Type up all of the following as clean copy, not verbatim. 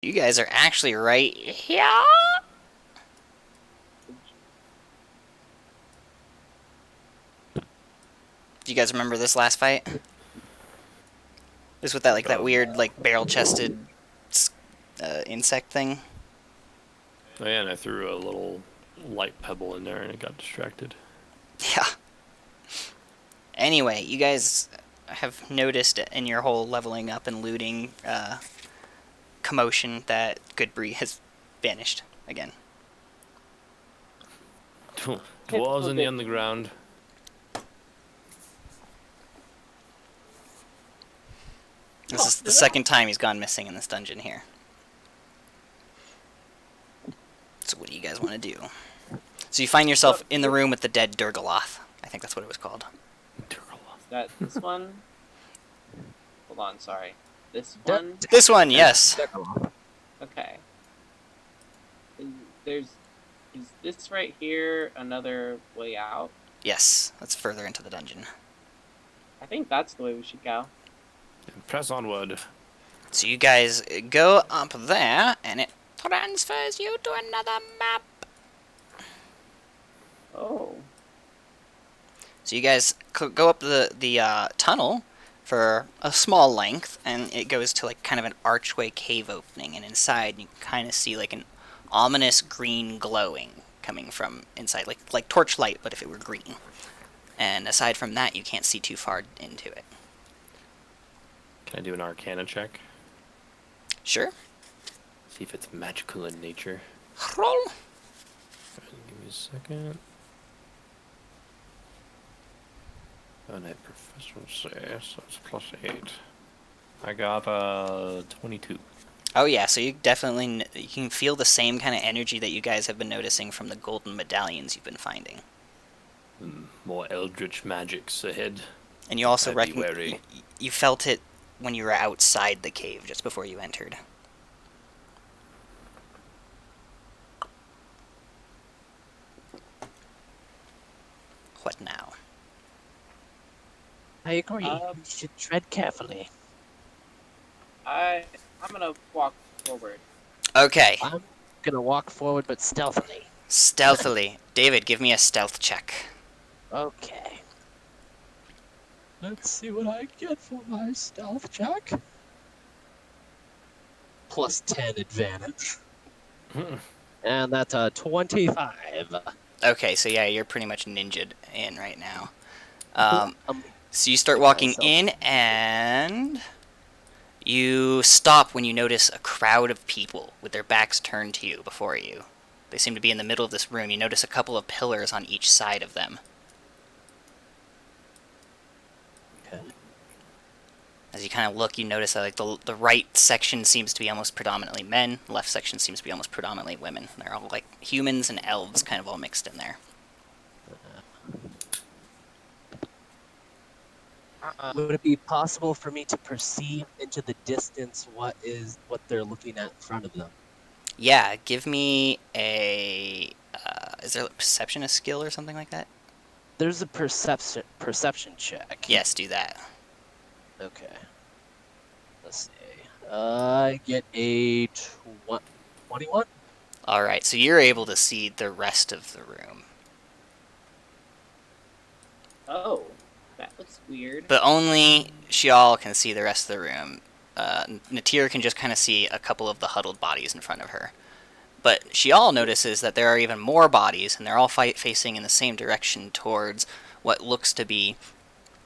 You guys are actually right here. Do you guys remember this last fight? This with that weird barrel-chested insect thing. Oh yeah, and I threw a little light pebble in there and it got distracted. Yeah. Anyway, you guys have noticed in your whole leveling up and looting commotion that Goodbree has vanished again. Dwarves in the underground. This is the second time he's gone missing in this dungeon here. So what do you guys want to do? So you find yourself in the room with the dead Durgaloth. I think that's what it was called. That this one? Hold on, sorry. This one? This one, yes. Okay. Is this right here another way out? Yes, that's further into the dungeon. I think that's the way we should go. Press onward. So you guys go up there, and it transfers you to another map. Oh. So you guys go up the tunnel for a small length, and it goes to kind of an archway cave opening, and inside you kind of see an ominous green glowing coming from inside, like torchlight, but if it were green. And aside from that, you can't see too far into it. Can I do an Arcana check? Sure. See if it's magical in nature. Roll. Give me a second. And a professional say, so it's +8. I got 22. Oh yeah, so you definitely you can feel the same kind of energy that you guys have been noticing from the golden medallions you've been finding. More eldritch magics ahead. And you also recognize you felt it when you were outside the cave just before you entered. What now? I agree. You should tread carefully. I'm gonna walk forward. Okay. I'm gonna walk forward, but stealthily. Stealthily. David, give me a stealth check. Okay. Let's see what I get for my stealth check. +10 advantage. And that's a 25. Okay, so yeah, you're pretty much ninja'd in right now. So you start walking in, and you stop when you notice a crowd of people with their backs turned to you before you. They seem to be in the middle of this room. You notice a couple of pillars on each side of them. Okay. As you kind of look, you notice that the right section seems to be almost predominantly men, the left section seems to be almost predominantly women. They're all humans and elves kind of all mixed in there. Would it be possible for me to perceive into the distance what they're looking at in front of them? Yeah, give me a... is there a perception a skill or something like that? There's a perception check. Yes, do that. Okay. Let's see. I get a 21? Alright, so you're able to see the rest of the room. Oh, that looks weird. But only Shial can see the rest of the room. Natir can just kind of see a couple of the huddled bodies in front of her. But Shial notices that there are even more bodies, and they're all facing in the same direction towards what looks to be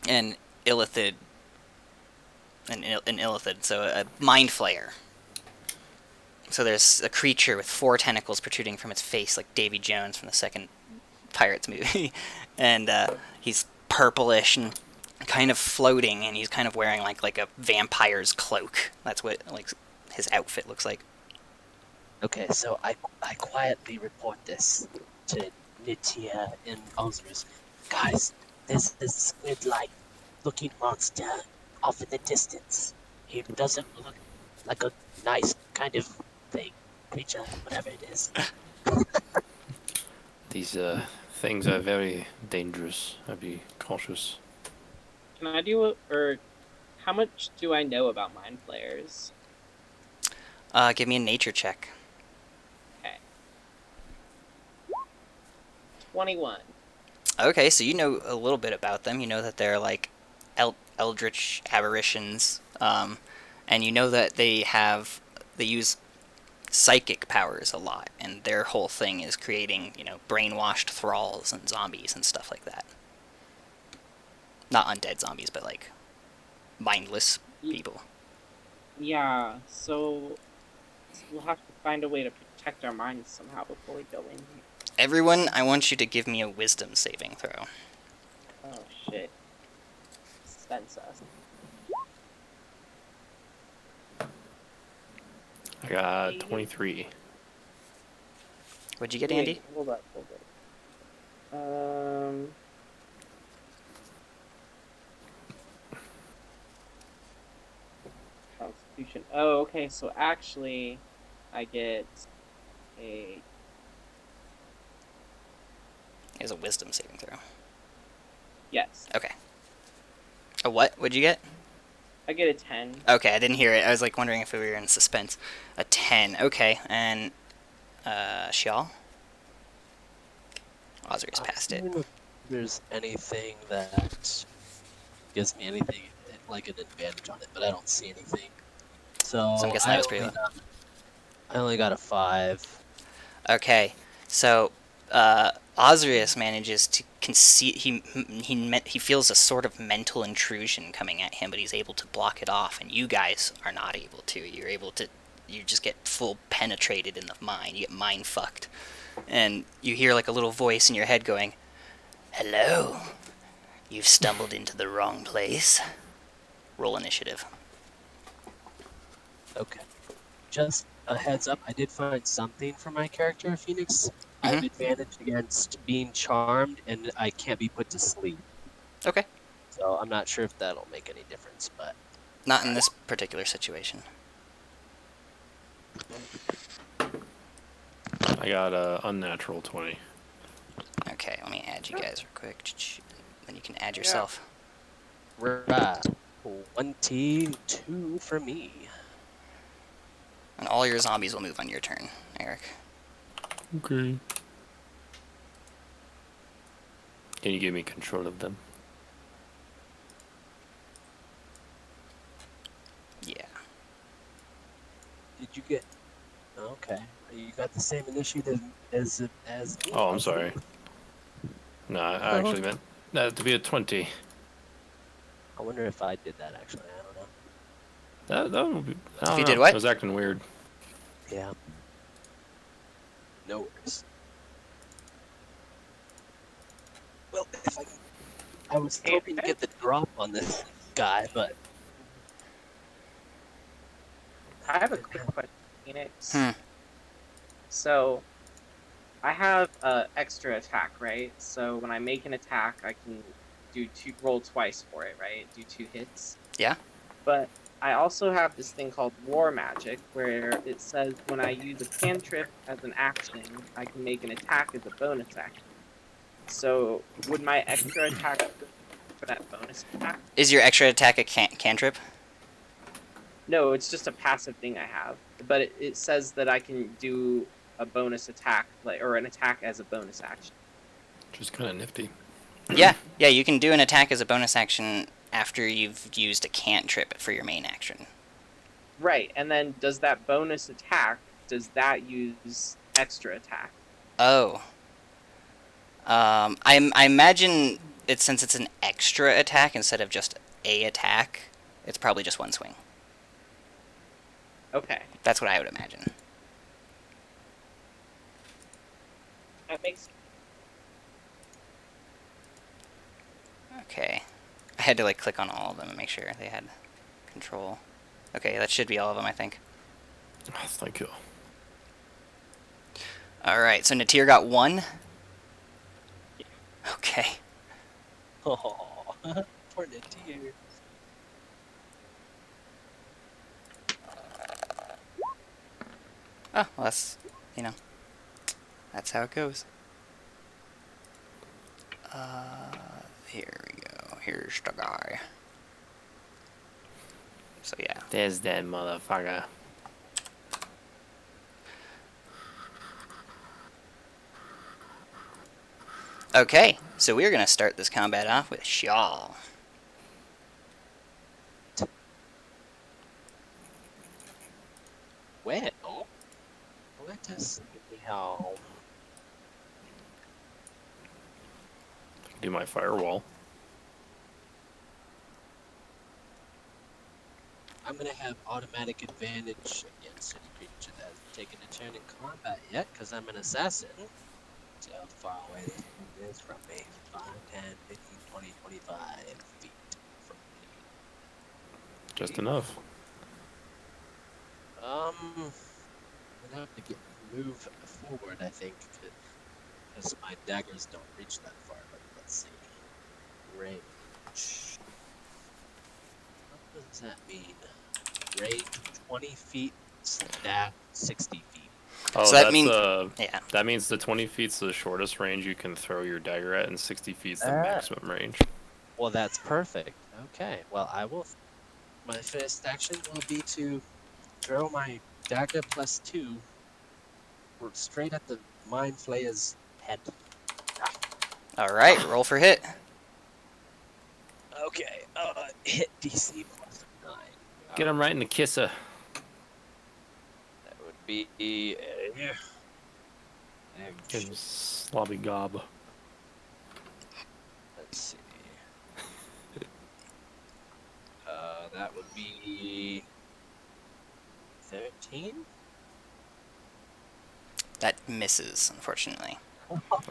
an illithid, so a mind flayer. So there's a creature with 4 tentacles protruding from its face, like Davy Jones from the second Pirates movie. And he's purplish and kind of floating, and he's kind of wearing like a vampire's cloak. That's what his outfit looks like. Okay, so I quietly report this to Nitia and Ozrus. Guys, there's this squid-like looking monster off in the distance. He doesn't look like a nice kind of thing, creature, whatever it is. These things are very dangerous. I'd be cautious. Can I do how much do I know about mind flayers? Give me a nature check. Okay. 21. Okay, so you know a little bit about them. You know that they're like eldritch apparitions, and you know that they use psychic powers a lot, and their whole thing is creating, brainwashed thralls and zombies and stuff like that. Not undead zombies, but like mindless people. Yeah, so we'll have to find a way to protect our minds somehow before we go in here. Everyone, I want you to give me a wisdom saving throw. Oh shit. Sense us. I got 23. What'd you get, Wait, Andy? hold up. Constitution. Oh, okay, so actually, I get a... It was a wisdom saving throw. Yes. Okay. A what? What'd you get? I get a 10. Okay, I didn't hear it. I was like wondering if we were in suspense. A 10. Okay, and Shial? Ozri's passed it. Seeing if there's anything that gives me anything like an advantage on it, but I don't see anything. So So I'm guessing that was pretty low. I only got a 5. Okay, so Osrius manages to conceive. He feels a sort of mental intrusion coming at him, but he's able to block it off, and you guys are not able to. You're able to. You just get full penetrated in the mind. You get mind fucked, and you hear like a little voice in your head going, "Hello, you've stumbled into the wrong place." Roll initiative. Okay. Just a heads up, I did find something for my character, Phoenix. I have advantage against being charmed, and I can't be put to sleep. Okay. So I'm not sure if that'll make any difference, but Not in this particular situation. I got a unnatural 20. Okay, let me add you guys real quick. Then you can add yourself. right. 22 for me. And all your zombies will move on your turn, Eric. Okay. Can you give me control of them? Yeah. Did you get? Okay. You got the same initiative as me. Oh, I'm sorry. No, I actually meant that to be a 20. I wonder if I did that actually. I don't know. That would be. I don't you know. did what? It was acting weird. Yeah. No worries. Well, if I was hoping to get the drop on this guy, but I have a quick question, Phoenix. Hmm. So, I have extra attack, right? So when I make an attack, I can roll twice for it, right? Do 2 hits. Yeah. But I also have this thing called War Magic, where it says when I use a cantrip as an action, I can make an attack as a bonus action. So would my extra attack for that bonus attack? Is your extra attack a cantrip? No, it's just a passive thing I have. But it says that I can do a bonus attack, or an attack as a bonus action. Which is kind of nifty. Yeah. Yeah, you can do an attack as a bonus action after you've used a cantrip for your main action. Right, and then does that bonus attack, does that use extra attack? Oh. I imagine since it's an extra attack instead of just a attack, it's probably just one swing. Okay, That's what I would imagine. that makes sense. Okay. I had to like click on all of them and make sure they had control. Okay, that should be all of them, I think. Oh, thank you. Alright, so Natir got 1. Okay. oh, poor Natir. Oh, well, that's, that's how it goes. Here we go. Here's the guy. So, yeah. There's that motherfucker. Okay, so we're gonna start this combat off with Shaw. Well, let us see how. Do my firewall. I'm gonna have automatic advantage against any creature that hasn't taken a turn in combat yet, because I'm an assassin. See how far away this thing is from me. 5, 10, 15, 20, 25 feet from me. Just enough. I'm gonna have to move forward, I think, because my daggers don't reach that far. But let's see. Range. What does that mean? Range 20 feet, stat 60 feet. Oh, So that that's means, yeah. that means the 20 feet's the shortest range you can throw your dagger at, and 60 feet's the maximum range. Well, that's perfect. Okay. Well, I will. My first action will be to throw my dagger +2 straight at the mind flayer's head. All right, roll for hit. Okay. Hit DC +9. Get him right in the kisser. That would be. Give him slobby gob. Let's see. That would be 13. That misses, unfortunately.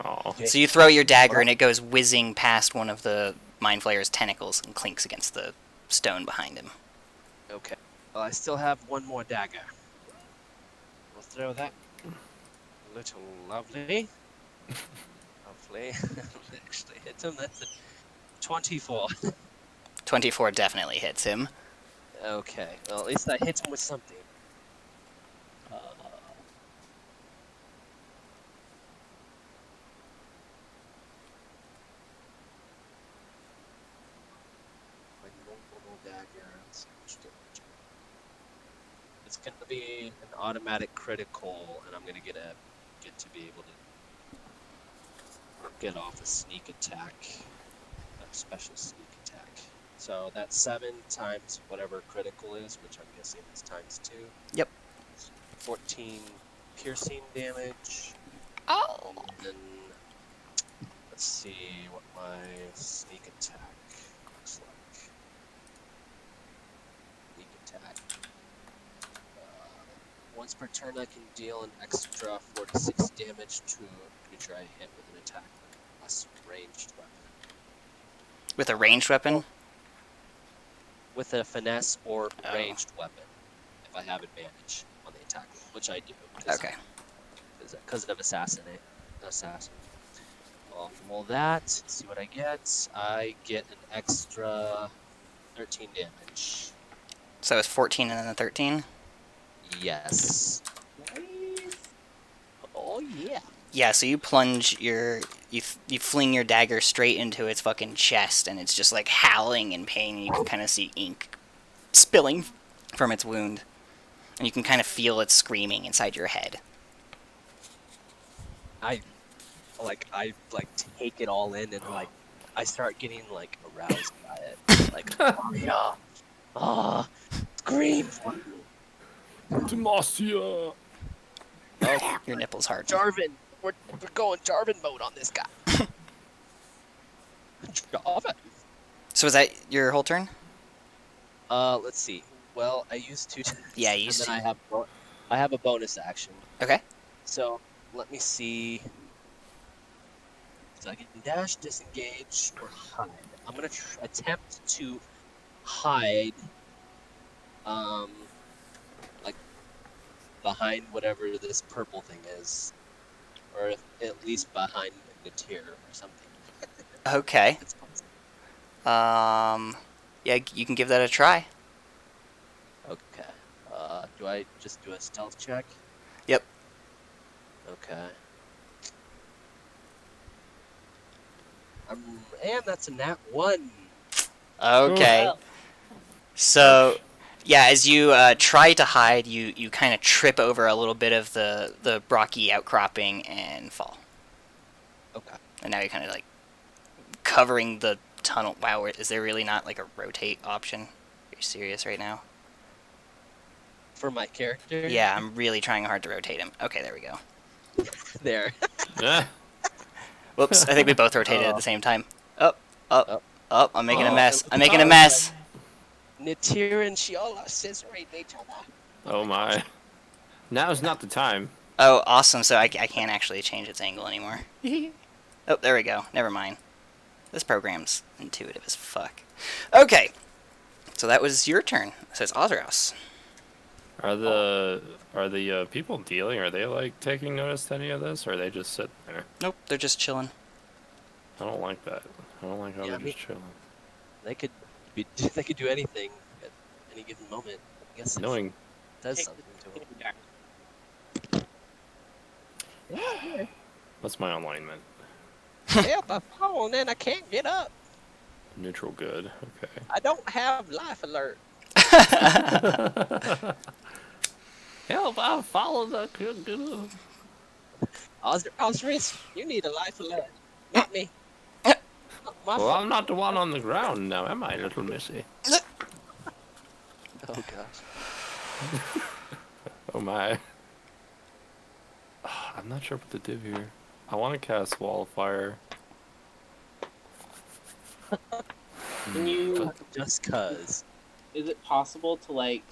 Oh, So you throw your dagger and it goes whizzing past one of the Mind Flayer's tentacles and clinks against the stone behind him. Okay. Well, I still have one more dagger. We'll throw that. Little lovely. Hopefully, actually hits him. That's a 24. 24 definitely hits him. Okay. Well, at least I hit him with something. My normal dagger. Let's see which damage. It's gonna be an automatic critical, and I'm gonna get to be able to get off a sneak attack, a special sneak attack. So that's 7 times whatever critical is, which I'm guessing is times 2. Yep. 14 piercing damage. Oh! And then let's see what my sneak attack looks like. Sneak attack. Once per turn, I can deal an extra 4 to 6 damage to a creature I hit with an attack plus ranged weapon. With a ranged weapon? With a finesse or ranged weapon, if I have advantage on the attack, which I do. Okay. Because of assassin. Roll that. See what I get. I get an extra 13 damage. So it's 14 and then a 13? Yes. Oh yeah. Yeah, so you plunge you fling your dagger straight into its fucking chest, and it's just like howling in pain, and you can kind of see ink spilling from its wound. And you can kind of feel it screaming inside your head. I take it all in, and I start getting aroused by it. Like, oh yeah. Scream for me. Demacia. Oh, Your nipples hard. Jarvan. We're going Jarvan mode on this guy. Jarvan. So is that your whole turn? Let's see. Well, I used 2 times. Yeah, and then I have a bonus action. Okay. So let me see. So I can dash, disengage, or hide. I'm gonna attempt to hide. Like behind whatever this purple thing is, or at least behind the tier or something. Okay. Yeah, you can give that a try. Okay. Do I just do a stealth check? Yep. Okay. And that's a nat 1. Okay. Oh. So, yeah, as you try to hide, you kind of trip over a little bit of the rocky outcropping and fall. Okay. And now you're kind of like covering the tunnel. Wow, is there really not like a rotate option? Are you serious right now? For my character? Yeah, I'm really trying hard to rotate him. Okay, there we go. There. Yeah. Whoops, I think we both rotated at the same time. Up, up, Up. up. I'm making a Oh. mess. I'm making a mess. Nitir and Shiola scissoring each other. Oh my. Now's not the time. Oh, awesome. So I can't actually change its angle anymore. Oh, there we go. Never mind. This program's intuitive as fuck. Okay. So that was your turn. It says Ozros. Are the people dealing? Are they like taking notice to any of this, or are they just sitting there? Nope, they're just chilling. I don't like that. I don't like how Yeah, they're just chilling. They could they could do anything at any given moment. I guess it Knowing does Take something to them. Yeah. what's my alignment? Help! I've fallen and I can't get up. Neutral good. Okay. I don't have life alert. Help! I follow the. Osiris, you need a life alert. Not me. My Well, fault. I'm not the one on the ground now, am I, little missy? Oh gosh. Oh my. I'm not sure what to do here. I want to cast Wall of Fire. Can you? But Just cuz. Is it possible to like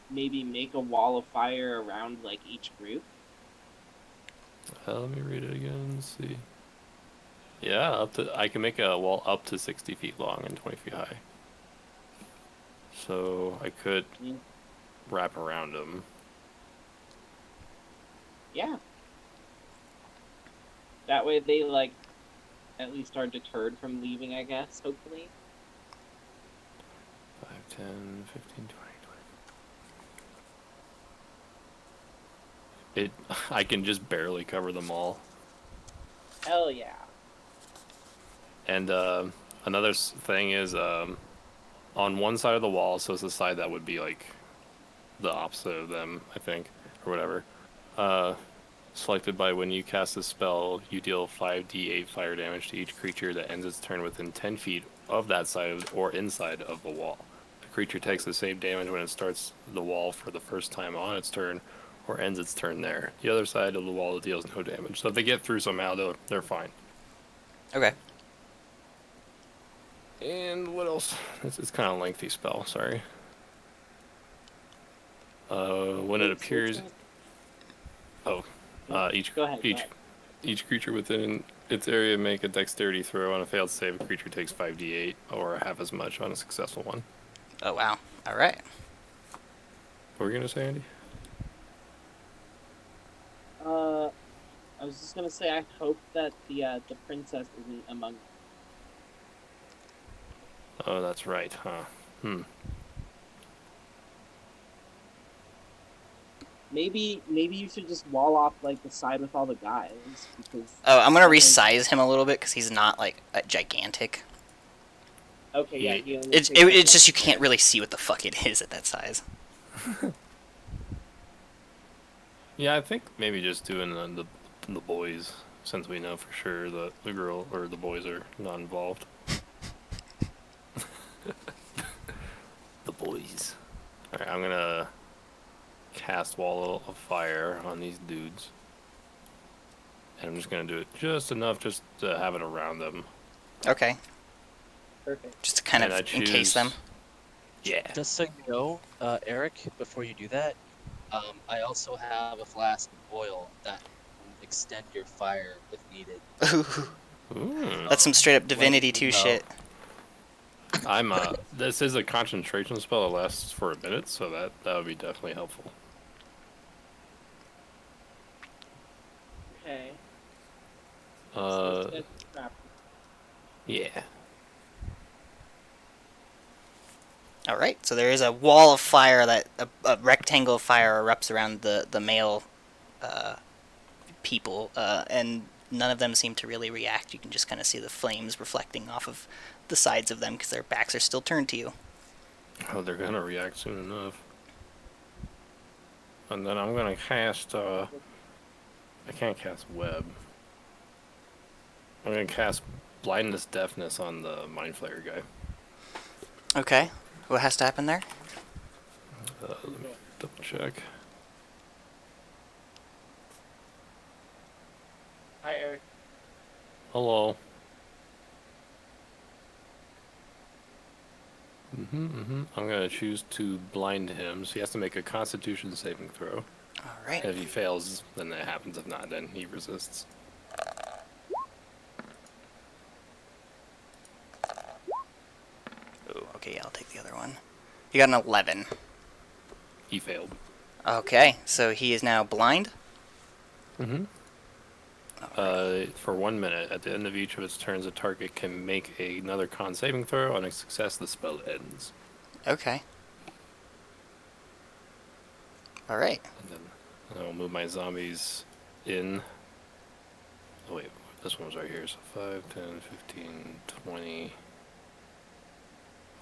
maybe make a wall of fire around like each group? let me read it again and see. Yeah, I can make a wall up to 60 feet long and 20 feet high. So I could Mm. wrap around them. Yeah. That way they like at least are deterred from leaving, I guess, hopefully. 5, 10, 15, 20, 20. I can just barely cover them all. Hell yeah. And another thing is on one side of the wall, so it's the side that would be like the opposite of them, I think, or whatever. Selected by when you cast a spell, you deal 5d8 fire damage to each creature that ends its turn within 10 feet of that side or inside of the wall. The creature takes the same damage when it starts the wall for the first time on its turn or ends its turn there. The other side of the wall deals no damage. So if they get through somehow, they're fine. Okay. And what else? It's kind of a lengthy spell, sorry. When it appears... Oh, each Go ahead. each creature within its area make a dexterity throw. On a failed save, a creature takes 5d8 or half as much on a successful one. Oh, wow. All right. What were you going to say, Andy? I was just gonna say I hope that the princess isn't among them. Oh, that's right, huh? Maybe you should just wall off like the side with all the guys because. Oh, I'm going to resize him a little bit because he's not, like, gigantic. Okay, yeah. Yeah. he only It's takes, like, it's just you can't really see what the fuck it is at that size. Yeah, I think maybe just doing the boys, since we know for sure that the girl or the boys are not involved. The boys. Alright, I'm gonna cast Wall of Fire on these dudes. And I'm just gonna do it just enough just to have it around them. Okay. Perfect. Just to kind And of I choose... encase them. Yeah. Just so you know, Eric, before you do that, I also have a flask of oil that can extend your fire if needed. Ooh. That's some straight up Divinity 2 No. shit. I'm this is a concentration spell that lasts for a minute, so that would be definitely helpful. Okay. So it's crap. Yeah. All right. So there is a wall of fire that a rectangle of fire erupts around the male people, and none of them seem to really react. You can just kind of see the flames reflecting off of the sides of them because their backs are still turned to you. Oh, they're gonna react soon enough. And then I'm gonna cast, I can't cast web. I'm gonna cast blindness deafness on the mind flayer guy. Okay. What has to happen there? Let me double check. Hi, Eric. Hello. I'm gonna choose to blind him, so he has to make a Constitution saving throw. All right. If he fails, then that happens. If not, then he resists. Ooh, okay, I'll take the other one. You got an 11. He failed. Okay, so he is now blind? Mm-hmm. For 1 minute, at the end of each of its turns, a target can make another con saving throw. On a success, the spell ends. Okay. All right. And then I'll move my zombies in. Oh wait, this one was right here. So 5, 10, 15, 20.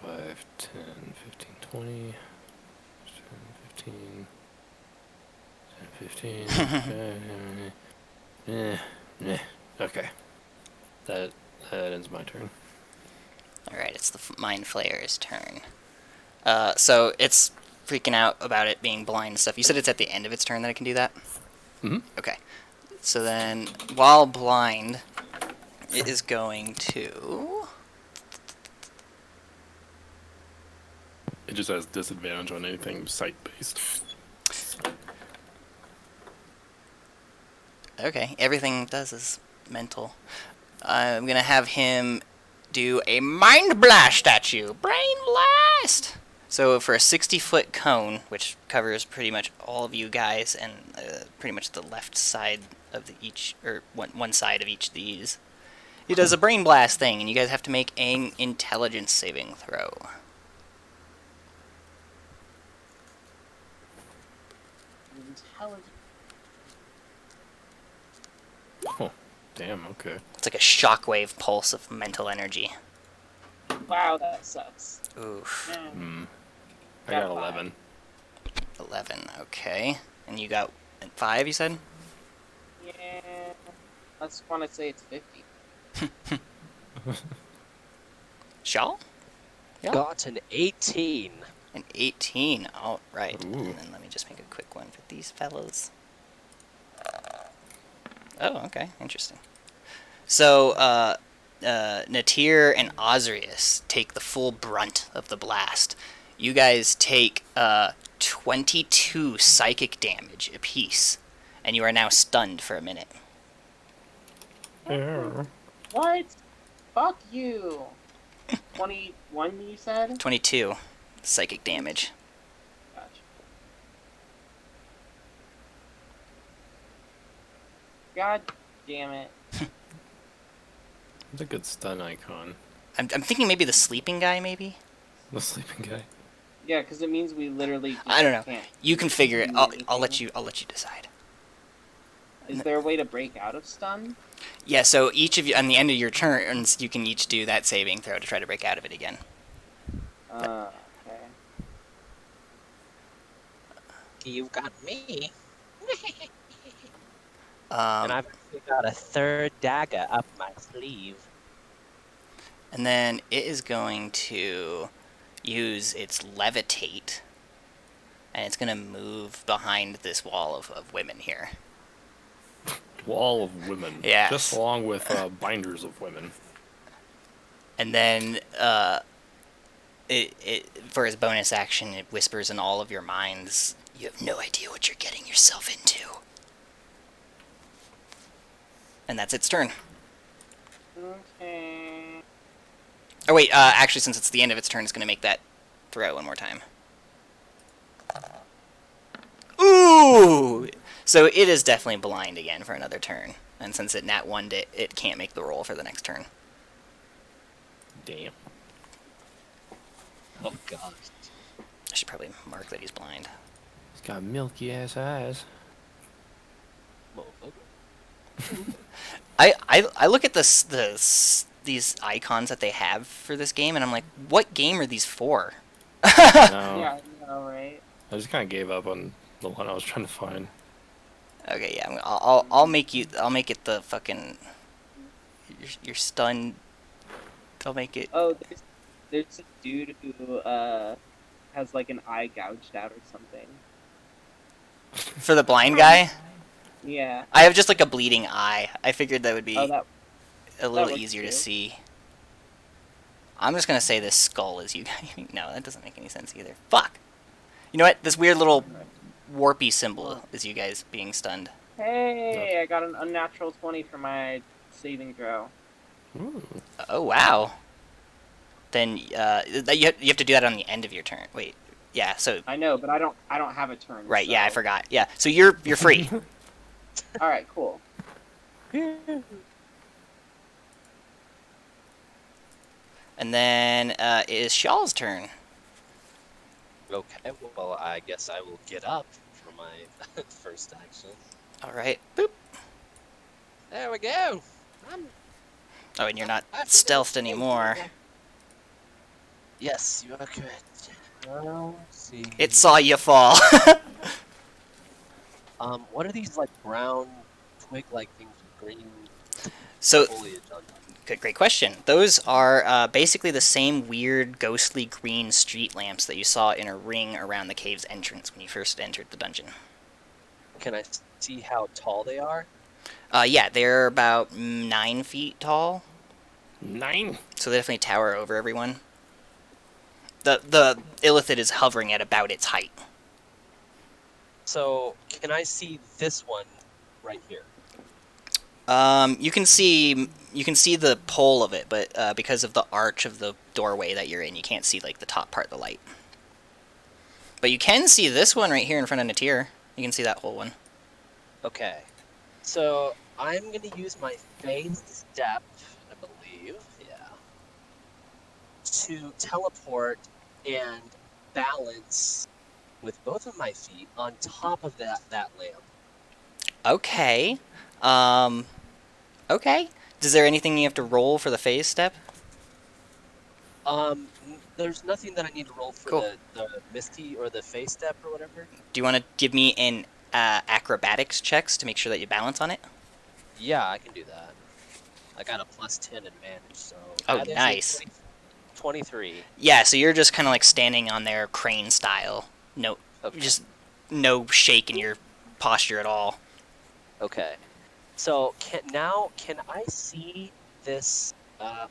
5, 10, 15, 20. 10, 15, 10, 15. Okay. That ends my turn. All right, it's the Mind Flayer's turn. So it's freaking out about it being blind and stuff. You said it's at the end of its turn that it can do that? Mm-hmm. Okay. So then, while blind, it is going to... It just has disadvantage on anything sight-based. Okay, everything it does is mental. I'm going to have him do a Mind Blast at you. Brain Blast! So for a 60-foot cone, which covers pretty much all of you guys and pretty much the left side of each, or one side of each of these, he does a Brain Blast thing, and you guys have to make an intelligence saving throw. Intelligent. Oh, damn, okay. It's like a shockwave pulse of mental energy. Wow, that sucks. Oof. Hmm. I got 11. 11, okay. And you got 5, you said? Yeah. I just want to say it's 50. Shaw? Yeah. Got an 18. An 18. All right. Ooh. And then let me just make a quick one for these fellows. Oh, okay. Interesting. So, Natir and Osrius take the full brunt of the blast. You guys take 22 psychic damage apiece, and you are now stunned for a minute. Yeah. What? Fuck you. 21, you said? 22 psychic damage. Gotcha. God damn it. It's a good stun icon. I'm thinking maybe the sleeping guy, maybe? The sleeping guy. Yeah, because it means we literally just I don't know. can't. You can figure it. do I'll let anything. you decide. Is there a way to break out of stun? Yeah, so each of you, on the end of your turns, you can each do that saving throw to try to break out of it again. Okay. You've got me. And And I've actually got a third dagger up my sleeve. then it is going to use its levitate, and it's going to move behind this wall of women here. Wall of women. Yes. Just along with binders of women. And then it for its bonus action, it whispers in all of your minds, "You have no idea what you're getting yourself into." And that's its turn. Okay. Oh wait, actually, since it's the end of its turn, it's going to make that throw one more time. Ooh! So it is definitely blind again for another turn. And since it nat 1'd it, it can't make the roll for the next turn. Damn. Oh god. I should probably mark that he's blind. He's got milky ass eyes. I look at these icons that they have for this game, and I'm like, what game are these for? No. Yeah, I know, right? I just kind of gave up on the one I was trying to find. Okay, yeah, I'll make it the fucking you're stunned. They'll make it Oh, there's a dude who has like an eye gouged out or something. for the blind guy. Yeah. I have just like a bleeding eye. I figured that would Oh, be that a that little works easier to too. see. I'm just gonna say this skull is you guys. No, that doesn't make any sense either. Fuck. You know what? This weird little warpy symbol is you guys being stunned. Hey, I got an unnatural 20 for my saving throw. Ooh. Oh wow. Then you have to do that on the end of your turn. Wait. Yeah. So I know, but I don't have a turn. right. So. Yeah, I forgot. Yeah. So you're free. All right, cool. And then it is Shaw's turn. Okay, well, I guess I will get up for my first action. All right. Boop. There we go. Oh, and you're not I stealthed anymore. Yes, you are correct. Well, see. It saw you fall. What are these like brown twig-like things with green So, foliage on them? great question. Those are basically the same weird, ghostly green street lamps that you saw in a ring around the cave's entrance when you first entered the dungeon. Can I see how tall they are? Yeah, they're about 9 feet tall, 9. so they definitely tower over everyone. The Illithid is hovering at about its height. So, can I see this one right here? You can see the pole of it, but because of the arch of the doorway that you're in, you can't see like the top part of the light. But you can see this one right here in front of Natir. You can see that whole one. Okay. So, I'm going to use my phased step, I believe, to teleport and balance with both of my feet on top of that lamp. Okay. Okay. Is there anything you have to roll for the phase step? There's nothing that I need to roll for Cool. the Misty or the face step or whatever. Do you want to give me an acrobatics checks to make sure that you balance on it? Yeah, I can do that. I got a +10 advantage, so Oh, that is a nice. 23. Yeah, so you're just kind of like standing on there crane style. No, Okay. just no shake in your posture at all. Okay. So can I see this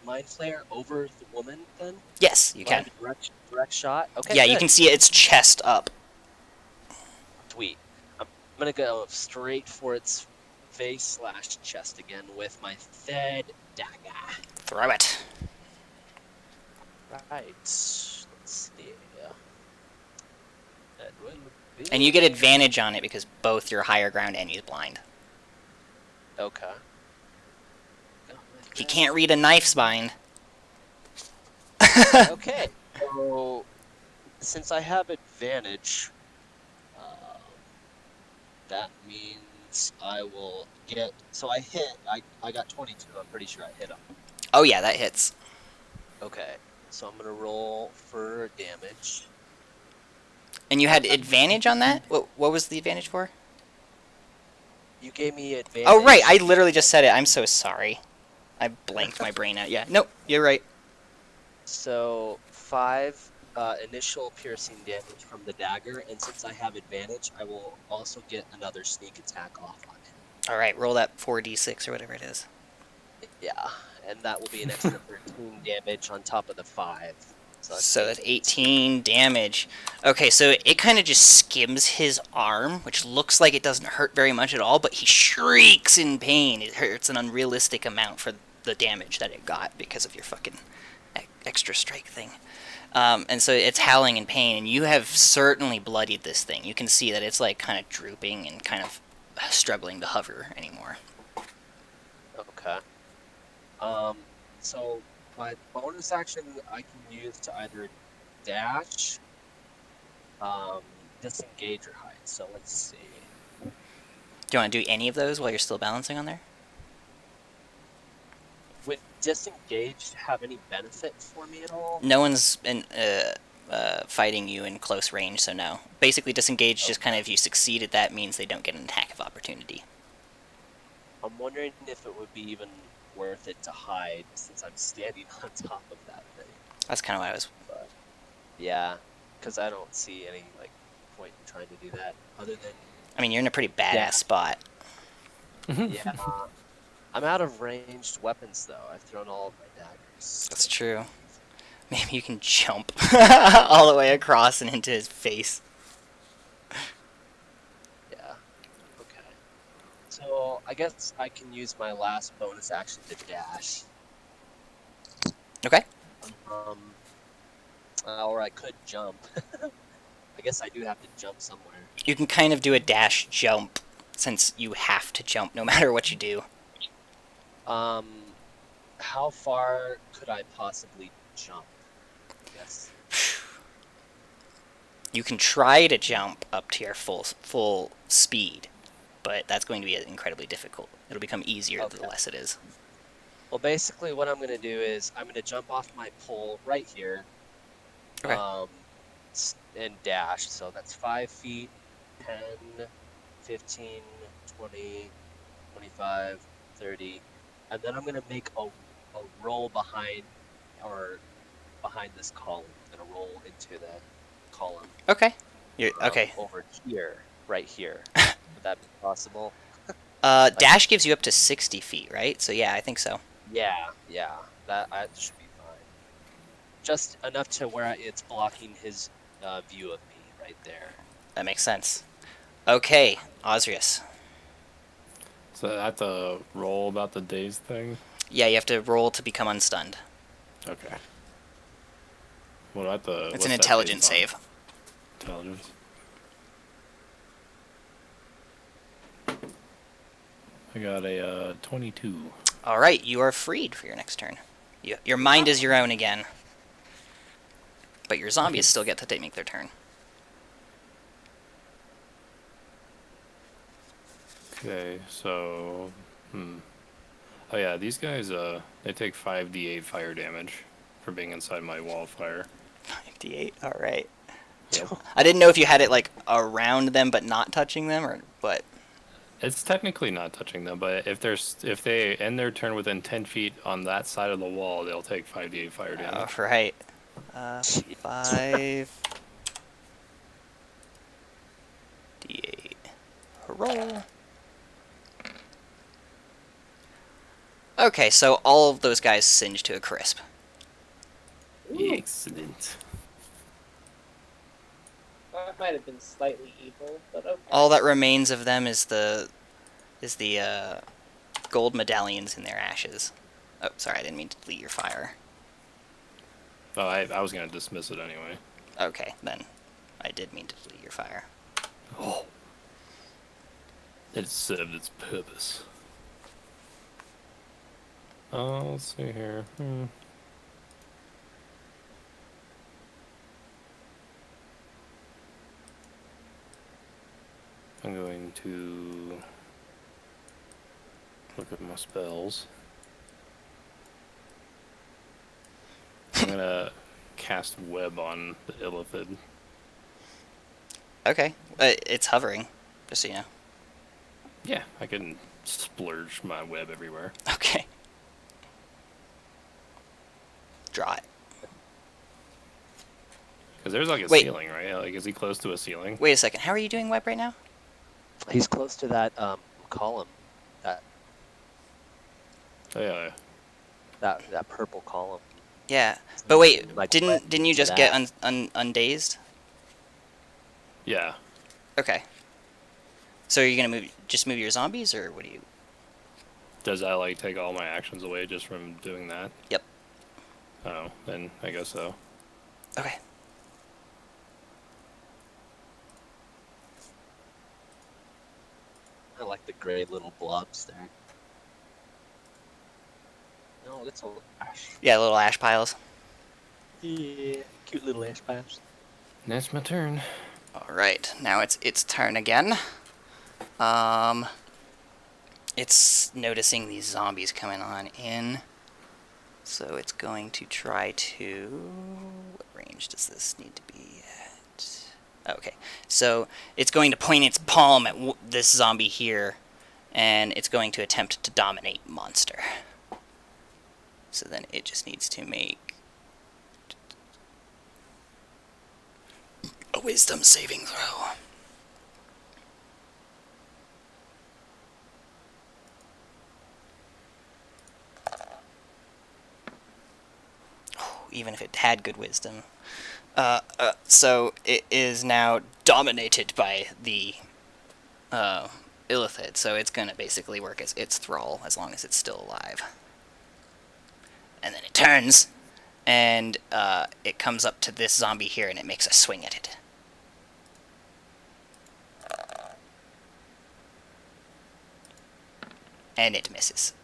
mind flare over the woman then? Yes, you can. Direct shot. Okay. Yeah, good. you can see its chest up. Sweet. I'm gonna go straight for its face/chest again with my Fed dagger. Throw it. Right. Let's see. That will be... And you get advantage on it because both your higher ground and he's blind. Okay. He can't read a knife's bind. Okay. So, since I have advantage, that means I will get... So I hit... I got 22. I'm pretty sure I hit him. Oh yeah, that hits. Okay. So I'm going to roll for damage. And you had advantage on that? What was the advantage for? You gave me advantage. Oh right, I literally just said it. I'm so sorry. I blanked my brain out. Yeah, nope, you're right. So 5 initial piercing damage from the dagger, and since I have advantage, I will also get another sneak attack off on it. Alright, roll that 4d6 or whatever it is. Yeah, and that will be an extra 13 damage on top of the 5. So that's 18 damage. Okay, so it kind of just skims his arm, which looks like it doesn't hurt very much at all, but he shrieks in pain. It hurts an unrealistic amount for the damage that it got because of your fucking extra strike thing. And so it's howling in pain, and you have certainly bloodied this thing. You can see that it's like kind of drooping and kind of struggling to hover anymore. Okay. So my bonus action I can use to either dash, disengage, or hide. So let's see. Do you want to do any of those while you're still balancing on there? Would disengage have any benefit for me at all? No one's fighting you in close range, so no. Basically, disengage just kind of, if you succeed at that, means they don't get an attack of opportunity. I'm wondering if it would be even worth it to hide since I'm standing on top of that thing. That's kind of what I was. But yeah, because I don't see any like point in trying to do that other than I mean, you're in a pretty badass Yeah. spot. yeah. I'm out of ranged weapons though. I've thrown all of my daggers. That's true. Maybe you can jump all the way across and into his face. Yeah. Okay. So I guess I can use my last bonus action to dash. Okay. Um, or I could jump. I guess I do have to jump somewhere. You can kind of do a dash jump, since you have to jump no matter what you do. How far could I possibly jump? I guess. You can try to jump up to your full speed, but that's going to be incredibly difficult. It'll become easier the less it is. Well, basically, what I'm going to do is I'm going to jump off my pole right here. Okay. And dash. So that's 5 feet, 10, 15, 20, 25, 30. And then I'm going to make a roll behind this column. I'm going to roll into the column. Okay. Okay. Over here, right here. Would that be possible? Dash gives you up to 60 feet, right? So yeah, I think so. Yeah. That should be fine. Just enough to where it's blocking his view of me right there. That makes sense. Okay, Osrius. So I have to roll about the daze thing? Yeah, you have to roll to become unstunned. Okay. What do I have to... It's what's an that intelligence based on? save. Intelligence. I got a 22. All right, you are freed for your next turn. Your mind is your own again. But your zombies still get to make their turn. Okay, so... Oh yeah, these guys, they take 5d8 fire damage for being inside my wall of fire. 58, all right. Yep. I didn't know if you had it like around them but not touching them, or what. It's technically not touching them, but if they end their turn within 10 feet on that side of the wall, they'll take 5d8 fire damage. All right. 5 d8. Roll. Okay, so all of those guys singe to a crisp. Excellent. That might have been slightly evil, but okay. All that remains of them is the gold medallions in their ashes. Oh, sorry, I didn't mean to delete your fire. Oh, I was going to dismiss it anyway. Okay, then I did mean to delete your fire. Oh. It served its purpose. Let's see here. I'm going to look at my spells. I'm going to cast web on the illithid. Okay, it's hovering, just so you know. Yeah, I can splurge my web everywhere. Okay. Draw it. Because there's like a Wait. ceiling, right? Like, is he close to a ceiling? Wait a second, how are you doing web right now? He's close to that column. Oh, yeah. That purple column. Yeah, but wait, Like, didn't you just get undazed? Yeah. Okay. So are you gonna just move your zombies, or what do you? Does that, like, take all my actions away just from doing that? Yep. Oh, then I guess so. Okay. I like the gray little blobs there. No, that's a little ash. Yeah, little ash piles. Yeah, cute little ash piles. That's my turn. All right, now it's its turn again. It's noticing these zombies coming on in, so it's going to try to. What range does this need to be at? Okay, so it's going to point its palm at this zombie here, and it's going to attempt to dominate monster. So then it just needs to make a wisdom saving throw. Even if it had good wisdom. So it is now dominated by the Illithid, so it's going to basically work as its thrall as long as it's still alive. And then it turns, and it comes up to this zombie here, and it makes a swing at it. And it misses.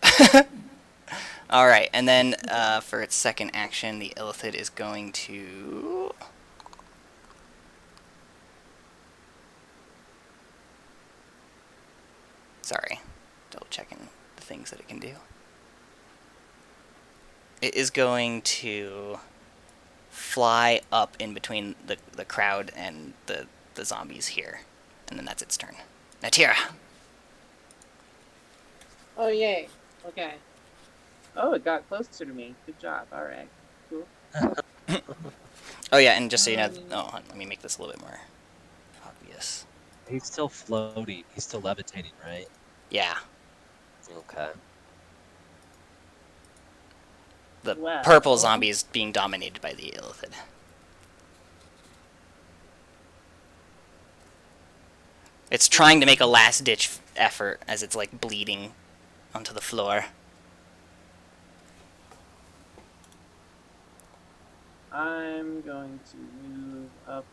Alright, and then for its second action, the Illithid is going to... Sorry, double checking the things that it can do. It is going to fly up in between the crowd and the zombies here. And then that's its turn. Natira! Oh, yay. Okay. Oh, it got closer to me. Good job. All right. Cool. Oh yeah, and just so you know, let me make this a little bit more obvious. He's still floating. He's still levitating, right? Yeah. Okay. The Wow. purple zombie is being dominated by the Illithid. It's trying to make a last-ditch effort as it's, like, bleeding onto the floor. I'm going to move up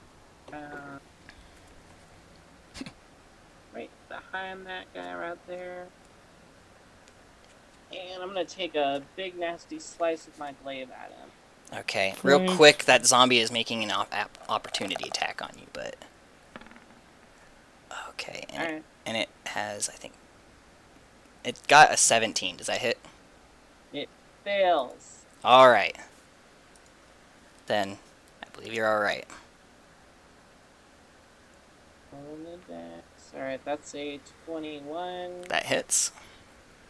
right behind that guy right there. And I'm going to take a big nasty slice of my glaive at him. Okay, real Right. quick, that zombie is making an opportunity attack on you, but... Okay, and, Alright. and it has, I think... It got a 17. Does that hit? It fails. Alright. Then, I believe you're alright. On the dex. Alright, that's a 21 That hits.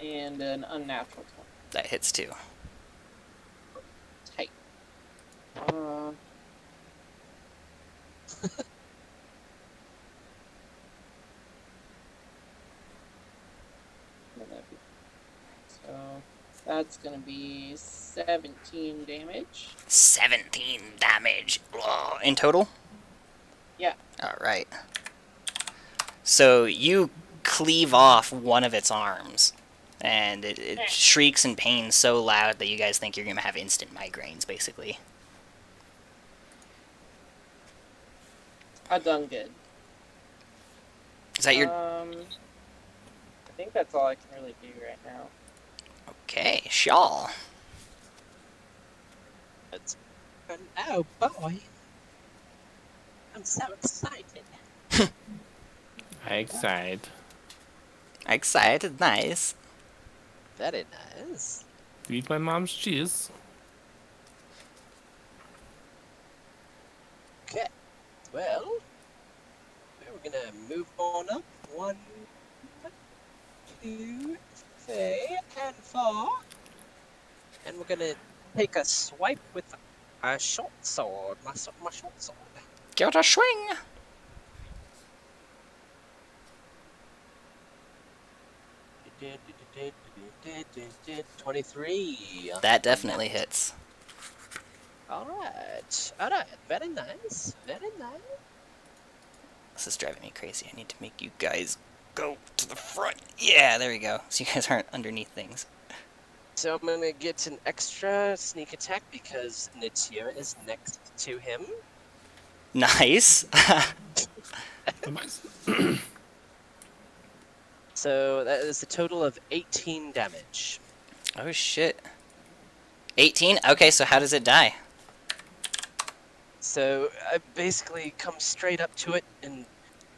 and an unnatural 20. That hits too. Tight. So that's gonna be 17 damage. 17 damage. Whoa. In total? Yeah. Alright. So you cleave off one of its arms, and it shrieks in pain so loud that you guys think you're going to have instant migraines, basically. I done good. Is that your... I think that's all I can really do right now. Okay, Shawl. That's... Oh boy. I'm so excited. Excited. Excited, nice. Very nice. Eat my mom's cheese. Okay. Well, we're gonna move on up. 1, 2, 3, and 4. And we're gonna take a swipe with a short sword. My short sword. Give it a swing. Did 23. That definitely hits. Alright. Alright. Very nice. Very nice. This is driving me crazy. I need to make you guys go to the front. Yeah, there we go. So you guys aren't underneath things. So I'm gonna get an extra sneak attack because Nitia is next to him. Nice. So that is a total of 18 damage. Oh shit. 18? Okay, so how does it die? So I basically come straight up to it and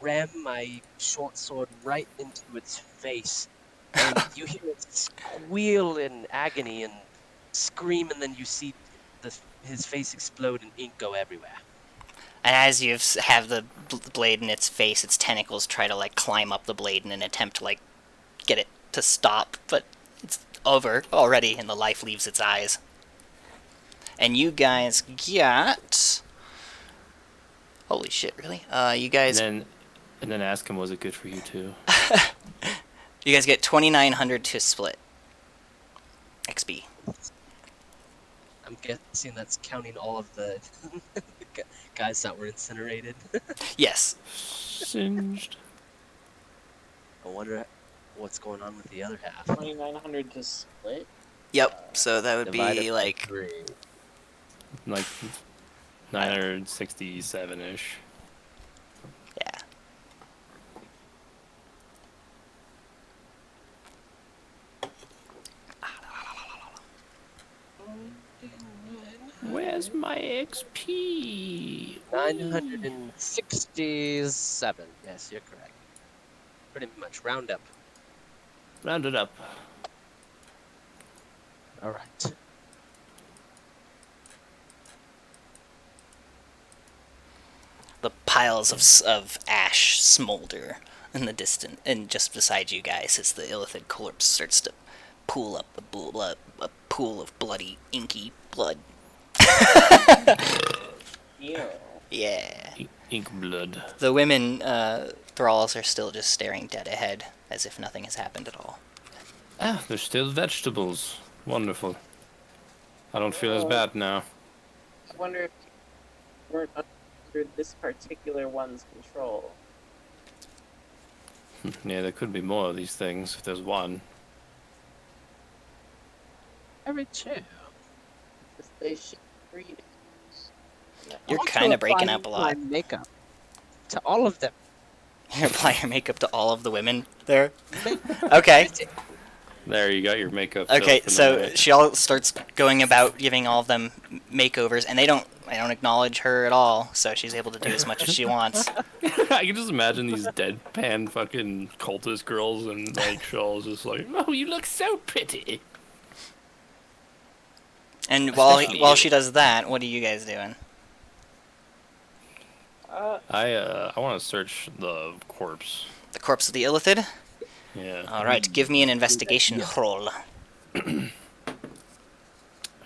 ram my short sword right into its face. And you hear it squeal in agony and scream, and then you see his face explode and ink go everywhere. And as you have the blade in its face, its tentacles try to like climb up the blade in an attempt to like get it to stop, but it's over already, and the life leaves its eyes. And you guys get... Holy shit, really? You guys... And then ask him, was it good for you too? You guys get 2,900 to split. XP. I'm guessing that's counting all of the guys that were incinerated. Yes. Singed. I wonder what's going on with the other half. 2,900 to split. Yep, so that would Divided be by like... 3. Like 967-ish. Yeah. Where's my XP? 967. Yes, you're correct. Pretty much round up. Round it up. All right. The piles of ash smolder in the distance, and just beside you guys as the illithid corpse starts to pool up a pool of bloody, inky blood. Ew. Yeah. Ink blood. The women thralls are still just staring dead ahead, as if nothing has happened at all. Ah, there's still vegetables. Wonderful. I don't feel as bad now. I wonder if you weren't under this particular one's control. Yeah, there could be more of these things if there's one. Very true. Because they should breed. You're Also kind of breaking apply up a lot. my makeup to all of them. You apply your makeup to all of the women there? Okay. There, you got your makeup. Okay, filled for the so night. she all starts going about giving all of them makeovers, and they don't acknowledge her at all, so she's able to do as much as she wants. I can just imagine these deadpan fucking cultist girls and like shawls just like, oh, you look so pretty. And while Especially while you. she does that, what are you guys doing? I want to search the corpse. The corpse of the illithid? Yeah. Alright, give me an investigation roll. I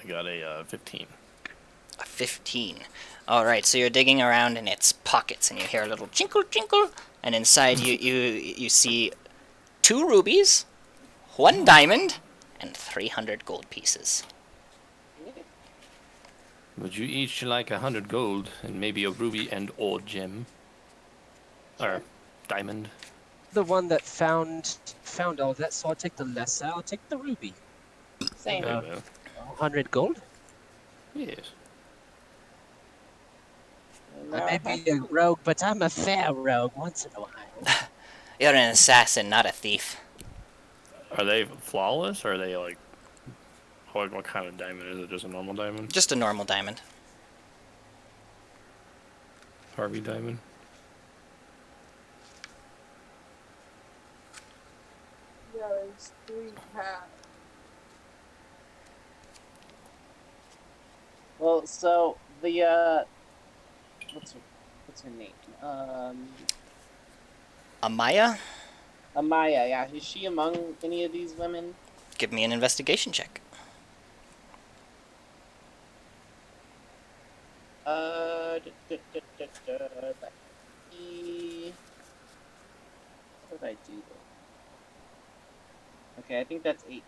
got a 15. A 15. Alright, so you're digging around in its pockets, and you hear a little chinkle chinkle, and inside you see 2 rubies, 1 diamond, and 300 gold pieces. Would you each like 100 gold and maybe a ruby and or gem? Or diamond? The one that found all that, so I'll take the lesser. I'll take the ruby. Same. There Uh, you go. 100 gold. Yes. I may be a rogue, but I'm a fair rogue once in a while. You're an assassin, not a thief. Are they flawless or are they like what kind of diamond is it? Just a normal diamond? Just a normal diamond. Harvey diamond? Yeah, it's 3 half. Well, so the what's her name? Amaya? Amaya. Yeah, is she among any of these women? Give me an investigation check. What did I do? Okay, I think that's 18.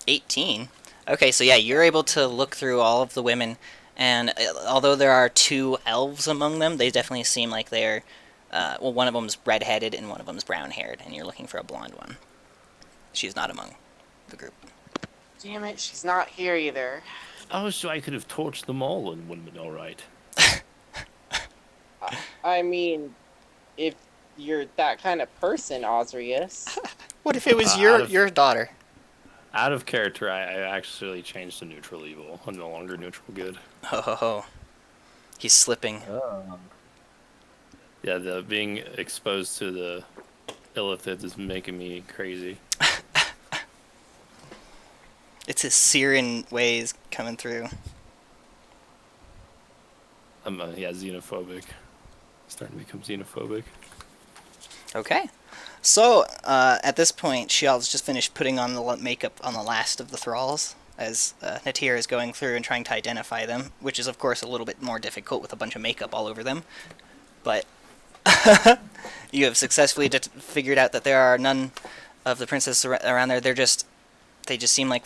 18. Okay, so yeah, you're able to look through all of the women, and although there are 2 elves among them, they definitely seem like they're, well, one of them's red-headed and one of them's brown-haired, and you're looking for a blonde one. She's not among the group. Damn it, she's not here either. Oh, so I could have torched them all and would have been alright. I mean, if you're that kind of person, Osrius. What if it was out of- your daughter? Out of character, I actually changed to neutral evil. I'm no longer neutral good. Ho ho ho. He's slipping. Yeah, the being exposed to the illithids is making me crazy. It's his Syrian ways coming through. I'm xenophobic. Starting to become xenophobic. Okay. So, at this point, Shial's just finished putting on the makeup on the last of the thralls, as Natir is going through and trying to identify them, which is, of course, a little bit more difficult with a bunch of makeup all over them. But you have successfully figured out that there are none of the princesses around there. They just seem like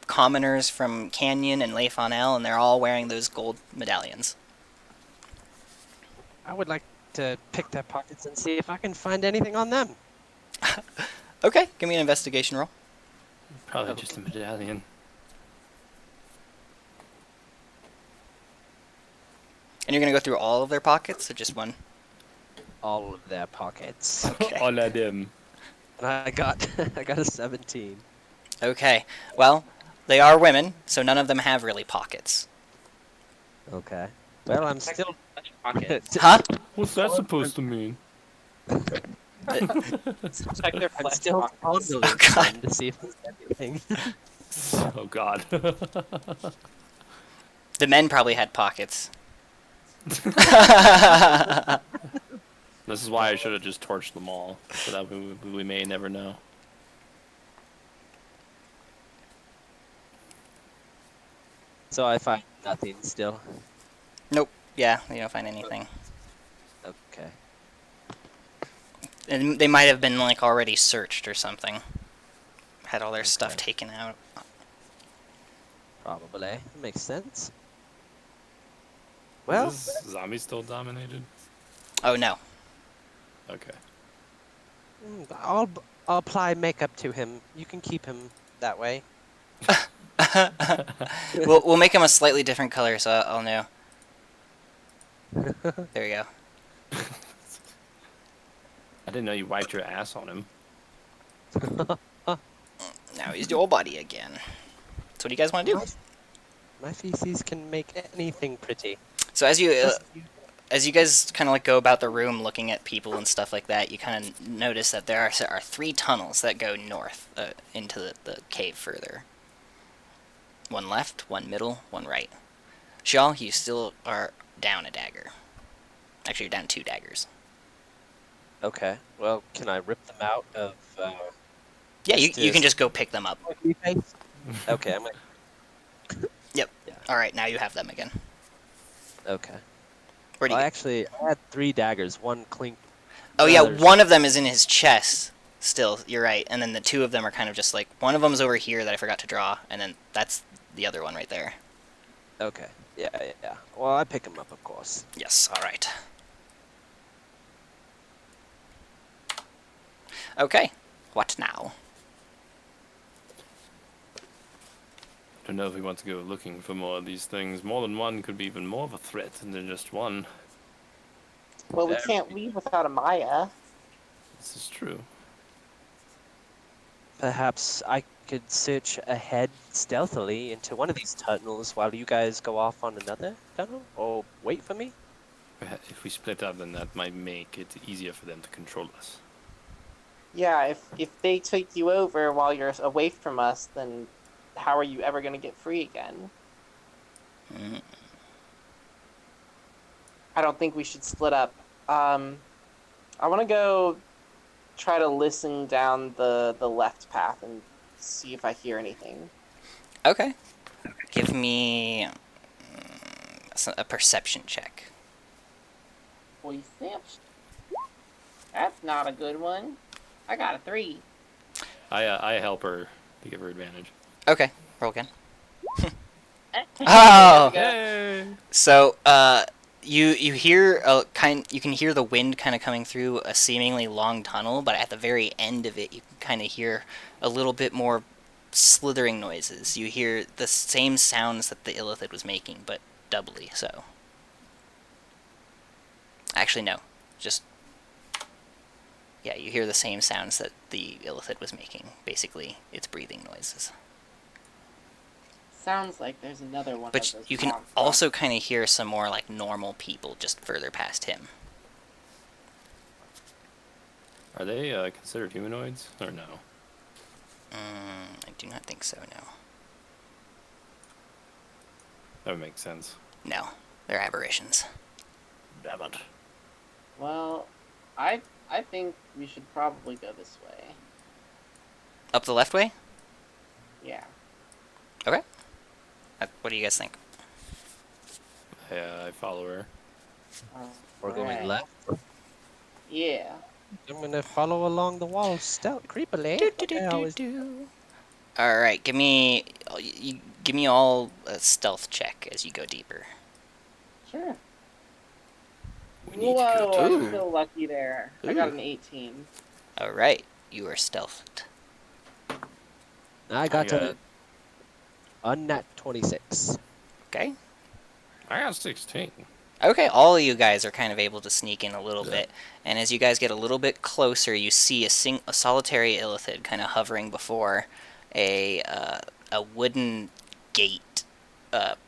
commoners from Canyon and Leigh Fonel, and they're all wearing those gold medallions. I would like to pick their pockets and see if I can find anything on them. Okay, give me an investigation roll. Probably just a medallion. And you're gonna go through all of their pockets, or just one? All of their pockets. Okay. All of them. And I got I got a 17. Okay. Well, they are women, so none of them have really pockets. Okay. Well, I'm still. Pockets. Huh? What's that supposed to mean? Check their I'm flesh still on pockets. the Oh, list God. to see if there's anything. Oh God. The men probably had pockets. This is why I should have just torched them all, so that we may never know. So I find nothing still. Nope. Yeah, you don't find anything. Okay. And they might have been like already searched or something. Had all their stuff Okay. taken out. Probably. Makes sense. Well, Well, is this zombie still dominated? Oh no. Okay. I'll apply makeup to him. You can keep him that way. We'll make him a slightly different color, so I'll know. There you go. I didn't know you wiped your ass on him. Now he's your body again. So what do you guys want to do? My feces can make anything pretty. So as you guys kind of like go about the room looking at people and stuff like that, you kind of notice that there are 3 tunnels that go north into the cave further. One left, one middle, one right. Shaw, you still are down a dagger. Actually, you're down 2 daggers. Okay. Well, can I rip them out of? Yeah, you Just can just go pick them up. face? Okay, I'm like. Yep. Yeah. All right, now you have them again. Okay. Where do Well, you? actually, I had 3 daggers. One clink. Oh yeah, others. one of them is in his chest. Still, you're right. And then the 2 of them are kind of just like one of them's over here that I forgot to draw, and then that's the other one right there. Okay. Yeah. Well, I pick them up, of course. Yes. All right. Okay. What now? Don't know if we want to go looking for more of these things. More than one could be even more of a threat than just one. Well, we There can't leave without a Maya. This is true. Perhaps I could search ahead stealthily into one of these tunnels while you guys go off on another tunnel, or wait for me. If we split up, then that might make it easier for them to control us. Yeah, if they take you over while you're away from us, then how are you ever going to get free again? Mm. I don't think we should split up. I want to go try to listen down the left path and see if I hear anything. Okay. Give me a perception check. Perception. That's not a good one. I got a 3. I help her to give her advantage. Okay. Roll again. Oh! Yay! So, you hear you can hear the wind kind of coming through a seemingly long tunnel, but at the very end of it, you can kind of hear a little bit more slithering noises. You hear the same sounds that the illithid was making, but doubly so. Actually, no. Just yeah, you hear the same sounds that the illithid was making. Basically, it's breathing noises. Sounds like there's another one. But of those you can monsters. also kind of hear some more like normal people just further past him. Are they considered humanoids or no? I do not think so, no. That would make sense. No, they're aberrations. Damn it. Well, I I think we should probably go this way. Up the left way? Yeah. Okay. What do you guys think? Yeah, I follow her. We're going Alright. left. Yeah. I'm gonna follow along the wall stealth creepily. What the hell is... All right, give me all a stealth check as you go deeper. Sure. We need to Whoa, go I'm to. so lucky there. I got Ooh. an 18. All right, you are stealthed. I got a unnat 26. Okay. I got 16. Okay, all of you guys are kind of able to sneak in a little Yeah. bit, and as you guys get a little bit closer, you see a solitary illithid kind of hovering before a wooden gate,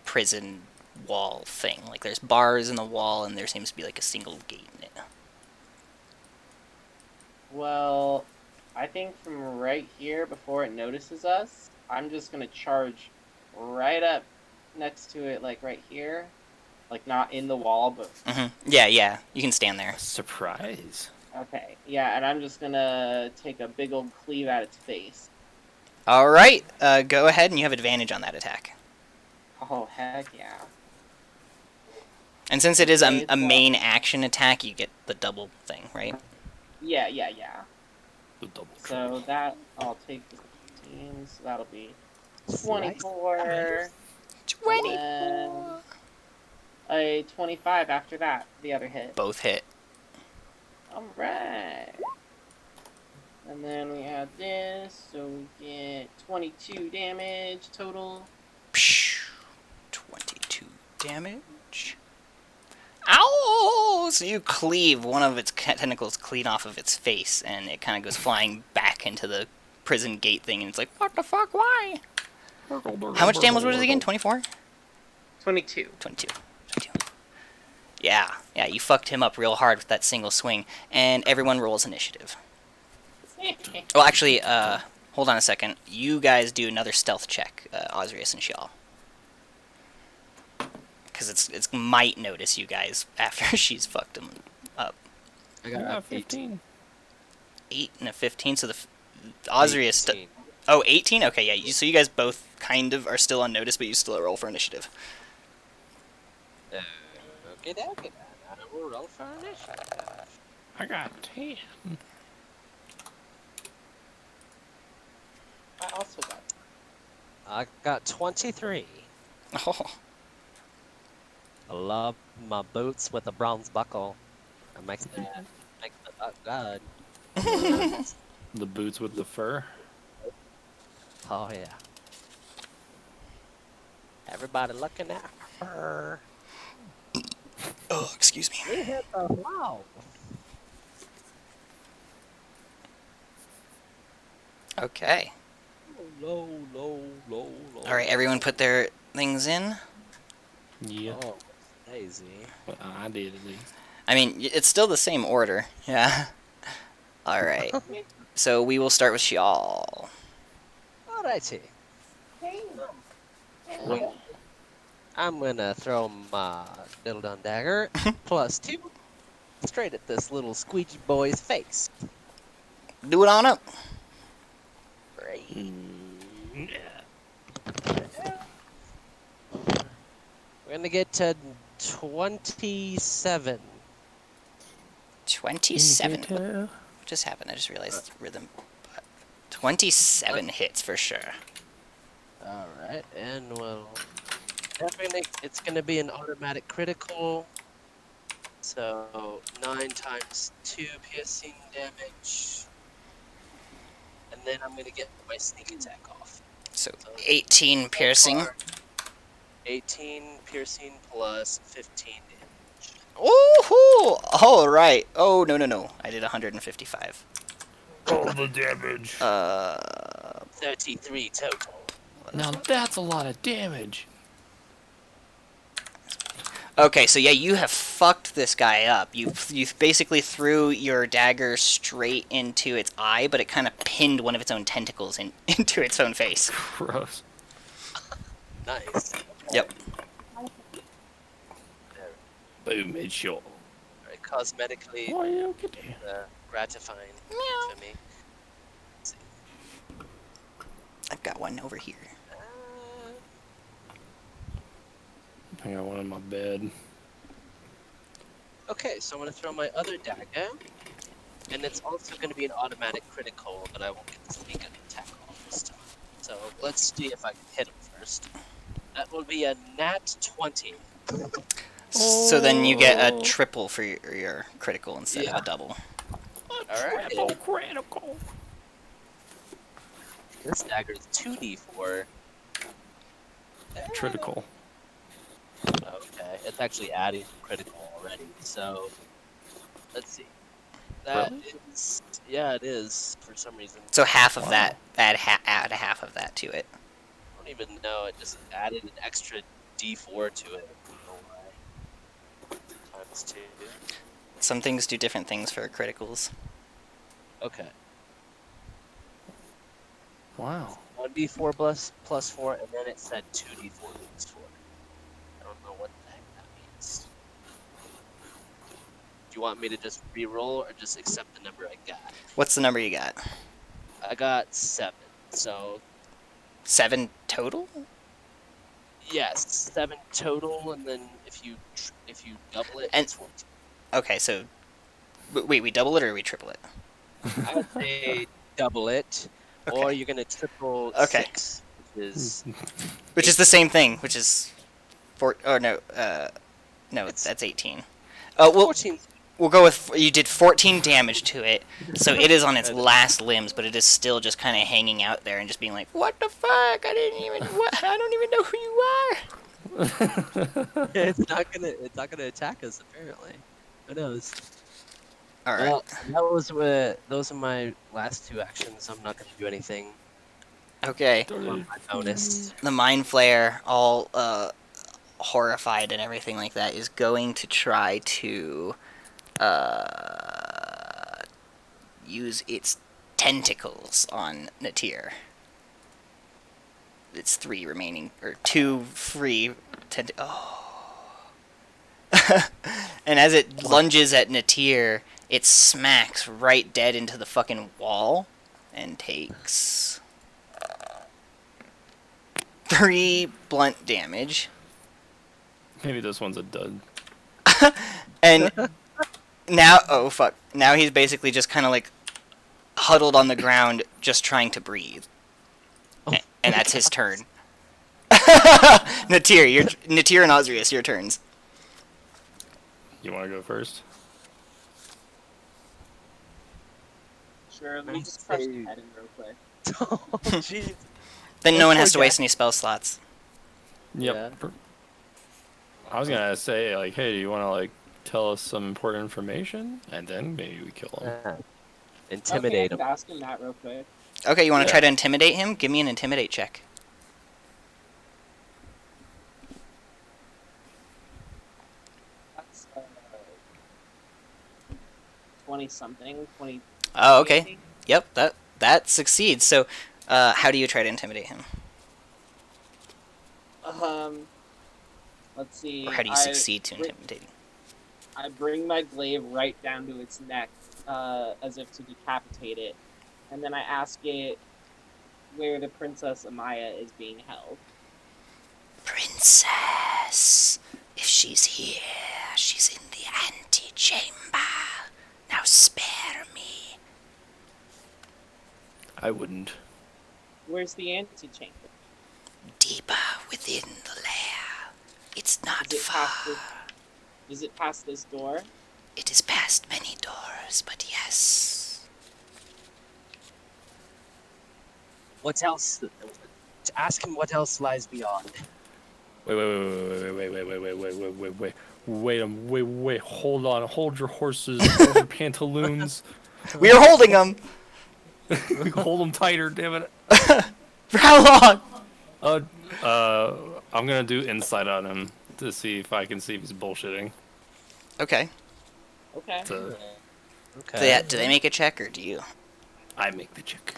prison wall thing. Like there's bars in the wall, and there seems to be like a single gate in it. Well, I think from right here, before it notices us, I'm just gonna charge right up next to it, like right here. Like not in the wall, but Yeah, you can stand there. A surprise. okay. Yeah, and I'm just gonna take a big old cleave at its face. All right, go ahead, and you have advantage on that attack. Oh, heck yeah. And since it is Okay, a main action attack, you get the double thing, right? Yeah. The double So that, I'll take the 15, so that'll be 24. 24. A 25 after that, the other hit. Both hit. Alright. And then we add this, so we get 22 damage total. 22 damage. Ow! So you cleave one of its tentacles clean off of its face, and it kind of goes flying back into the prison gate thing, and it's like, what the fuck, why? How much damage was it again? 24? 22. 22. Yeah, you fucked him up real hard with that single swing, and everyone rolls initiative. Well, actually, hold on a second. You guys do another stealth check, Osrius and Shial. Because it's might notice you guys after she's fucked him up. I I got got 15. 8 and a 15, so the Osrius... 18. Oh, 18? Okay, yeah, so you guys both kind of are still unnoticed, but you still roll for initiative. Okay, I will roll for initiative. I got 10. I also got I got 23. Oh, I love my boots with a bronze buckle. That makes the buck good. The boots with the fur. Oh yeah. Everybody looking at her. oh, excuse me. We hit the wow. Okay. Low. All right, everyone put their things in. Yeah. Oh, Daisy. Well, I did at least. I mean, it's still the same order. Yeah. All right. So we will start with Shial. Alrighty. I'm gonna throw my dildo dagger +2 straight at this little squeegee boy's face. Do it on up. Great. We're gonna get to 27. 27. What just happened? I just realized rhythm. 27 hits for sure. Alright, and we'll definitely, it's gonna be an automatic critical. So 9 times 2 piercing damage. And then I'm gonna get my sneak attack off. So 18 piercing. 18 piercing plus 15 damage. Ooh! All right. Oh no! I did 155. All the damage. 33 total. Now that's a lot of damage. Okay, so yeah, you have fucked this guy up. You basically threw your dagger straight into its eye, but it kind of pinned one of its own tentacles into its own face. Gross. Nice. Yep. Boom, headshot. Very cosmetically, Oh, yeah, okay. gratifying Meow. to me. Let's see. I've got one over here. I got one in my bed. Okay, so I'm going to throw my other dagger. And it's also going to be an automatic critical, but I won't get to sneak an attack roll this time. So let's see if I can hit him first. That will be a nat 20. So then you get a triple for your critical instead of Yeah. a double. Alright. Critical. This dagger is 2d4. Critical. Okay, it's actually adding critical already. So let's see. That is, yeah, it is for some reason. So half of Wow. that, add half of that to it. I don't even know. It just added an extra d4 to it. I don't know why. Times 2. Some things do different things for criticals. Okay. Wow. 1d4 plus 4, and then it said 2d4 plus 4. I don't know what the heck that means. Do you want me to just re-roll or just accept the number I got? What's the number you got? I got 7. So 7 total? yes, 7 total, and then if you double it, And- it's 14. Okay, so wait, we double it or we triple it? I would say double it, or Okay. you're gonna triple Okay. 6, which is Which is the same thing, which is no, It's- that's 18. We'll 14. we'll go with you did 14 damage to it, so it is on its last limbs, but it is still just kind of hanging out there and just being like, "What the fuck? I don't even know who you are." It's not gonna attack us apparently. Who knows? All right. Well, those are my last 2 actions. I'm not gonna do anything Okay. on my bonus. The Mind Flayer, all horrified and everything like that, is going to try to use its tentacles on Natir. It's 3 remaining, or 2 free and as it lunges at Natir, it smacks right dead into the fucking wall and takes 3 blunt damage. Maybe this one's a dud. And now, oh fuck, now he's basically just kind of like huddled on the ground, just trying to breathe. And that's his turn. Natir and Osrius, your turns. You want to go first? Sure, let me Nice just crush the save. head in real quick. Oh, jeez. Then no Oh, one has poor to guy. waste any spell slots. Yep. I was gonna say like, hey, do you want to like tell us some important information, and then maybe we kill him. Intimidate okay, I him. could ask him that real quick. Okay, you want to Yeah. try to intimidate him? Give me an intimidate check. That's 20-something, 20. Oh, okay. Yep, that succeeds. So, how do you try to intimidate him? Let's see. Or how do you succeed to intimidate him? I bring my glaive right down to its neck, as if to decapitate it, and then I ask it where the Princess Amaya is being held. Princess, if she's here, she's in the antechamber. Now spare me. I wouldn't. Where's the antechamber? Deeper within the lair. It's not Is it past far. Is it past this door? It is past many doors, but yes. What else? Ask him what else lies beyond. Wait, hold on, hold your horses, hold your pantaloons, We are holding them. hold them tighter, damn it. For how long? I'm gonna do insight on him to see if I can see if he's bullshitting. Okay. Okay. So Okay. Do they make a check or do you? I make the check.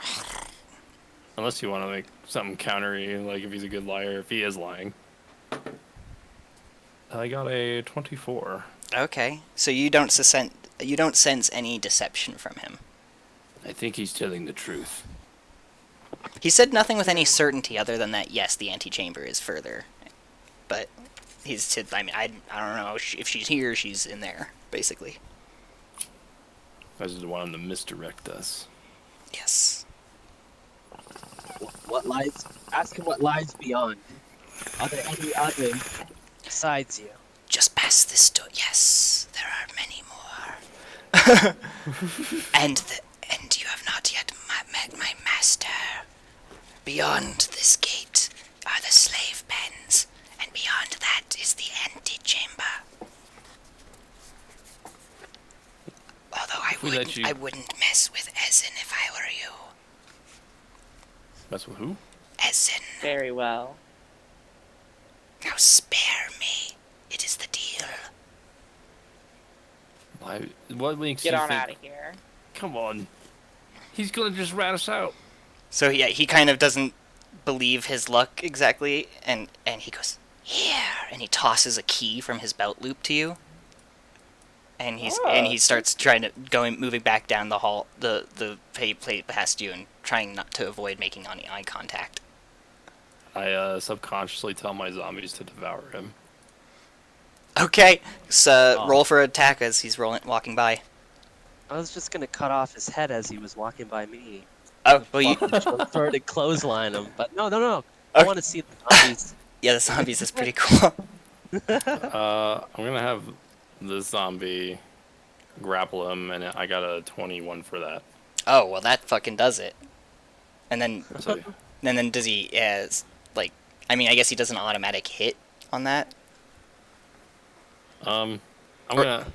Unless you want to make something countery, like if he's a good liar, if he is lying. I got a 24. Okay. So you don't You don't sense any deception from him. I think he's telling the truth. He said nothing with any certainty other than that, yes, the antechamber is further. But he's said, I mean, I don't know if she's here, she's in there, basically. I just want him to misdirect us. Yes. What lies? Ask him what lies beyond. Are there any others besides you? Just past this door. Yes, there are many more. and you have not yet met my master. Beyond this gate are the slave pens, and beyond that is the antechamber. Although I wouldn't mess with Essen if I were you. That's who? Essen, Very well. now spare me. It is the deal. What makes Get you on think? out of here. Come on. He's gonna just rat us out. So yeah, he kind of doesn't believe his luck exactly, and he goes, here, and he tosses a key from his belt loop to you. And he starts trying to moving back down the hall, the plate past you, and trying not to avoid making any eye contact. I subconsciously tell my zombies to devour him. Okay, so roll for attack as he's walking by. I was just gonna cut off his head as he was walking by me. Oh, well you, Prefer to clothesline him, but no. I Okay. want to see the zombies. yeah, the zombies is pretty cool. I'm gonna have this zombie grapple him, and I got a 21 for that. Oh, well that fucking does it. And then, So, and then does he, I mean, I guess he does an automatic hit on that? I'm gonna.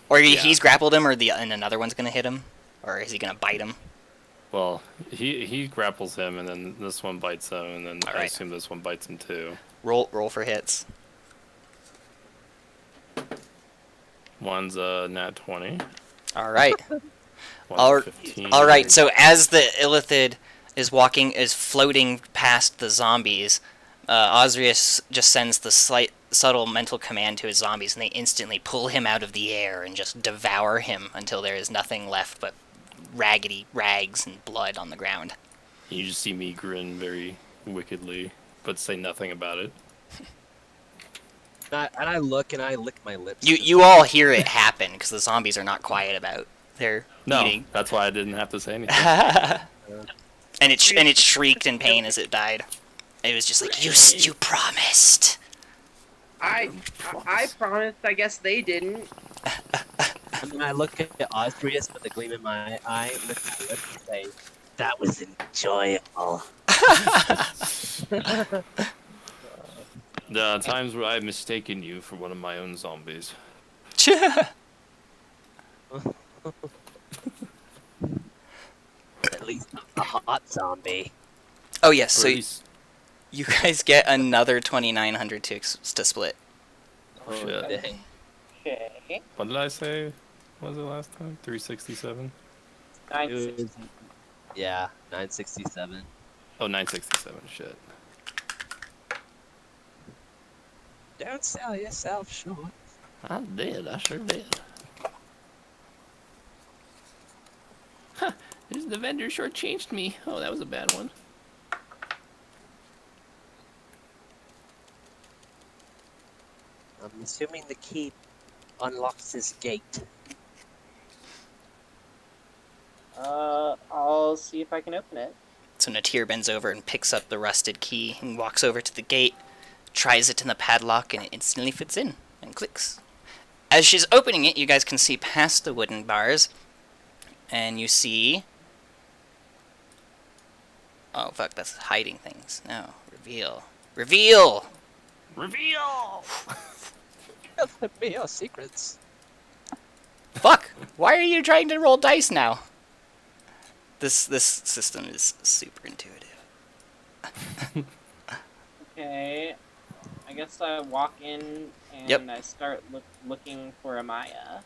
Or yeah. he's grappled him, and another one's gonna hit him? Or is he gonna bite him? Well, he grapples him, and then this one bites him, and then I Alright. assume this one bites him too. Roll for hits. One's a nat 20. Alright. One's a 15. Alright, so as the Illithid is floating past the zombies, Osrius just sends the subtle mental command to his zombies, and they instantly pull him out of the air and just devour him until there is nothing left but raggedy rags and blood on the ground. You just see me grin very wickedly, but say nothing about it. And I look and I lick my lips. You all hear it happen, because the zombies are not quiet about their No, eating. that's why I didn't have to say anything. And it shrieked in pain as it died. It was just like, you promised. I promised. I guess they didn't. And then I look at Osrius with a gleam in my eye, lick my lips, and say, "That was enjoyable." The times where I've mistaken you for one of my own zombies. At least a hot zombie. Oh yes, Or so at least, you guys get another 2,900 to split. oh shit. Dang. Okay. What did I say? What was it last time? 367? It was, yeah, 967. Oh, 967, shit. Don't sell yourself short. I did, I sure did. Huh, the vendor shortchanged me. Oh, that was a bad one. I'm assuming the key unlocks this gate. I'll see if I can open it. So Natir bends over and picks up the rusted key and walks over to the gate, tries it in the padlock, and it instantly fits in and clicks. As she's opening it, you guys can see past the wooden bars, and you see... Oh, fuck, that's hiding things. No, reveal. Reveal! Reveal! Let me your secrets. Fuck! Why are you trying to roll dice now? This system is super intuitive. Okay. I guess I walk in and Yep. I start looking for Amaya.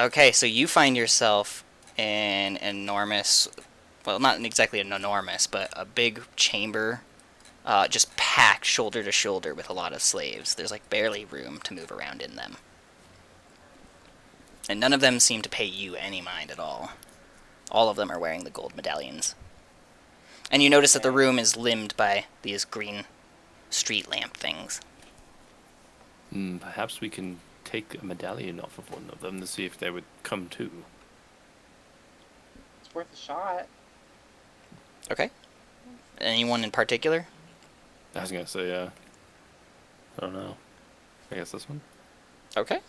Okay, so you find yourself in an enormous, well, not exactly an enormous, but a big chamber, just packed shoulder to shoulder with a lot of slaves. There's like barely room to move around in them. And none of them seem to pay you any mind at all. All of them are wearing the gold medallions. And you notice that the Okay. room is limned by these green street lamp things. Perhaps we can take a medallion off of one of them to see if they would come too. It's worth a shot. Okay. Anyone in particular? I was gonna say, I don't know. I guess this one? Okay.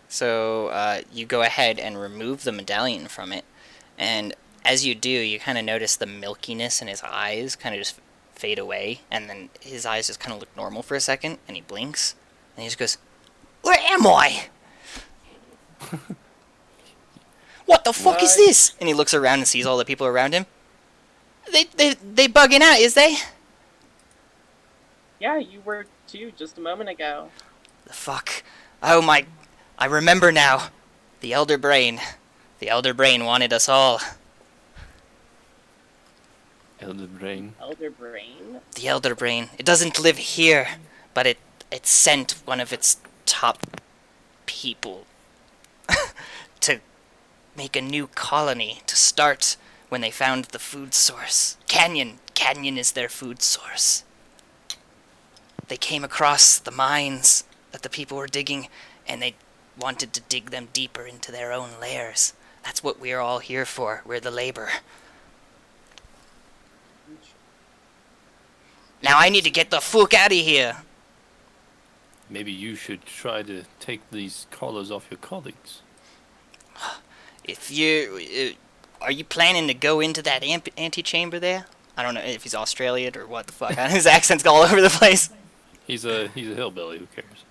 So you go ahead and remove the medallion from it, and as you do, you kind of notice the milkiness in his eyes kind of just fade away, and then his eyes just kind of look normal for a second, and he blinks, and he just goes, "Where am I? What the fuck is this?" And he looks around and sees all the people around him. They bugging out, is they? Yeah, you were too just a moment ago. The fuck? Oh my... I remember now. The Elder Brain. The Elder Brain wanted us all. Elder Brain. Elder Brain? The Elder Brain. It doesn't live here, but it sent one of its top people to make a new colony to start when they found the food source. Canyon. Canyon is their food source. They came across the mines that the people were digging, and they wanted to dig them deeper into their own lairs. That's what we're all here for. We're the labor. Now I need to get the fuck out of here. Maybe you should try to take these collars off your colleagues. If you... are you planning to go into that antechamber there? I don't know if he's Australian or what the fuck. His accent's all over the place. He's a hillbilly. Who cares?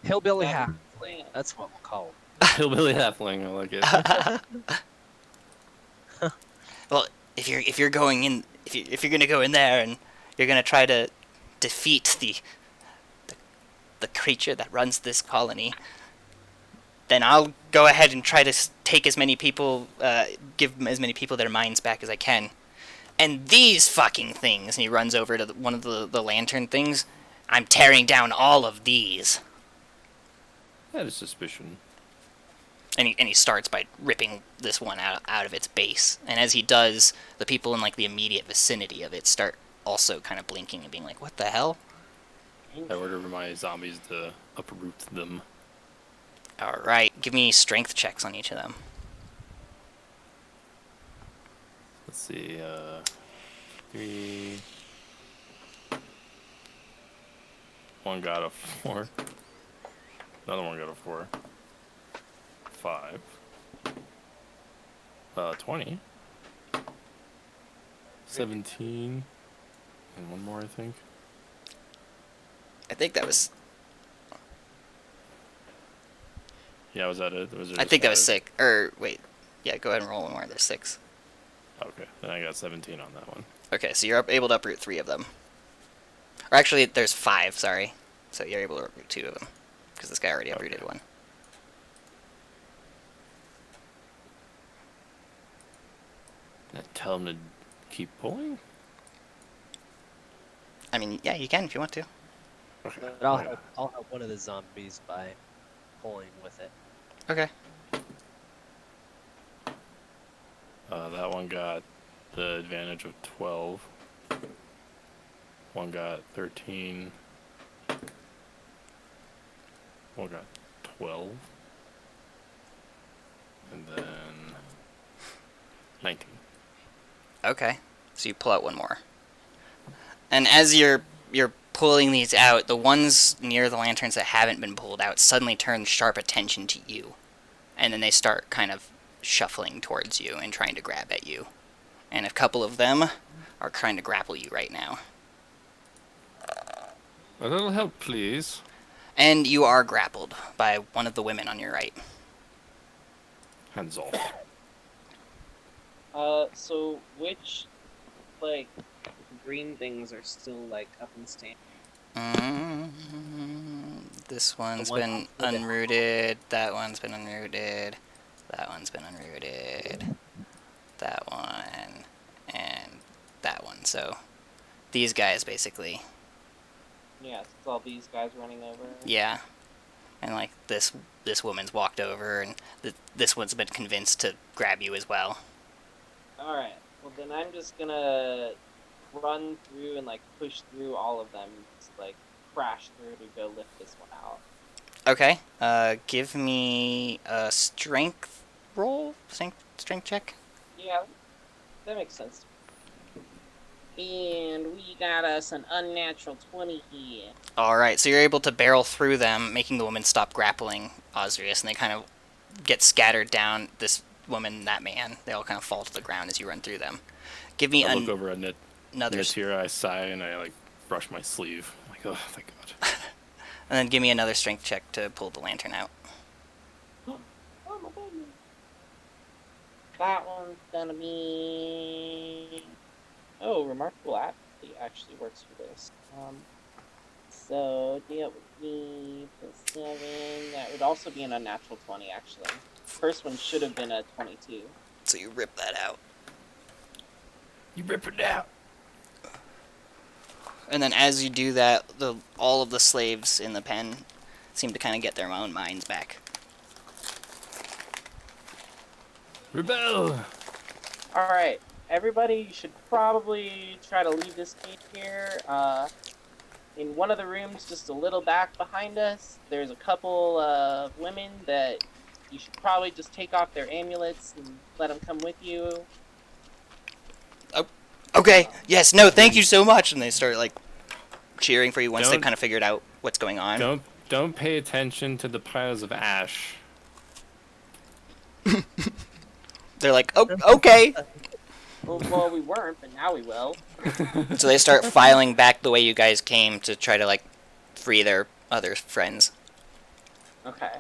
Hillbilly That's half. the plan. That's what we'll call him. Hillbilly halfling. I like it. Well, if you're going in, if you're gonna go in there and you're gonna try to defeat the creature that runs this colony, then I'll go ahead and try to take as many people, give as many people their minds back as I can. And these fucking things, and he runs over to one of the lantern things, I'm tearing down all of these. That is suspicion. And he starts by ripping this one out of its base. And as he does, the people in like the immediate vicinity of it start also kind of blinking and being like, "What the hell?" I order my zombies to uproot them. All right, give me strength checks on each of them. Let's see, 3... One got a 4. Another one got a 4. 5. 20. 17. And one more, I think. I think that was. Yeah, was that it? Was there I just think that was 5? sick. Or wait, yeah, go ahead and roll one more. There's 6. Okay, then I got 17 on that one. Okay, so you're able to uproot 3 of them. Or actually, there's 5. Sorry, so you're able to uproot 2 of them because this guy already uprooted one. Tell him to keep pulling? I mean, yeah, you can if you want to. Okay. But I'll help one of the zombies by pulling with it. Okay. That one got the advantage of 12. One got 13. One got 12. And then 19. Okay, so you pull out one more. And as you're pulling these out, the ones near the lanterns that haven't been pulled out suddenly turn sharp attention to you. And then they start kind of shuffling towards you and trying to grab at you. And a couple of them are trying to grapple you right now. A little help, please. And you are grappled by one of the women on your right. Hands off. So which, like, green things are still, like, up and standing? This one's one been unrooted, that one's been unrooted, that one's been unrooted, that one, and that one. So these guys basically, Yeah, it's all these guys running over. yeah. And like this woman's walked over, and this one's been convinced to grab you as well. Alright. Well, then I'm just gonna run through and, like, push through all of them. Just, like, crash through to go lift this one out. Okay. Give me a strength roll, strength check. Yeah, that makes sense. And we got us an unnatural 20 here. All right. So you're able to barrel through them, making the woman stop grappling Osrius, and they kind of get scattered down. This woman, that man, they all kind of fall to the ground as you run through them. Give me I look over at another, Natira, I sigh, and I like brush my sleeve. I'm like, oh, thank God. and then give me another strength check to pull the lantern out. Oh my goodness. That one's gonna be... Oh, remarkable actually works for this. So that would be +7. That would also be an unnatural 20, actually. First one should have been a 22. So you rip that out. You rip it out. And then as you do that, all of the slaves in the pen seem to kind of get their own minds back. Rebel! Alright, everybody, you should probably try to leave this cave here. In one of the rooms just a little back behind us, there's a couple of women that you should probably just take off their amulets and let them come with you. Okay, yes, no, thank you so much. And they start like cheering for you once they've Don't- kind of figured out what's going on. Don't pay attention to the piles of ash. They're like, oh, okay. Well, we weren't, but now we will. So they start filing back the way you guys came to try to like free their other friends. Okay.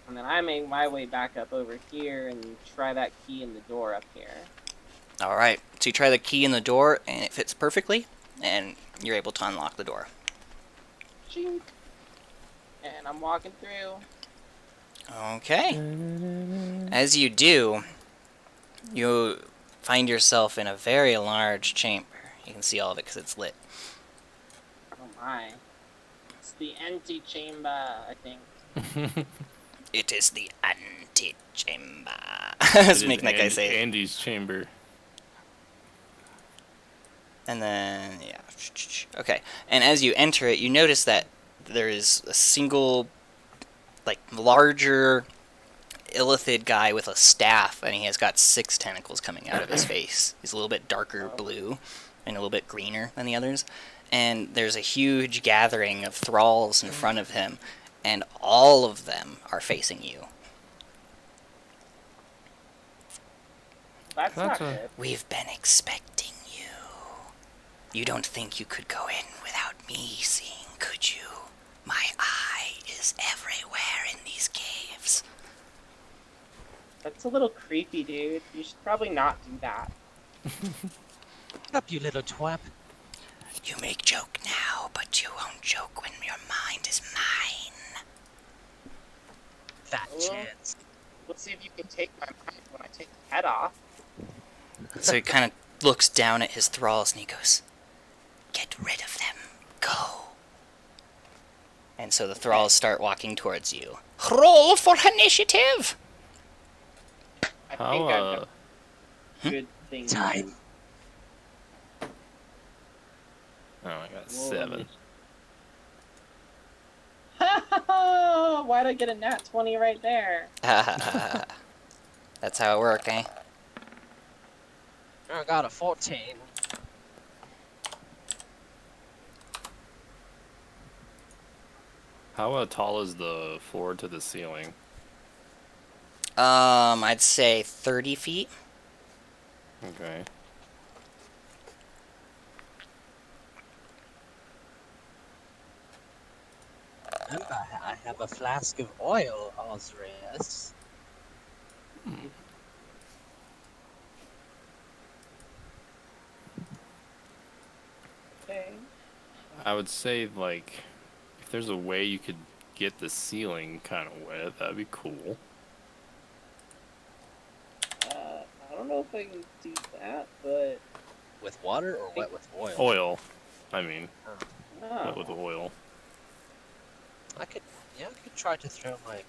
And then I make my way back up over here and try that key in the door up here. All right. So you try the key in the door, and it fits perfectly, and you're able to unlock the door. Ching. And I'm walking through. Okay. As you do, you find yourself in a very large chamber. You can see all of it because it's lit. Oh my. It's the antechamber, I think. It is the antechamber. Let's make that guy say it. Andy's chamber. And then, yeah. Okay. And as you enter it, you notice that there is a single, like, larger illithid guy with a staff, and he has got 6 tentacles coming out of his face. He's a little bit darker blue and a little bit greener than the others. And there's a huge gathering of thralls in front of him, and all of them are facing you. That's not That's a- good. We've been expecting you. You don't think you could go in without me seeing, could you? My eye is everywhere in these caves. That's a little creepy, dude. You should probably not do that. Shut up, you little twap. You make joke now, but you won't joke when your mind is mine. Fat Well. chance. Let's see if you can take my mind when I take the head off. So he kind of looks down at his thralls and he goes, "Get rid of them. Go." And so the thralls start walking towards you. Roll for initiative! I How, think I've got good things. Time. Oh, I got 7. Why'd I get a nat 20 right there? That's how it works, eh? I got a 14. How tall is the floor to the ceiling? I'd say 30 feet. Okay. Remember, I have a flask of oil, Osrius. Okay. I would say, like, if there's a way you could get the ceiling kind of wet, that'd be cool. I don't know if I can do that, but With water or wet with oil? Oil. I mean, no. wet with oil. I could, yeah, I could try to throw my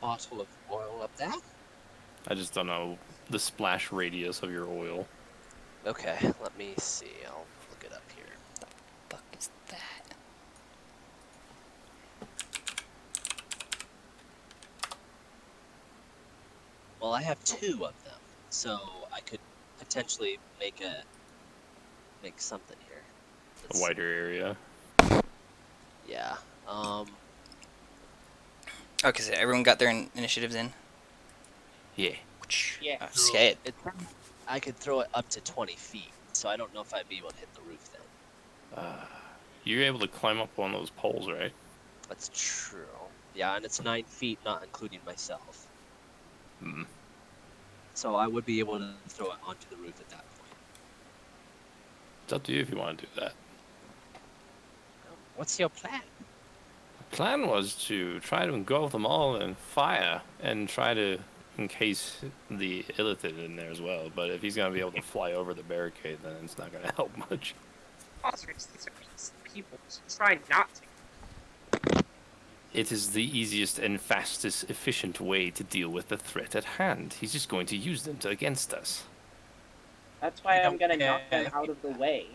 bottle of oil up there. I just don't know the splash radius of your oil. Okay, let me see. I'll look it up here. Fuck is that? Well, I have 2 of them, so I could potentially make something here. A Let's see. wider area. Yeah. Okay, so everyone got their initiatives in. Yeah. Yeah. Oh, So skate. I could throw it up to 20 feet, so I don't know if I'd be able to hit the roof then. You're able to climb up one of those poles, right? That's true. Yeah, and it's 9 feet, not including myself. Hmm. So I would be able to throw it onto the roof at that point. It's up to you if you want to do that. What's your plan? The plan was to try to engulf them all in fire and try to encase the illithid in there as well. But if he's going to be able to fly over the barricade, then it's not going to help much. Osric, these are decent people. Just try not to. It is the easiest and fastest, efficient way to deal with the threat at hand. He's just going to use them against us. That's why I I'm gonna don't knock them care. out of the way.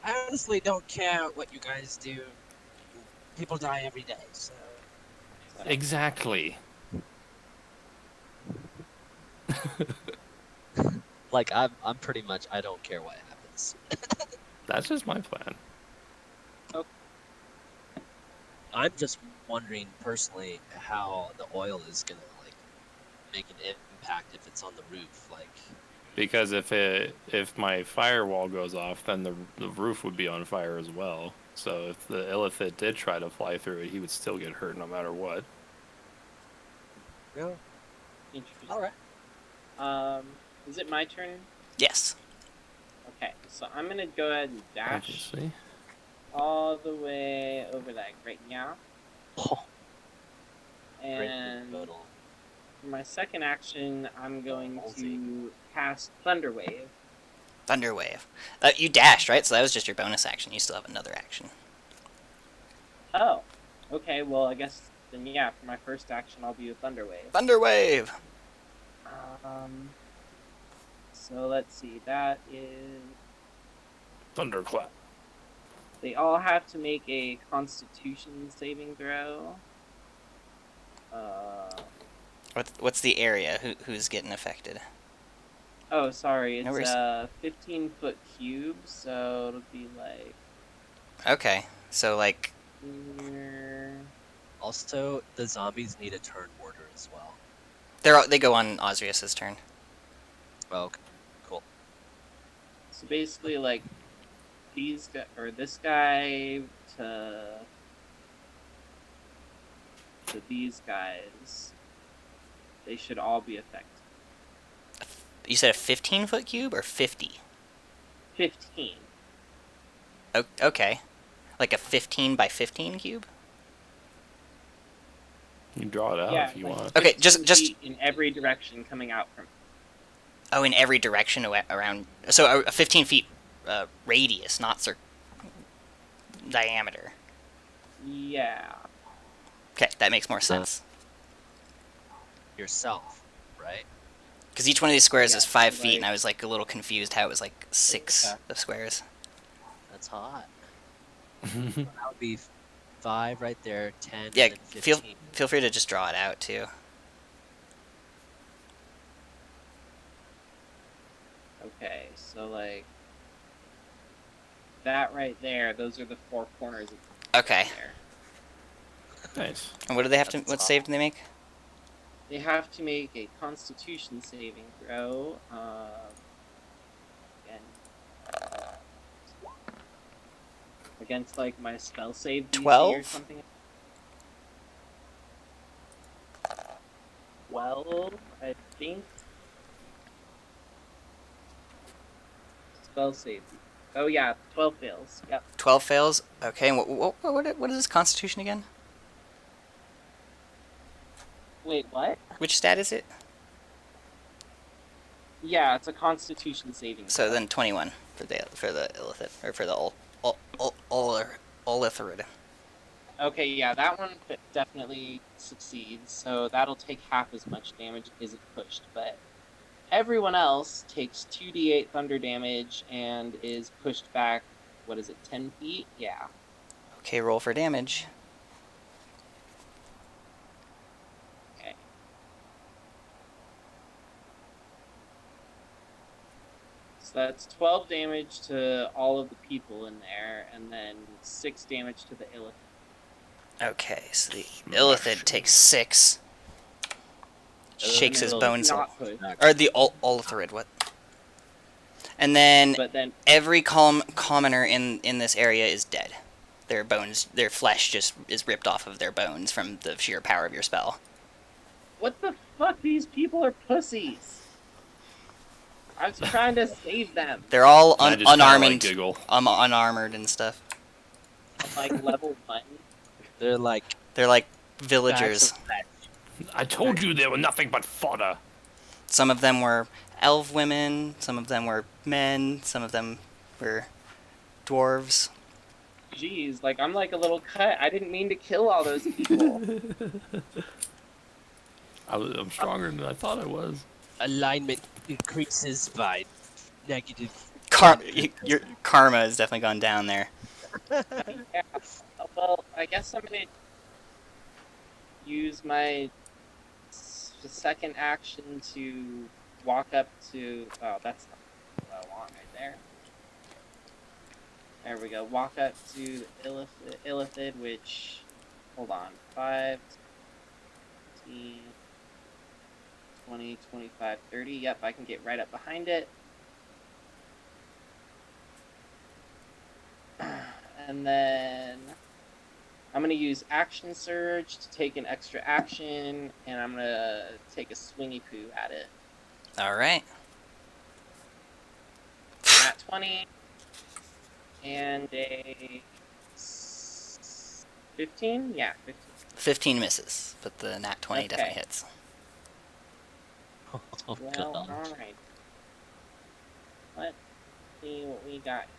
I honestly don't care what you guys do. People die every day, so. Exactly. Like I'm pretty much I don't care what happens. That's just my plan. I'm just wondering personally how the oil is gonna like make an impact if it's on the roof. Like, Because if my firewall goes off, then the roof would be on fire as well. So if the illithid did try to fly through it, he would still get hurt no matter what. yeah, Interesting. all right. Is it my turn? Yes. Okay, so I'm gonna go ahead and dash Obviously. all the way over like right now. Oh, And great for my second action, I'm going Ballsy. to cast Thunder Wave. Thunder Wave. You dashed, right? So that was just your bonus action. You still have another action. Oh, okay. Well, I guess then yeah. For my first action, I'll do a Thunder Wave. Thunder Wave! So let's see. That is. Thunderclap. They all have to make a Constitution saving throw. What's the area? Who's getting affected? Oh, sorry. No It's worries. a 15-foot cube, so it'll be like Okay, so like, here. Also, the zombies need a turn order as well. they go on Osrius's turn. Oh, okay. Cool. So basically, like these guys or this guy to these guys, they should all be affected. You said a 15-foot cube or 50? 15. Okay, like a 15 by 15 cube. You draw it out Yeah, if you like want. Okay, 15 just- feet in every direction coming out from. Oh, in every direction around. So a 15 feet radius, not diameter. Yeah. Okay, that makes more sense. Yourself, right? Because each one of these squares Yeah, is 5 so, feet, and like- I was like a little confused how it was like 6 Okay. of squares. That's hot. That would be 5 right there, 10, Yeah, and then 15. feel free to just draw it out too. Okay, so like that right there, those are the 4 corners of Okay, there. Nice. and what do they have to? That's What hot. save do they make? They have to make a Constitution saving throw. Against like my spell save DC or 12? something. 12, I think. Spell save. Oh yeah, 12 fails. Yep. 12 fails. Okay, and what is this Constitution again? Wait, what? Which stat is it? Yeah, it's a Constitution saving. So throw. then 21 for the illithid or for the ult. Olithrid. Okay, yeah, that one definitely succeeds. So that'll take half as much damage as it pushed. But everyone else takes 2d8 thunder damage and is pushed back, what is it, 10 feet? Yeah. Okay, roll for damage. Okay. So that's 12 damage to all of the people in there, and then 6 damage to the illithid. Okay, so the Smash. Illithid takes 6. Shakes his Illithid bones. Not pushed. Or the Olithrid, what? And then But then, every commoner in this area is dead. Their bones, their flesh just is ripped off of their bones from the sheer power of your spell. what the fuck? These people are pussies. I was trying to save them. They're all And I just kinda, unarmed, like, giggle. unarmored and stuff. Like level 1. They're like They're like bags villagers. of flesh. I told you they were nothing but fodder. Some of them were elf women, some of them were men, some of them were dwarves. Jeez, like I'm like a little cut. I didn't mean to kill all those people. I'm stronger than I thought I was. Alignment increases by negative. Your karma has definitely gone down there. Yeah. Well, I guess I'm gonna use my second action to walk up to. Oh, that's not what I want right there. There we go. Walk up to the illithid, which. Hold on. 5, 10, 20, 25, 30. Yep, I can get right up behind it. And then I'm going to use Action Surge to take an extra action, and I'm going to take a swingy poo at it. Alright. Nat 20 and a 15? Yeah, 15. 15 misses, but the nat 20 Okay. definitely hits. Oh, Well, God. alright. Let's see what we got here.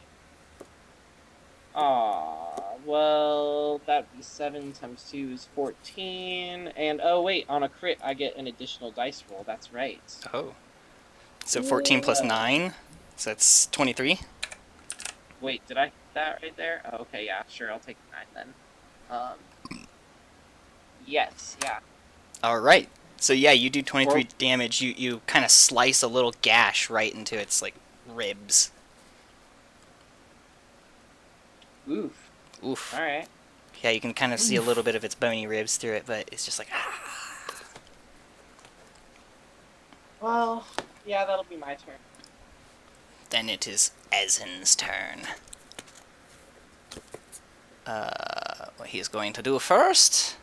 Well, that'd be 7 times 2 is 14. And, oh wait, on a crit, I get an additional dice roll. That's right. Oh. So 14 plus 9, so that's 23. Wait, did I hit that right there? Oh, okay, yeah, sure, I'll take 9 then. Yes, yeah. Alright. So yeah, you do 23 Well- damage. You kind of slice a little gash right into its, like, ribs. Oof. Oof. Alright. Yeah, you can kind of see a little bit of its bony ribs through it, but it's just like, ah. Well, yeah, that'll be my turn. Then it is Ezin's turn. What he is going to do first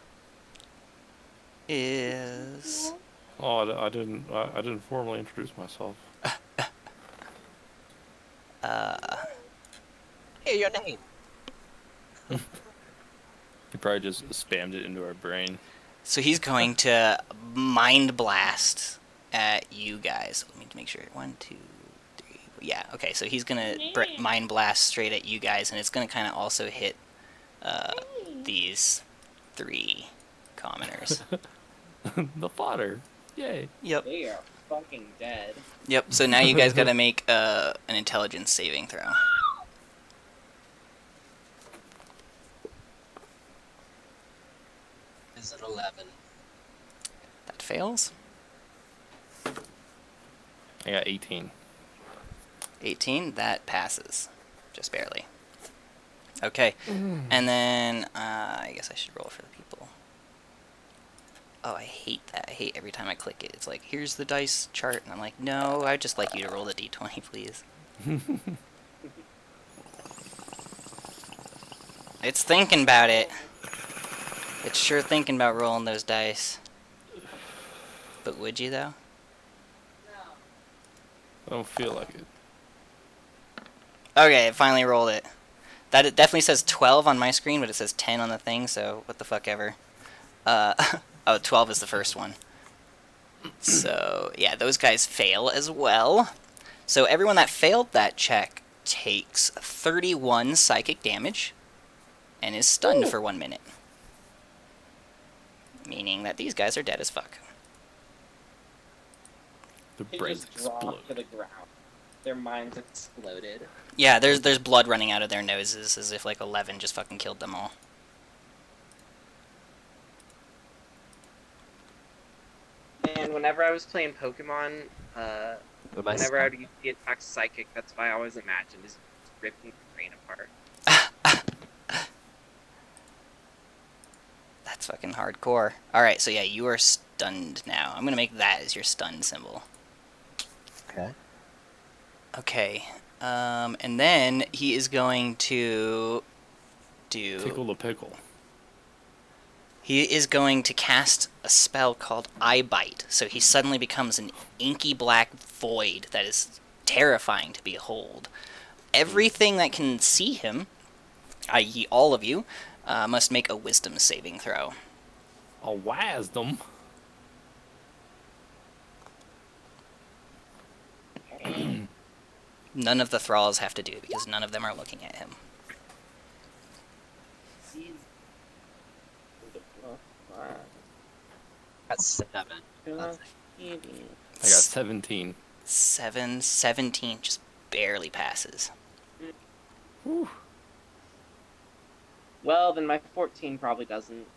is... Oh, I didn't formally introduce myself. Hey, your name. He probably just spammed it into our brain. So he's going to Mind Blast at you guys. Let me make sure. 1, 2, 3. Yeah, okay, so he's going to Mind Blast straight at you guys, and it's going to kind of also hit these 3 commoners. The fodder. Yay. Yep. They are fucking dead. Yep, so now you guys got to make an intelligence saving throw. Is it 11? That fails. I got 18. 18, that passes. Just barely. Okay, and then I guess I should roll for the people. Oh, I hate that. I hate every time I click it. It's like, here's the dice chart, and I'm like, no, I'd just like you to roll the d20, please. It's thinking about it. It's sure thinking about rolling those dice. But would you, though? I don't feel like it. Okay, it finally rolled it. That it definitely says 12 on my screen, but it says 10 on the thing, so what the fuck ever. Oh, 12 is the first one. So, yeah, those guys fail as well. So everyone that failed that check takes 31 psychic damage and is stunned for 1 minute. Meaning that these guys are dead as fuck. The They brains just drop to explode. the ground. Their minds exploded. Yeah, there's blood running out of their noses as if like 11 just fucking killed them all. And whenever I was playing Pokemon, With my whenever I would use the attack Psychic, that's what I always imagined, is ripping the brain apart. That's fucking hardcore. Alright, so yeah, you are stunned now. I'm gonna make that as your stun symbol. Okay. Okay. And then he is going to do... Tickle the pickle. He is going to cast a spell called Eye Bite. So he suddenly becomes an inky black void that is terrifying to behold. Everything that can see him, i.e. all of you, must make a wisdom saving throw. A wisdom. None of the thralls have to do it because none of them are looking at him. That's 7. I got 17. 17 just barely passes. Whew. Well, then my 14 probably doesn't.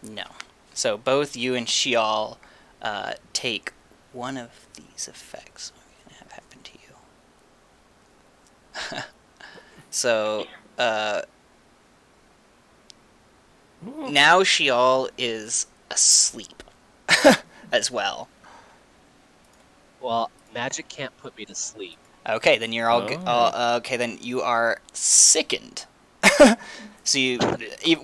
No. So both you and Shial take one of these effects. What are we going to have happen to you? So, now Shial is asleep as well. Well, magic can't put me to sleep. Okay, then you're all Oh. okay, then you are sickened. So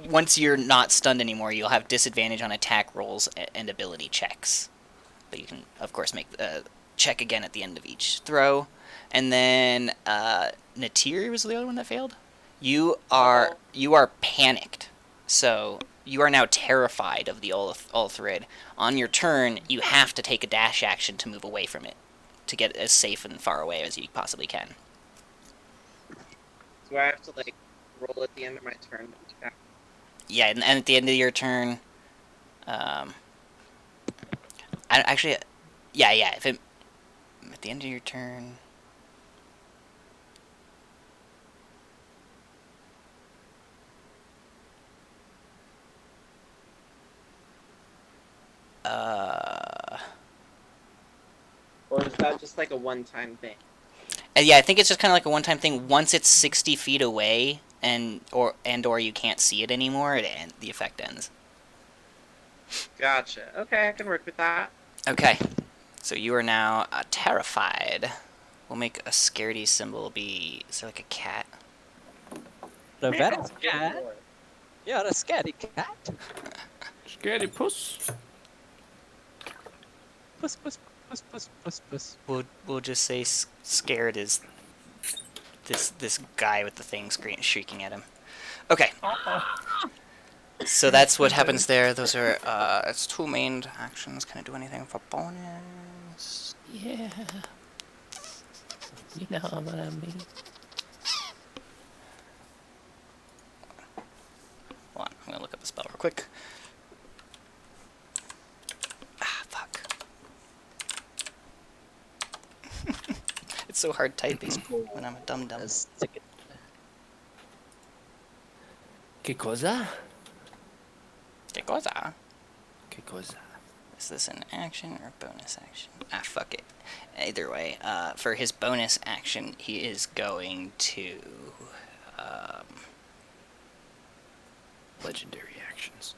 once you're not stunned anymore, you'll have disadvantage on attack rolls and ability checks. But you can, of course, make check again at the end of each throw. And then Natir was the other one that failed. You are panicked. So you are now terrified of the Ulthrid. On your turn, you have to take a dash action to move away from it, to get as safe and far away as you possibly can. Do I have to, like, roll at the end of my turn? Yeah, and at the end of your turn, actually, yeah. If it at the end of your turn, Or is that just like a one-time thing? yeah, I think it's just kind of like a one-time thing. Once it's 60 feet away, or you can't see it anymore, the effect ends. Gotcha. Okay, I can work with that. Okay, so you are now terrified. We'll make a scaredy symbol be, is there like a cat? The vet cat? You're a scaredy cat. Scaredy puss. Puss, puss, puss, puss, puss, puss. We'll just say scared is this guy with the thing shrieking at him. Okay. So that's what happens there. Those are it's 2 main actions. Can I do anything for bonus? Yeah. You know what I mean. Hold on, I'm gonna look up the spell real quick. Ah, fuck. It's so hard to type these when I'm a dum-dum. Que cosa? ¿Qué cosa? Que cosa? Is this an action or a bonus action? Ah, fuck it. Either way, for his bonus action, he is going to... Legendary actions.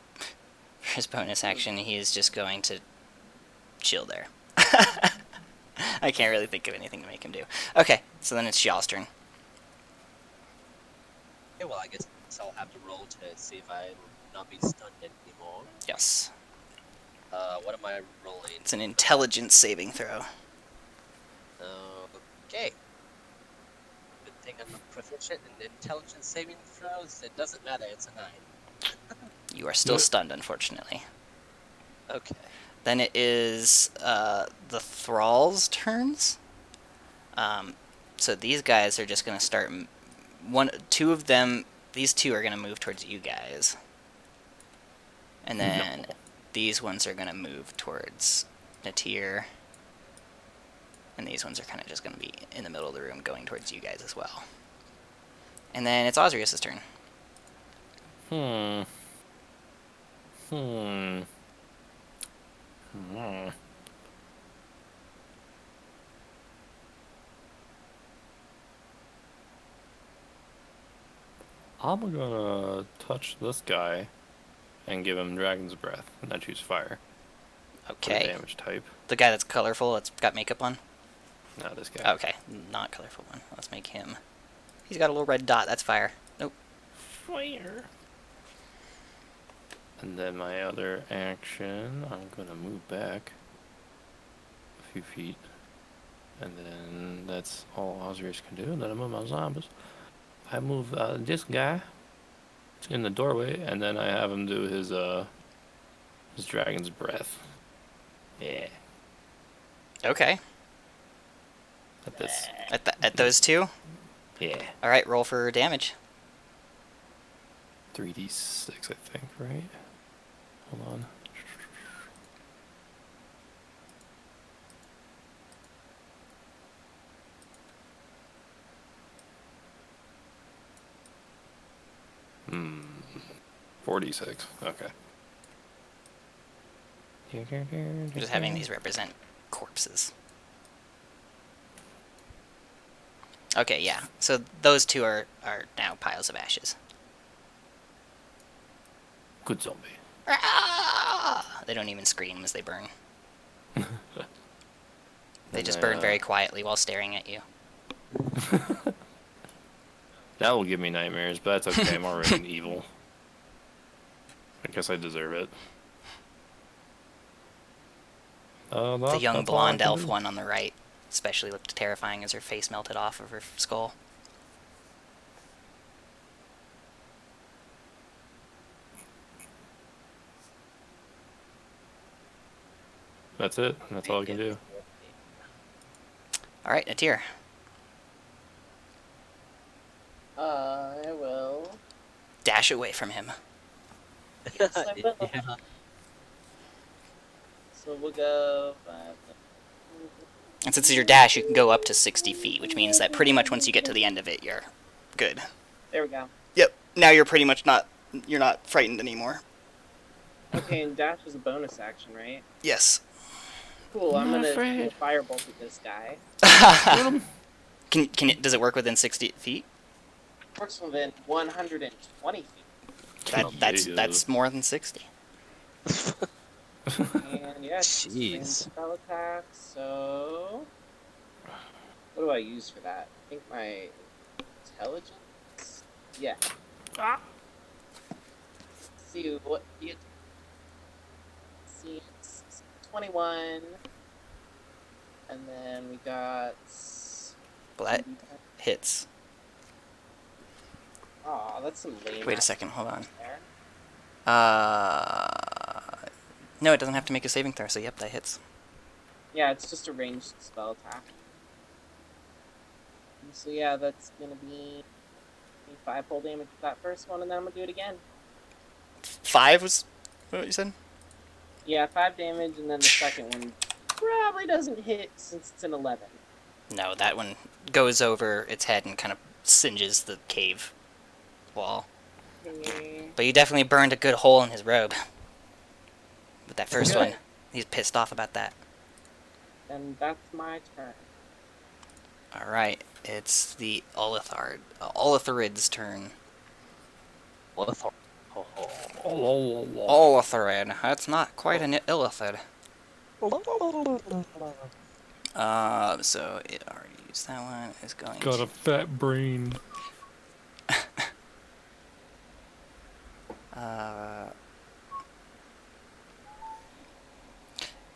For his bonus action, he is just going to chill there. I can't really think of anything to make him do. Okay, so then it's Shial's turn. Okay, well, I guess I'll have to roll to see if I will not be stunned anymore. Yes. What am I rolling? It's an intelligence saving throw. Okay. Good thing I'm not proficient in intelligence saving throws. It doesn't matter, it's a 9. You are still stunned, unfortunately. Okay. Then it is the Thrall's turns. So these guys are just gonna start. Two of them. These two are gonna move towards you guys, and then these ones are gonna move towards Natir, and these ones are kind of just gonna be in the middle of the room, going towards you guys as well. And then it's Osrius's turn. Hmm. Hmm. Hmm. I'm gonna touch this guy and give him Dragon's Breath, and I choose fire. For the Okay. damage type. The guy that's colorful, that's got makeup on. Not this guy. Okay, not colorful one. Let's make him. He's got a little red dot. That's fire. Nope. Fire. And then my other action, I'm gonna move back a few feet. And then that's all Osrius can do. And then I move my zombies. I move this guy in the doorway, and then I have him do his Dragon's Breath. Yeah. Okay. At this. At those two. Yeah. All right, roll for damage. 3d6, I think, right? Hold on. Hmm. 46. Okay. Just having these represent corpses. Okay, yeah. So those two are now piles of ashes. Good zombie. They don't even scream as they burn. They And just then, burn very quietly while staring at you. That will give me nightmares, but that's okay. I'm already an evil. I guess I deserve it. The young blonde elf one on the right especially looked terrifying as her face melted off of her skull. That's it. That's all I can do. Alright, Natir. I will. Dash away from him. Yes, I will. Yeah. So we'll go. And since it's your dash, you can go up to 60 feet, which means that pretty much once you get to the end of it, you're good. There we go. Yep. Now you're pretty much you're not frightened anymore. Okay, and dash is a bonus action, right? Yes. Cool. I'm Not gonna afraid. do a firebolt at this guy. Does it work within 60 feet? Works within 120 feet. That's more than 60. And yeah, it's just a random Jeez. spell attack. So, what do I use for that? I think my intelligence. Yeah. Ah. See what you. See, it's 21, and then we got. Well, that hits. Aw, that's some lame. Wait a second, hold on. There. No, it doesn't have to make a saving throw, so yep, that hits. Yeah, it's just a ranged spell attack. So yeah, that's gonna be 5 full damage with that first one, and then I'm gonna do it again. 5 was what you said? Yeah, 5 damage, and then the second one probably doesn't hit since it's an 11. No, that one goes over its head and kind of singes the cave wall. Okay. But you definitely burned a good hole in his robe. With that first Good. one. He's pissed off about that. And that's my turn. Alright, it's the Olitharid's turn. Lithor. Oh, Olitharid. That's not quite an Illithid. So it already used that one. It's going Got a fat brain.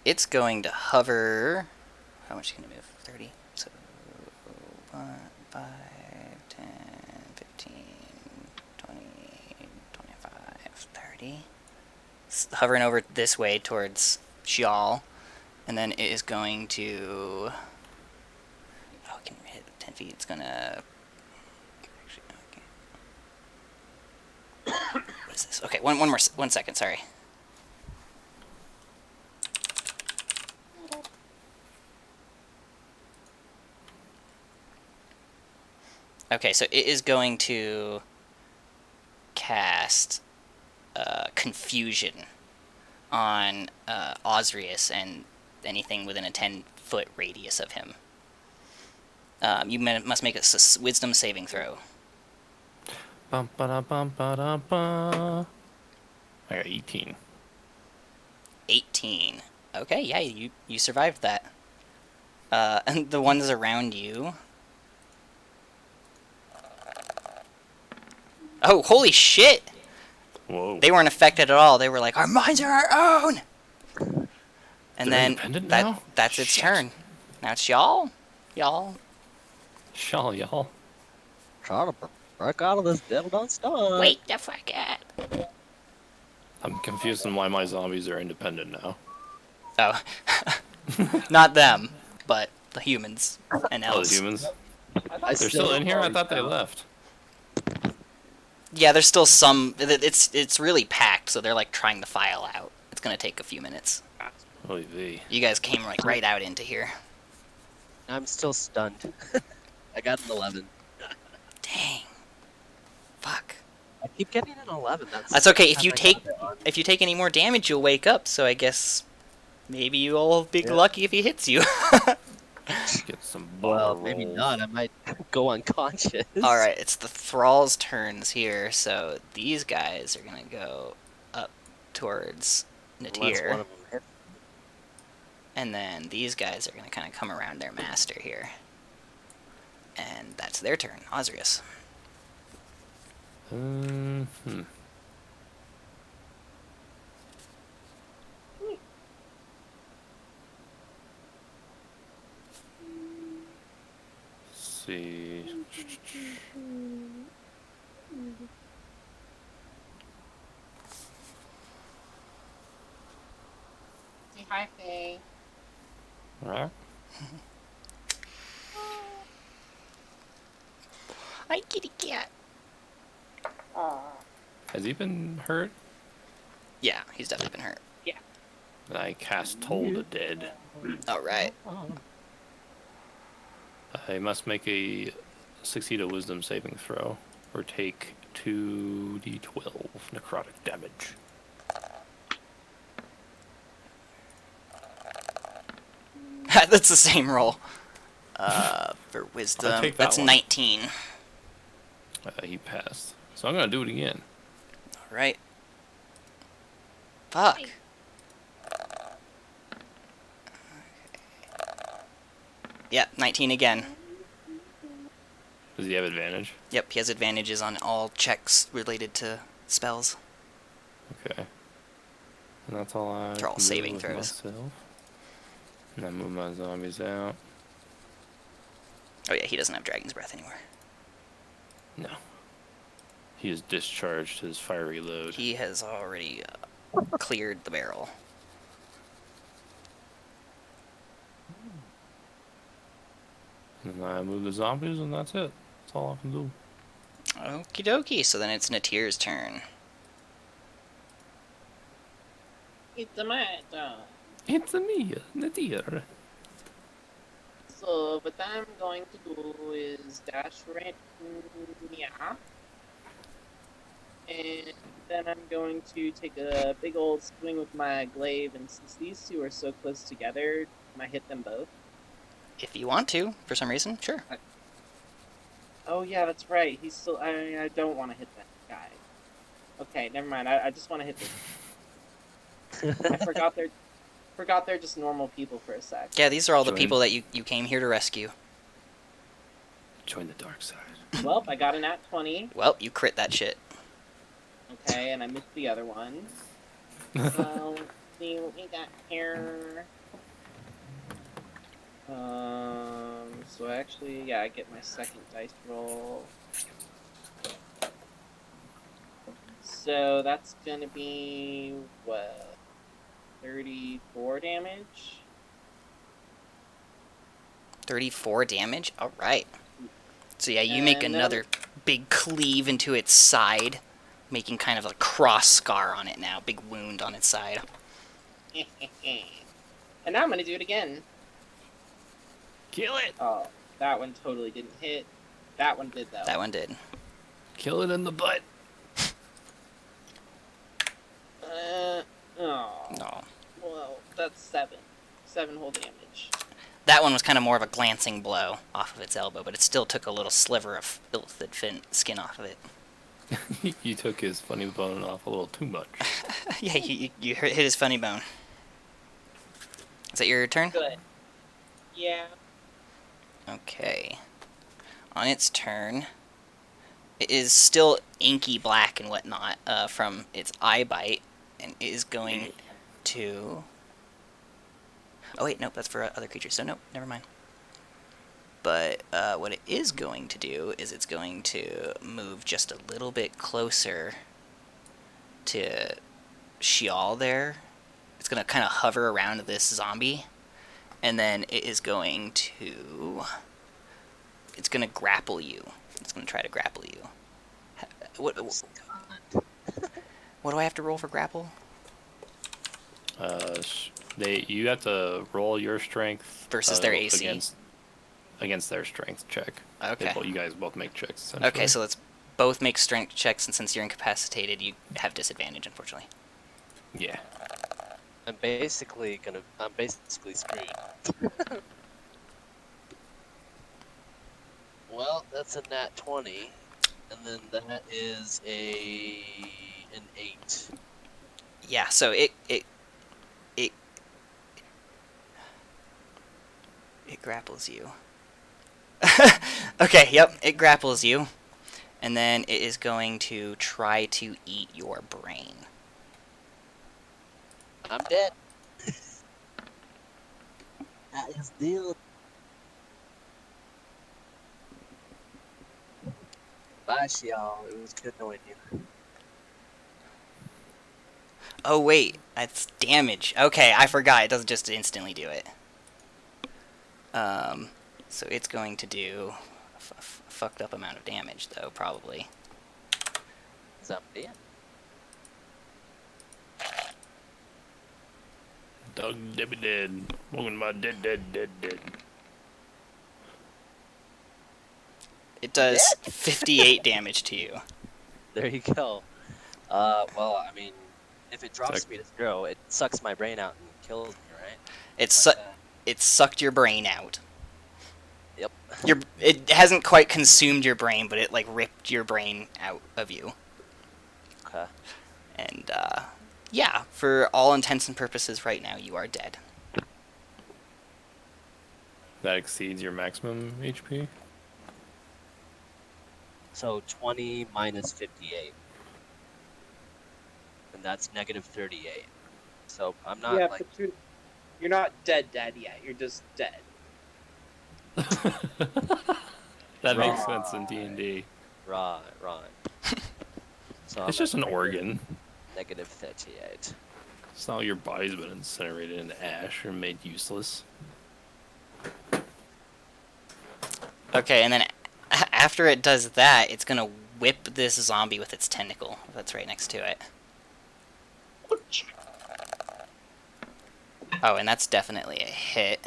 It's going to hover. How much can it move? 30. So 1, 5, 10, 15, 20, 25, 30. It's hovering over this way towards Shial. And then it is going to. Oh, it can hit 10, if it's gonna. What is this? Okay, one second. Sorry. Okay, so it is going to cast Confusion on Osrius and anything within a 10-foot radius of him. You must make a Wisdom saving throw. Bum, ba-da, bum, ba-da, ba. I got 18. 18. Okay, yeah, you survived that. And the ones around you. Oh, holy shit! Whoa. They weren't affected at all. They were like, our minds are our own! And They're then independent now? that's its Shit. turn. Now it's y'all. Y'all. Y'all. Trying to break out of this devil don't start. Wait the fuck up. I'm confused on why my zombies are independent now. Oh. Not them, but the humans and Oh, the elves. humans? I They're still in here? I thought they left. left. Yeah, there's still some. It's really packed, so they're like trying to file out. It's gonna take a few minutes. Holy V. You guys came like right out into here. I'm still stunned. I got an 11. Dang. Fuck. I keep getting an 11. That's okay. If time you I take got it on. if you take any more damage, you'll wake up. So I guess maybe you'll be Yeah. lucky if he hits you. Get some Well, bar maybe rolls. not. I might go unconscious. All right, it's the thralls' turns here. So these guys are gonna go up towards Unless one Natir, of them hit. and then these guys are gonna kind of come around their master here, and that's their turn. Osrius. Hmm. Let's see. Say hi, Faye. Alright. Hi, kitty cat. Has he been hurt? Yeah, he's definitely been hurt. I cast Toll the Dead. All right. I must make a succeed a Wisdom saving throw, or take 2d12 necrotic damage. That's the same roll. For wisdom, take that that's one. 19. He passed. So I'm gonna do it again. All right. Fuck. Yeah, 19 again. Does he have advantage? Yep, he has advantages on all checks related to spells. Okay. And that's all I They're all can do saving with throws. myself. And I move my zombies out. Oh yeah, he doesn't have Dragon's Breath anymore. No. He has discharged his fiery load. He has already cleared the barrel. And I move the zombies, and that's it. That's all I can do. Okie dokie, so then it's Natir's turn. It's my turn. It's me, Nadir. So what I'm going to do is dash right here. And then I'm going to take a big old swing with my glaive, and since these two are so close together, can I hit them both? If you want to, for some reason, sure. Oh yeah, that's right. He's still. I don't want to hit that guy. Okay, never mind. I just want to hit this. I forgot they're just normal people for a sec. Yeah, these are all the Join. people that you came here to rescue. Join the dark side. Well, I got an at 20. Well, you crit that shit. Okay, and I missed the other one. Let's see what we got here. So actually, yeah, I get my second dice roll. So that's gonna be, what, 34 damage? 34 damage? Alright. So yeah, you make And another big cleave into its side, making kind of a cross scar on it now, big wound on its side. And now I'm gonna do it again. Kill it. Oh, that one totally didn't hit. That one did though. That one did. Kill it in the butt. Oh. No. Well, that's 7. 7 whole damage. That one was kind of more of a glancing blow off of its elbow, but it still took a little sliver of filthed skin off of it. You took his funny bone off a little too much. Yeah, you hit his funny bone. Is that your turn? Good. Yeah. Okay. On its turn, it is still inky black and whatnot from its eye bite, and it is going to... Oh wait, nope, that's for other creatures, so nope, never mind. But what it is going to do is it's going to move just a little bit closer to Shial there. It's going to kind of hover around this zombie, and then it is going to... It's going to grapple you. It's going to try to grapple you. What do I have to roll for grapple? You have to roll your strength Versus their AC? Against their strength check. Okay. You guys both make checks, essentially. Okay, so let's both make strength checks, and since you're incapacitated, you have disadvantage, unfortunately. Yeah. I'm basically screwed. Well, that's a nat 20, and then that is an 8. Yeah, so it grapples you. Okay, yep, it grapples you. And then it is going to try to eat your brain. I'm dead. That is deal. Bye, y'all. It was good knowing you. Oh, wait, that's damage. Okay, I forgot. It doesn't just instantly do it. So it's going to do a fucked up amount of damage, though, probably. Zombie. Doug Debbie dead. Welcome to my dead. It does 58 damage to you. There you go. Well, I mean, if it drops Suck. me to 0, it sucks my brain out and kills me, right? It Like sucked your brain out. Yep. It hasn't quite consumed your brain, but it like ripped your brain out of you. Okay. And yeah, for all intents and purposes, right now you are dead. That exceeds your maximum HP? So 20 minus 58. And that's negative 38. So I'm not like... but you're not dead yet. You're just dead. That makes sense in D&D. Right. So It's I'm just at an organ. Negative 38. It's not like your body's been incinerated into ash or made useless. Okay, and then after it does that, it's gonna whip this zombie with its tentacle that's right next to it. Oh, and that's definitely a hit.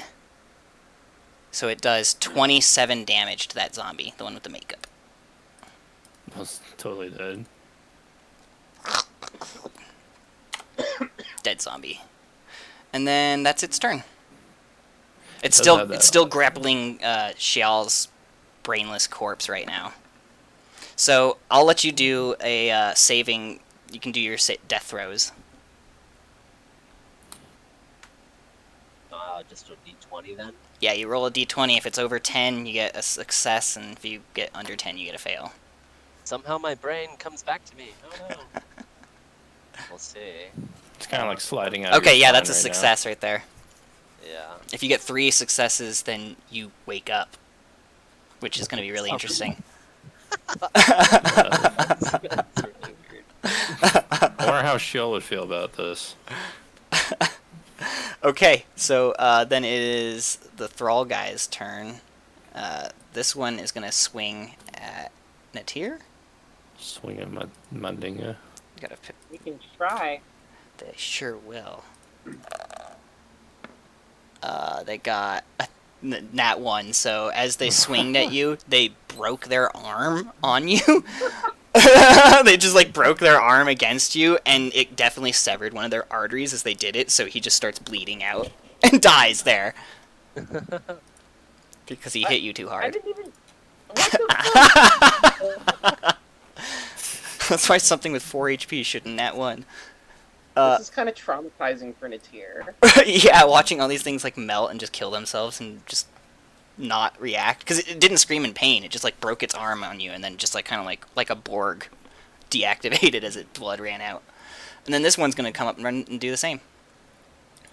So it does 27 damage to that zombie, the one with the makeup. I was totally dead. Dead zombie. And then that's its turn. It's does still have that- it's still grappling Xiao's brainless corpse right now. So I'll let you do a saving. You can do your death throws. Just a d20 then? Yeah, you roll a d20. If it's over 10, you get a success, and if you get under 10, you get a fail. Somehow my brain comes back to me. Oh no. We'll see. It's kind of like sliding out of Okay, your yeah, that's a spine right success right there. Yeah. If you get 3 successes, then you wake up, which is going to be really interesting. That's really weird. now. I wonder how Shill would feel about this. Okay, so then it is the Thrall guy's turn. This one is gonna swing at Natir. Swing at my dinger. Gotta pick. We can try. They sure will. They got a nat 1, so as they swinged at you, they broke their arm on you. They just like broke their arm against you, and it definitely severed one of their arteries as they did it, so he just starts bleeding out and dies there. Because he hit you too I hard. didn't even. What the fuck? That's why something with 4 HP shouldn't nat 1. This is kind of traumatizing for Natir. Yeah, watching all these things like melt and just kill themselves and just not react, because it didn't scream in pain. It just like broke its arm on you and then just like kind of like a Borg deactivated as its blood ran out. And then this one's gonna come up and run and do the same.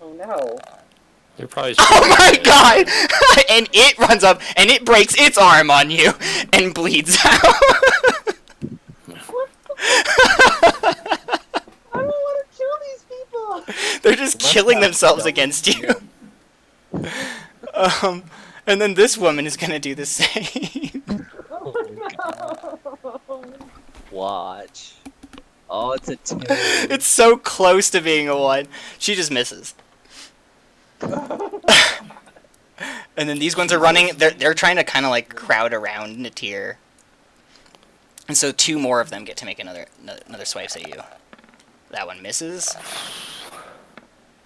Oh no. They're probably. Oh my god! And it runs up and it breaks its arm on you and bleeds out. I don't want to kill these people. They're just killing themselves against you. And then this woman is gonna do the same. Watch. Oh, it's a 2. It's so close to being a 1. She just misses. And then these ones are running. They're trying to kind of like crowd around Natir. And so 2 more of them get to make another swipes at you. That one misses.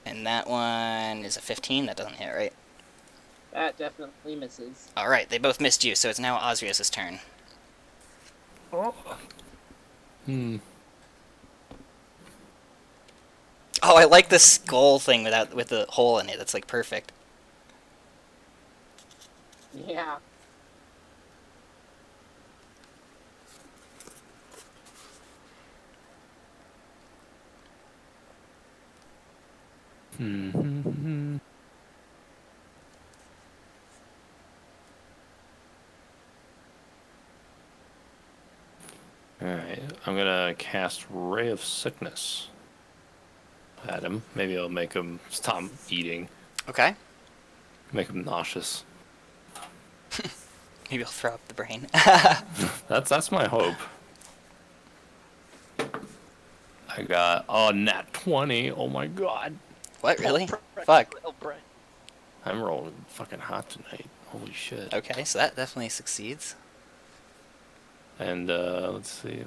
And that one is a 15. That doesn't hit, right? That definitely misses. Alright, they both missed you, so it's now Osrius' turn. Hmm. Oh, I like the skull thing with the hole in it. That's like perfect. Yeah. Hmm. Alright, I'm gonna cast Ray of Sickness at him. Maybe I'll make him stop eating. Okay. Make him nauseous. Maybe I'll throw up the brain. That's my hope. I got nat 20. Oh my god. What, really? Fuck. I'm rolling fucking hot tonight. Holy shit. Okay, so that definitely succeeds. And let's see,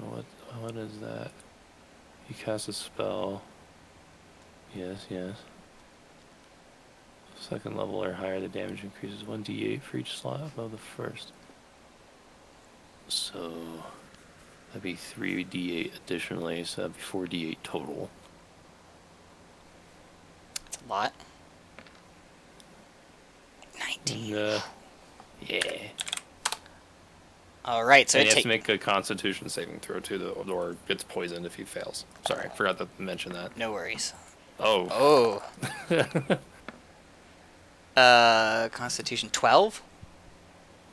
what is that? You cast a spell. Yes. Second level or higher, the damage increases 1d8 for each slot above the first. So that'd be 3d8 additionally, so that'd be 4d8 total. That's a lot. 19. And, yeah. Alright, so And it he has takes... to make a Constitution saving throw too, or gets poisoned if he fails. Sorry, I forgot to mention that. No worries. Oh. Constitution 12?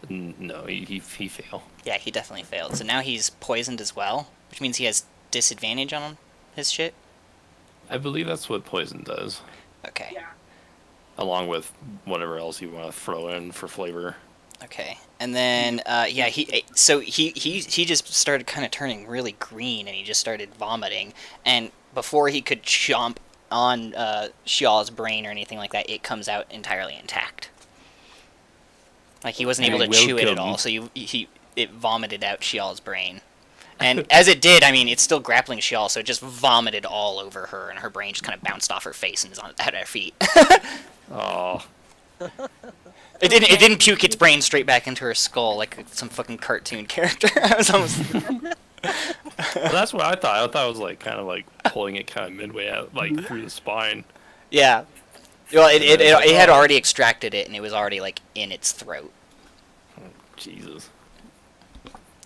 No, he failed. Yeah, he definitely failed. So now he's poisoned as well, which means he has disadvantage on his shit? I believe that's what poison does, Okay. Yeah. along with whatever else you want to throw in for flavor. Okay. And then, yeah, he just started kind of turning really green, and he just started vomiting. And before he could chomp on Shial's brain or anything like that, it comes out entirely intact. Like, he wasn't able to chew it at all, so it vomited out Shial's brain. And as it did, I mean, it's still grappling Shial, so it just vomited all over her, and her brain just kind of bounced off her face and is at her feet. Oh, It didn't puke its brain straight back into her skull like some fucking cartoon character. I was almost... well, that's what I thought. I thought it was like kind of like pulling it kind of midway out, like through the spine. Yeah. Well, it had already extracted it, and it was already like in its throat. Jesus.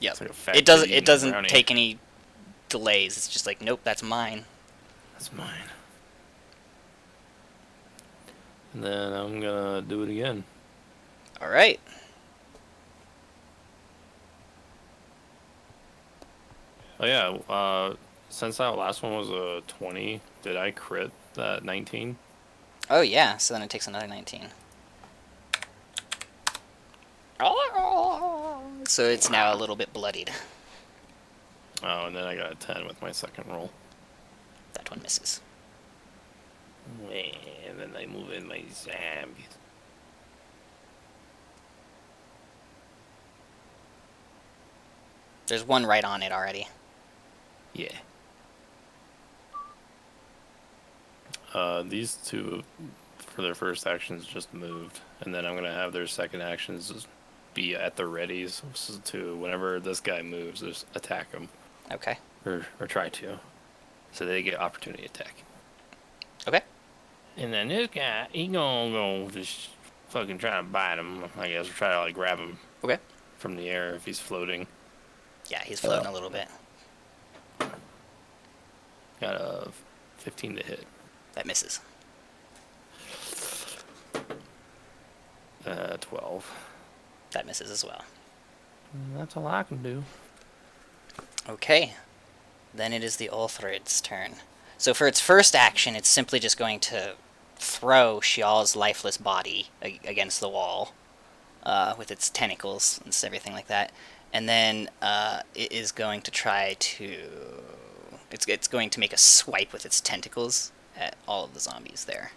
Yep. It's like a fat It kid doesn't eating brownie. take any delays. It's just like, nope, that's mine. That's mine. And then I'm gonna do it again. All right. Oh yeah. Since that last one was a 20, did I crit that 19? Oh yeah. So then it takes another 19. So it's now a little bit bloodied. Oh, and then I got a 10 with my second roll. That one misses. And then I move in my zombies. There's one right on it already. Yeah. These two, for their first actions, just moved. And then I'm going to have their second actions just be at the readies to whenever this guy moves, just attack him. Okay. Or try to. So they get opportunity attack. Okay. And then this guy, he gonna go just fucking try to bite him, I guess, or try to like grab him Okay. from the air if he's floating. Yeah, he's floating a little bit. Got a 15 to hit. That misses. 12. That misses as well. That's all I can do. Okay. Then it is the Ulthrid's turn. So for its first action, it's simply just going to throw Shial's lifeless body against the wall with its tentacles and everything like that. And then it is going to try to... It's going to make a swipe with its tentacles at all of the zombies there.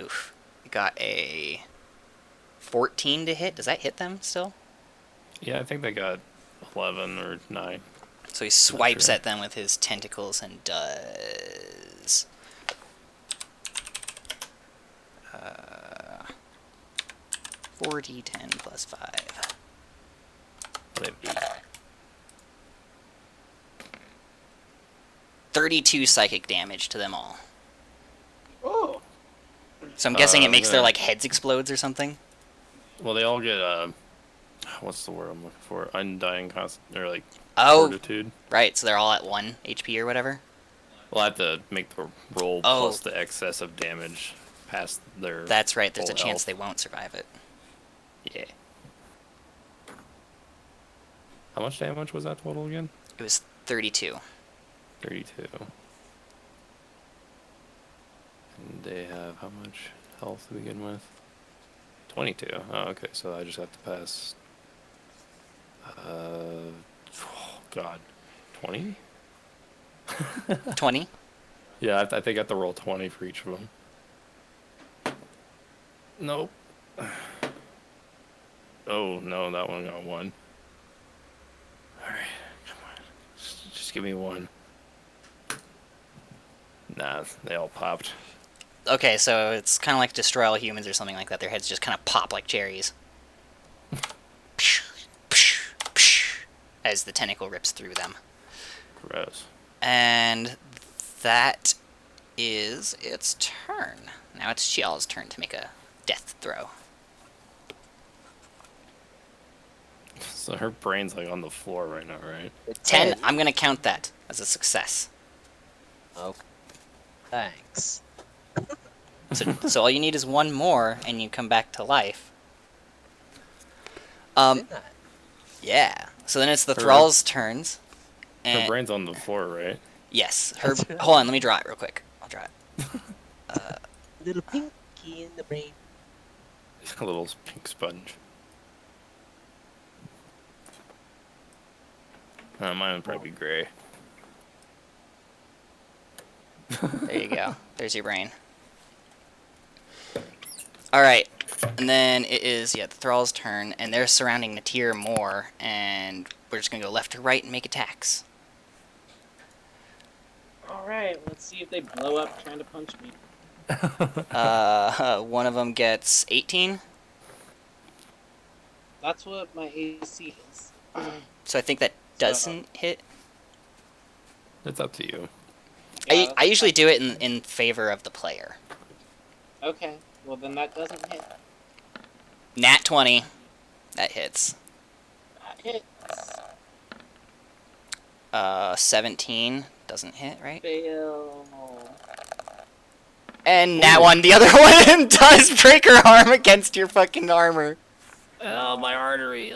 Oof. It got a 14 to hit. Does that hit them still? Yeah, I think they got 11 or 9. So he swipes sure. at them with his tentacles and does... 4d10 plus 5. That'd be 32 psychic damage to them all. Oh. So I'm guessing it makes their yeah. like heads explodes or something. Well, they all get what's the word I'm looking for? Undying or like Oh, fortitude. right. So they're all at 1 HP or whatever. We'll have to make the roll Oh. plus the excess of damage past their. That's right. There's a full chance health. they won't survive it. Yeah. How much damage was that total again? It was 32. 32. And they have how much health to begin with? 22. Oh, okay. So I just have to pass. Oh, God. 20? 20. Yeah, I think I have to roll 20 for each of them. Nope. Oh, no, that one got 1. Alright, come on. Just give me 1. Nah, they all popped. Okay, so it's kind of like Destroy All Humans or something like that. Their heads just kind of pop like cherries. As the tentacle rips through them. Gross. And that is its turn. Now it's Shial's turn to make a death throw. So her brain's like on the floor right now, right? 10, I'm going to count that as a success. Okay. Thanks. So all you need is one more, and you come back to life. Didn't I? Yeah. So then it's the Her- Thrall's turns. Her And brain's on the floor, right? yes, That's right. hold on, let me draw it real quick. I'll draw it. Little pinky in the brain. A little pink sponge. Mine would probably be gray. There you go. There's your brain. Alright. And then it is, the Thrall's turn, and they're surrounding Natir more, and we're just going to go left to right and make attacks. Alright, let's see if they blow up trying to punch me. One of them gets 18, That's what my AC is. so I think that doesn't hit. It's up to you. Yeah, I usually do it in favor of the player. Okay, well then that doesn't hit. Nat 20. That hits. That hits. 17 doesn't hit, right? Fail. And Nat 1, the other one does break her arm against your fucking armor. Oh, my artery.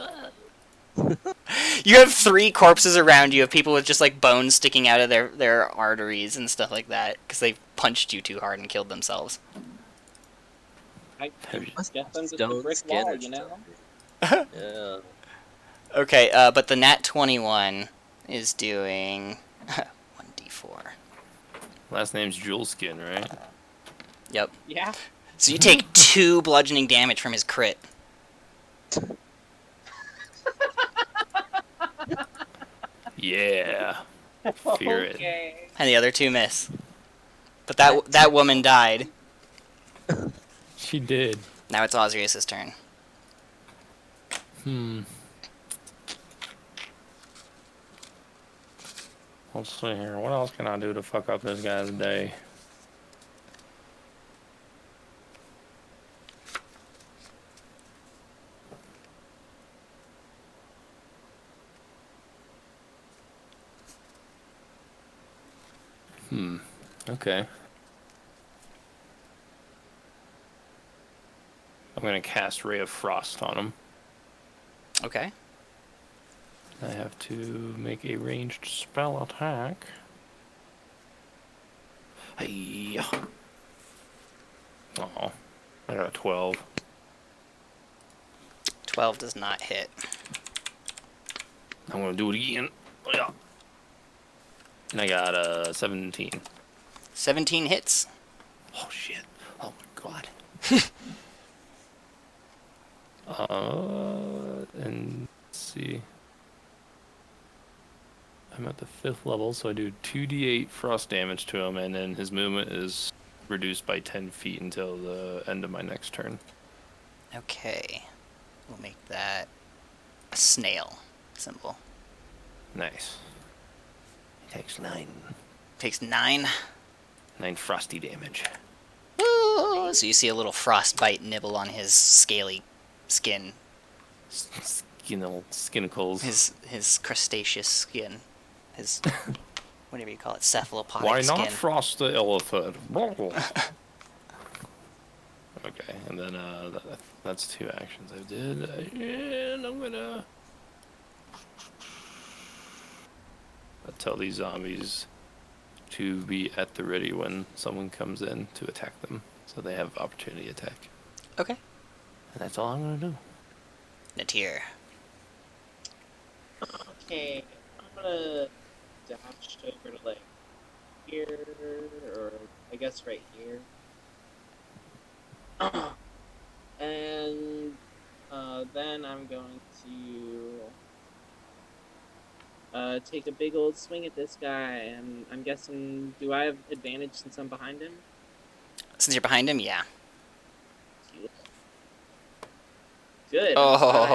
You have 3 corpses around you of people with just like bones sticking out of their arteries and stuff like that because they punched you too hard and killed themselves. I Must guess have I'm just a stone brick skin wall, or you know? something. Yeah. Okay, but the nat 21 is doing 1d4. Last name's Jewelskin, right? Yep. Yeah. So you take 2 bludgeoning damage from his crit. Yeah. Fear it. Okay. And the other 2 miss. But that woman died. She did. Now it's Osrius' turn. Let's see here. What else can I do to fuck up this guy's day? Okay. I'm gonna cast Ray of Frost on him. Okay. I have to make a ranged spell attack. Hey. Oh, I got a 12. 12 does not hit. I'm gonna do it again. Oh, yeah. And I got a 17. 17 hits. Oh shit. Oh my god. And let's see. I'm at the 5th level, so I do 2d8 frost damage to him, and then his movement is reduced by 10 feet until the end of my next turn. Okay. We'll make that a snail symbol. Nice. He takes 9. Takes 9. 9 frosty damage. Ooh, so you see a little frostbite nibble on his scaly skin. Skinicles. His crustaceous skin. His whatever you call it, cephalopodic Why skin. not frost the elephant? Okay, and then that's 2 actions I did, and I'm gonna tell these zombies to be at the ready when someone comes in to attack them, so they have opportunity attack. Okay. And that's all I'm gonna do. Natir. Okay. I'm gonna dash over to like here, or I guess right here. And then I'm going to take a big old swing at this guy, and I'm guessing, do I have advantage since I'm behind him? Since you're behind him, yeah. Good. Oh,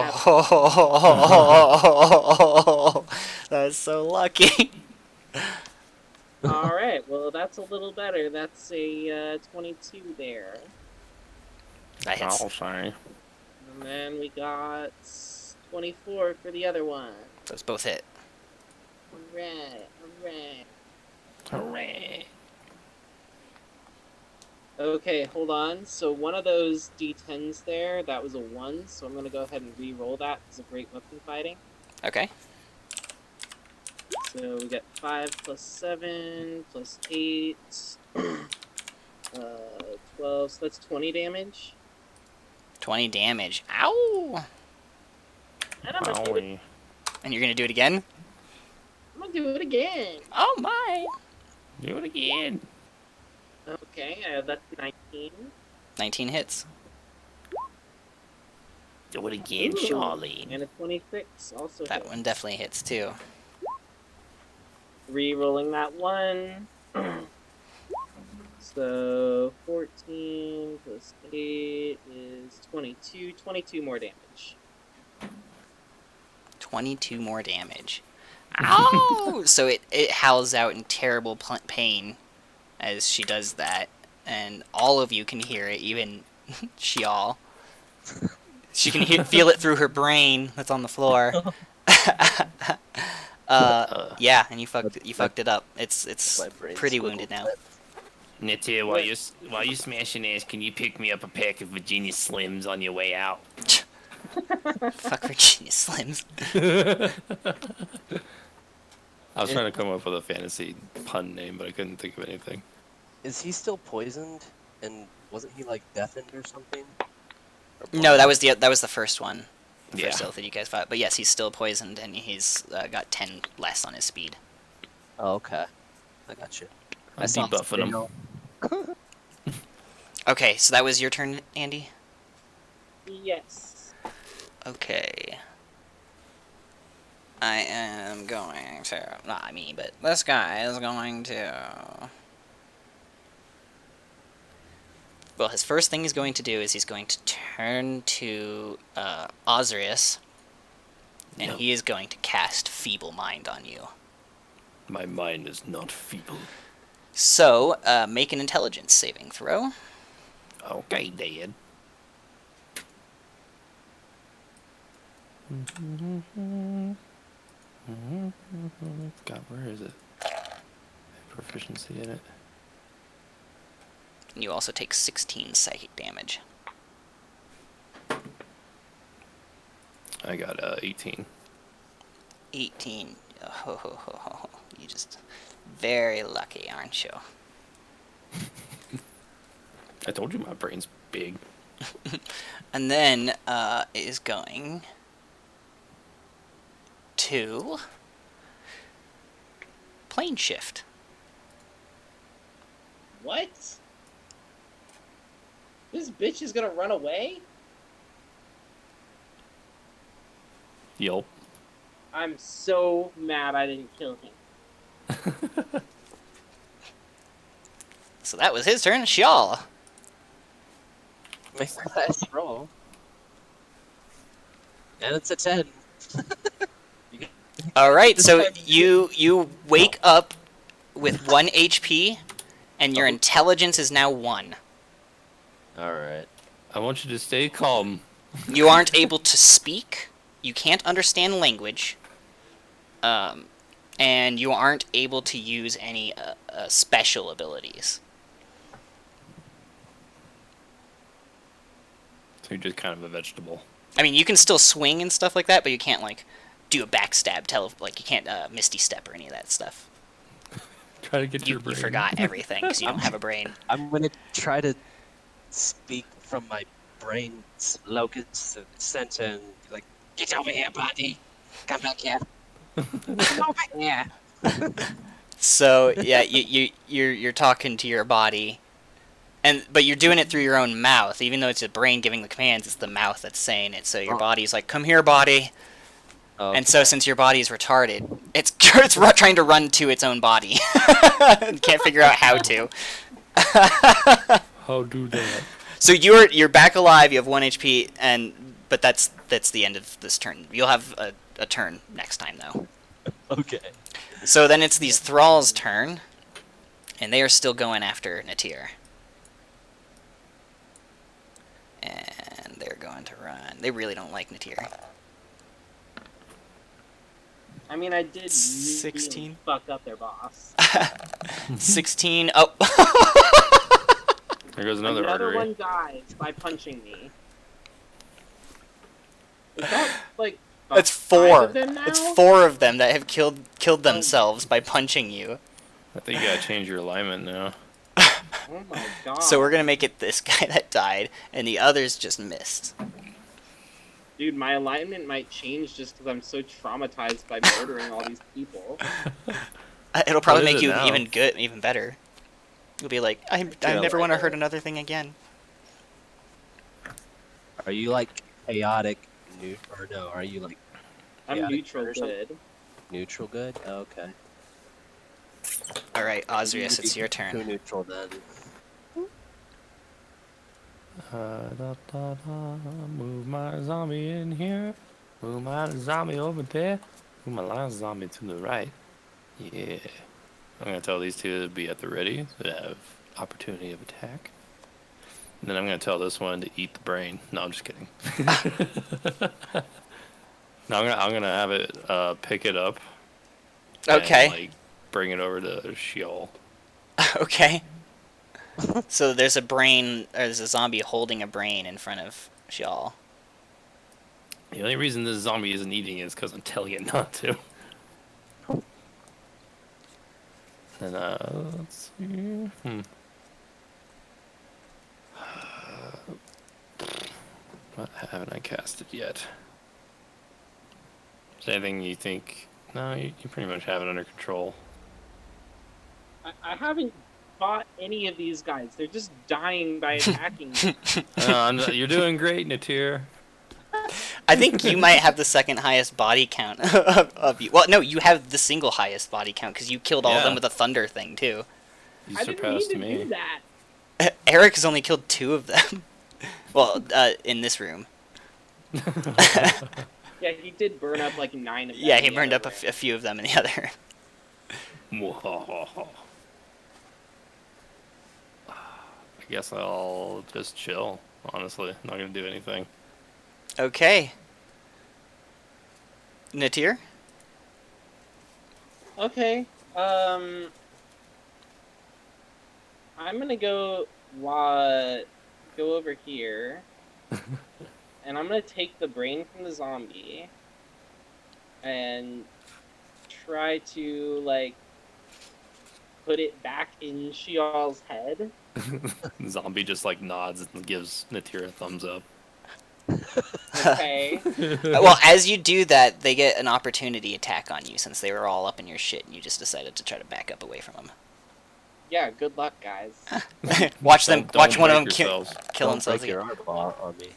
that's so lucky. All right. Well, that's a little better. That's a 22 there. That hits. Oh, sorry. And then we got 24 for the other one. Those both hit. Alright, alright. Hooray. Okay, hold on. So one of those D10s there, that was a 1, so I'm going to go ahead and re-roll that because of great weapon fighting. Okay. So we get 5 plus 7 plus 8, 12, so that's 20 damage. 20 damage. Ow! And I'm going to do it, Owie. And you're gonna do it again? again. Oh my! Do it again. Okay, that's 19. 19 hits. Do it again, Ooh, Charlie. And a 26 also That hit. one definitely hits too. Re-rolling that one. So 14 plus 8 is 22. 22 more damage. 22 more damage. Ow! So it howls out in terrible pain as she does that, and all of you can hear it, even Shial. She can feel it through her brain that's on the floor. Yeah, and you fucked it up. It's My brain's pretty squiggled wounded now. lip. Nettie, while you smashing ass, can you pick me up a pack of Virginia Slims on your way out? Fuck Virginia Slims. I was trying to come up with a fantasy pun name, but I couldn't think of anything. Is he still poisoned? And wasn't he like deafened or something? Or No, blind? that was the first one, the Yeah. first oath that you guys fought. But yes, he's still poisoned, and he's got 10 less on his speed. Oh, okay. I got you. I I'm saw debuffing him. Dale. Okay, so that was your turn, Andy? Yes. Okay. I am going to... Not me, but this guy is going to... Well, his first thing he's going to do is he's going to turn to Osrius, and Yep. he is going to cast Feeble Mind on you. My mind is not feeble. So, make an intelligence saving throw. Okay, Dad. God, where is it? Proficiency in it. And you also take 16 psychic damage. I got 18. 18. Oh, ho, ho, ho, ho. You just very lucky, aren't you? I told you my brain's big. And then it is going to plane shift. What? This bitch is gonna run away? Yelp. I'm so mad I didn't kill him. So that was his turn. Shial. Make a nice roll. And it's a 10. All right, so you wake up with 1 HP, and your intelligence is now 1. Alright. I want you to stay calm. You aren't able to speak. You can't understand language. And you aren't able to use any special abilities. So you're just kind of a vegetable. I mean, you can still swing and stuff like that, but you can't, like, do a backstab, like, you can't Misty Step or any of that stuff. Try to get You, your brain. you forgot everything because you don't have a brain. I'm gonna try to speak from my brain's locus center and be like, get over here, buddy. Come back here. Come over here. So yeah, you're talking to your body, but you're doing it through your own mouth. Even though it's the brain giving the commands, it's the mouth that's saying it. So your body's like, "Come here, body." Okay. And so since your body's retarded, it's trying to run to its own body. and can't figure out how to. How do that? So you're back alive. You have 1 HP, but that's the end of this turn. You'll have a turn next time though. Okay. So then it's these thralls' turn, and they are still going after Natir. And they're going to run. They really don't like Natir. I mean, I did really 16. fuck up their boss. 16. Oh. There goes another artery. one died by punching me. Is that, like, That's 5 4. of them now? It's 4 of them that have killed themselves by punching you. I think you gotta change your alignment now. Oh my god. So we're gonna make it this guy that died, and the others just missed. Dude, my alignment might change just because I'm so traumatized by murdering all these people. It'll probably What is make it you now? even better. You'll be like, I never want to hurt another thing again. Are you like chaotic or no? Are you like I'm chaotic neutral or something? good. Neutral good? Okay. All right, Osrius, it's your Too turn. neutral then. Move my zombie in here. Move my zombie over there. Move my last zombie to the right. Yeah. I'm gonna tell these two to be at the ready to have opportunity of attack. And then I'm gonna tell this one to eat the brain. No, I'm just kidding. No, I'm gonna have it pick it up. Okay. And, like, bring it over to Sheol. Okay. So there's there's a zombie holding a brain in front of Shial. The only reason this zombie isn't eating it is because I'm telling it not to. And let's see. haven't I cast it yet? Is there anything you think? No, you pretty much have it under control. I haven't fought any of these guys. They're just dying by attacking me. You're doing great, Natir. I think you might have the second highest body count of you. Well, no, you have the single highest body count because you killed all of Yeah. them with a thunder thing too. You I didn't surpassed mean to me. do that. Eric has only killed 2 of them. Well, in this room. Yeah, he did burn up like 9 of them. Yeah, in he the burned other up room. a few of them in the other. I guess I'll just chill. Honestly, I'm not gonna do anything. Okay. Natir? Okay. I'm gonna go over here, and I'm gonna take the brain from the zombie, and try to like put it back in Shial's head. Zombie just like nods and gives Natir a thumbs up. Okay. Well, as you do that, they get an opportunity attack on you since they were all up in your shit and you just decided to try to back up away from them. Yeah. Good luck, guys. Watch them. Don't Watch one of them break kill yourselves. themselves. Break your arm on me.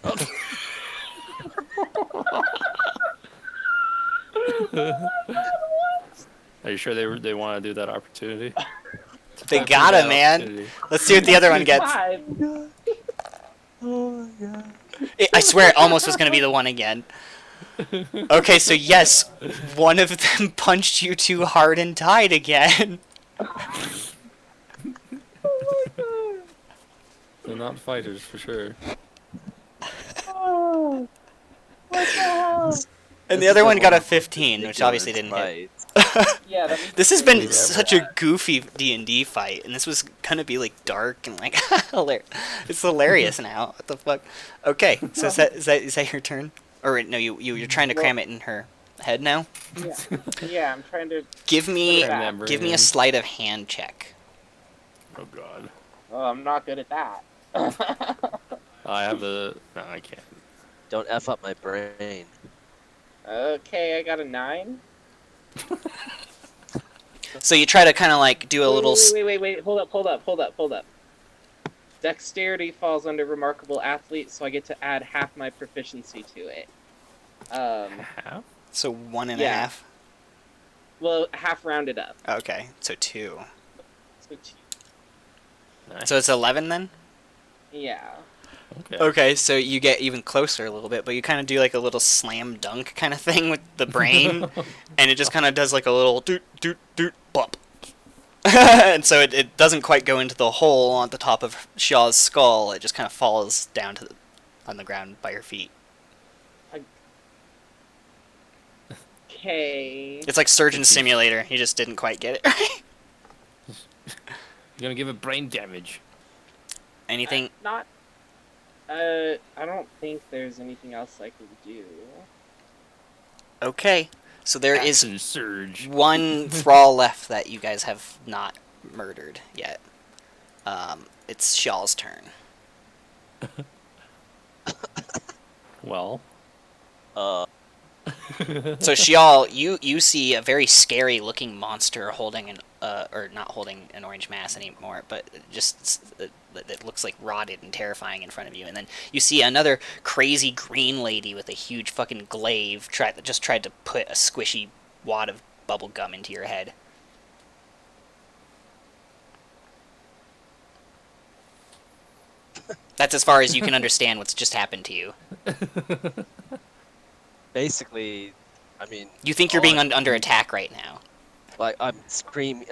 Are you sure they want to do that opportunity? They Time for gotta, that man. opportunity. Let's see what the other one gets. Five. Oh my god. I swear it almost was gonna be the one again. Okay, so yes, one of them punched you too hard and died again. They're not fighters for sure. Oh, what the hell? And the other one got a 15, which obviously didn't hit. Yeah, that means This has it's been such a goofy D&D fight, and this was gonna be like dark and like it's hilarious now. What the fuck? Okay, so is that your turn? Or wait, no, you're trying to cram it in her head now. Yeah, yeah. I'm trying to. Give me Remember a sleight of hand check. Oh god. Oh, I'm not good at that. I have the. No, I can't. Don't F up my brain. Okay, I got a 9. So you try to kind of like do a little. Wait. Hold up. Dexterity falls under remarkable athlete, so I get to add half my proficiency to it. Half? So 1.5. Yeah. Well, half rounded up. Okay, so 2. So Nice. So it's 11 then. yeah. Okay. Okay, so you get even closer a little bit, but you kind of do like a little slam dunk kind of thing with the brain, and it just kind of does like a little doot doot doot bump. And so it doesn't quite go into the hole on the top of Shaw's skull. It just kind of falls down on the ground by her feet. Okay. It's like Surgeon Simulator. You just didn't quite get it right. You're gonna give it brain damage. Anything? Not. I don't think there's anything else I can do. Okay. So there is Action surge. one thrall left that you guys have not murdered yet. It's Shaw's turn. Well. So Shial, you see a very scary looking monster holding or not holding an orange mass anymore, but just it looks like rotted and terrifying in front of you. And then you see another crazy green lady with a huge fucking glaive just tried to put a squishy wad of bubble gum into your head. That's as far as you can understand what's just happened to you. Basically, I mean, You think you're being under attack right now. like I'm screaming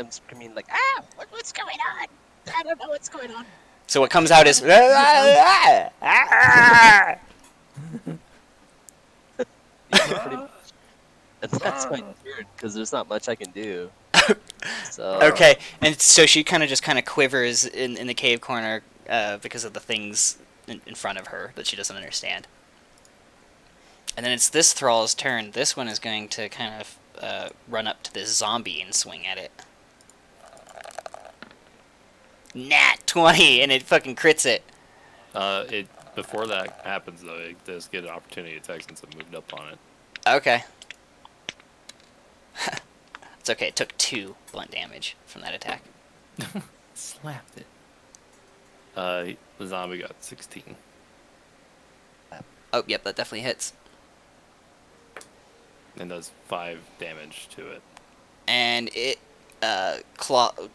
like, ah, what's going on? I don't know what's going on. So what comes out is And that's my turn because there's not much I can do. So Okay, and so she kind of quivers in the cave corner because of the things in front of her that she doesn't understand. And then it's this thrall's turn. This one is going to kind of run up to this zombie and swing at it. Nat 20, and it fucking crits it. It before that happens, though, it does get an opportunity attack since it moved up on it. Okay. It's okay. It took 2 blunt damage from that attack. Slapped it. The zombie got 16. Oh, yep, that definitely hits. And does 5 damage to it. And it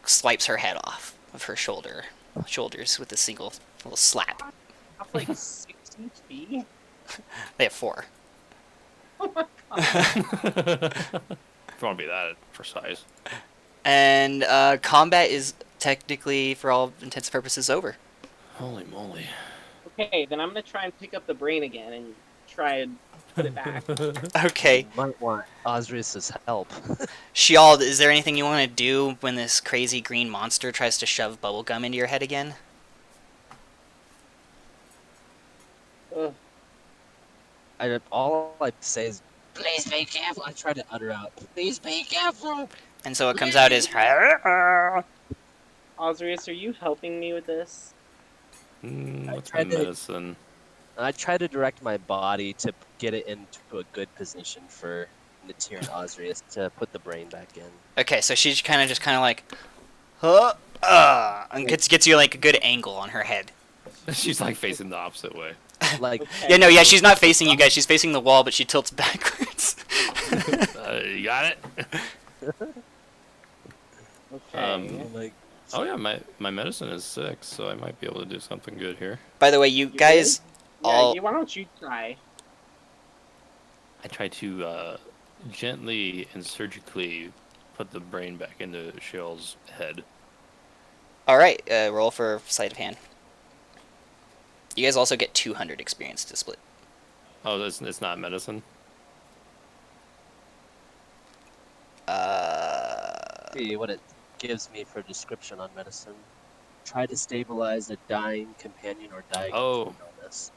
swipes her head off of her shoulders with a single little slap. That's like 60 feet. They have 4. Oh my god. If you want to be that precise. And combat is technically, for all intents and purposes, over. Holy moly. Okay, then I'm gonna try and pick up the brain again and try and put it back. Okay. You might want Osrius's help. Shiald, is there anything you want to do when this crazy green monster tries to shove bubblegum into your head again? Ugh. All I say is, please be careful. I try to utter out, please be careful. And so what comes out is... Osrius, are you helping me with this? What's my medicine? I try to direct my body to get it into a good position for Natir and Osrius to put the brain back in. Okay, so she's kind of like... and gets you like a good angle on her head. She's like facing the opposite way. Like, Okay. Yeah, she's not facing you guys. She's facing the wall, but she tilts backwards. You got it? Okay. like Oh yeah, my medicine is 6, so I might be able to do something good here. By the way, you guys all... why don't you try? I try to gently and surgically put the brain back into Shell's head. Alright, roll for sleight of hand. You guys also get 200 experience to split. Oh, it's not medicine? see what it gives me for description on medicine. Try to stabilize a dying companion or diagnose an illness.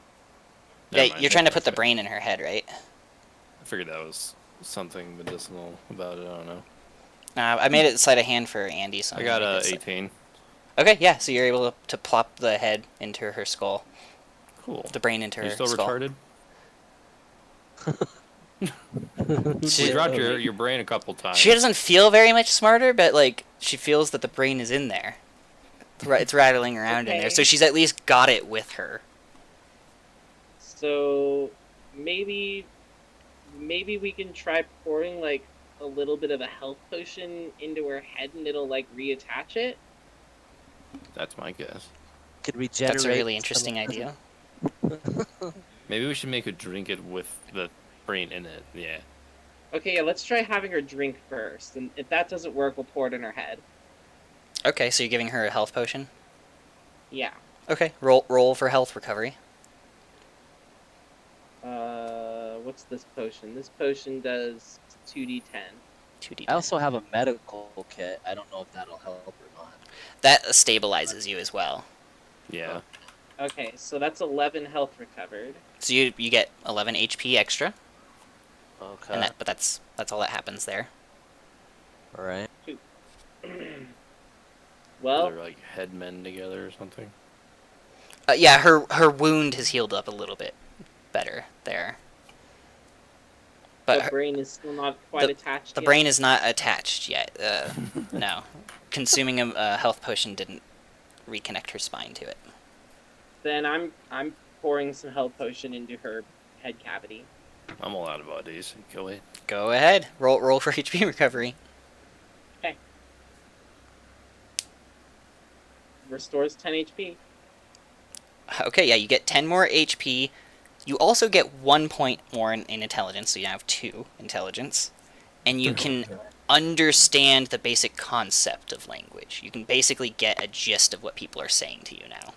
Yeah, Never mind, you're trying to put the okay. brain in her head, right? I figured that was something medicinal about it. I don't know. I made it sleight of hand for Andy, so I I'm got gonna make it 18. Okay, yeah, so you're able to plop the head into her skull. Cool. The brain into Are her you still skull. retarded? She- You dropped your brain a couple times. She doesn't feel very much smarter, but like she feels that the brain is in there. It's rattling around in there, so Okay. she's at least got it with her. So maybe we can try pouring like a little bit of a health potion into her head and it'll like reattach it. That's my guess. Could regenerate. That's a really some interesting of the- idea. Maybe we should make her drink it with the brain in it. Yeah. Okay, yeah, let's try having her drink first, and if that doesn't work, we'll pour it in her head. Okay, so you're giving her a health potion. Yeah. Okay, roll for health recovery. What's this potion? This potion does 2d10. 2d10. I also have a medical kit. I don't know if that'll help or not. That stabilizes you as well. Yeah. Okay, so that's 11 health recovered. So you get 11 HP extra, Okay. and but that's all that happens there. All right. Well, They're like head men together or something. Yeah, her wound has healed up a little bit better there. But the brain is still not quite attached the yet. brain is not attached yet. No, consuming a health potion didn't reconnect her spine to it. Then I'm pouring some health potion into her head cavity. I'm all out of bodies. Go ahead. Go ahead, roll for HP recovery. Restores 10 HP. Okay, yeah, you get 10 more HP. You also get 1 point more in intelligence, so you now have 2 intelligence. And you can understand the basic concept of language. You can basically get a gist of what people are saying to you now.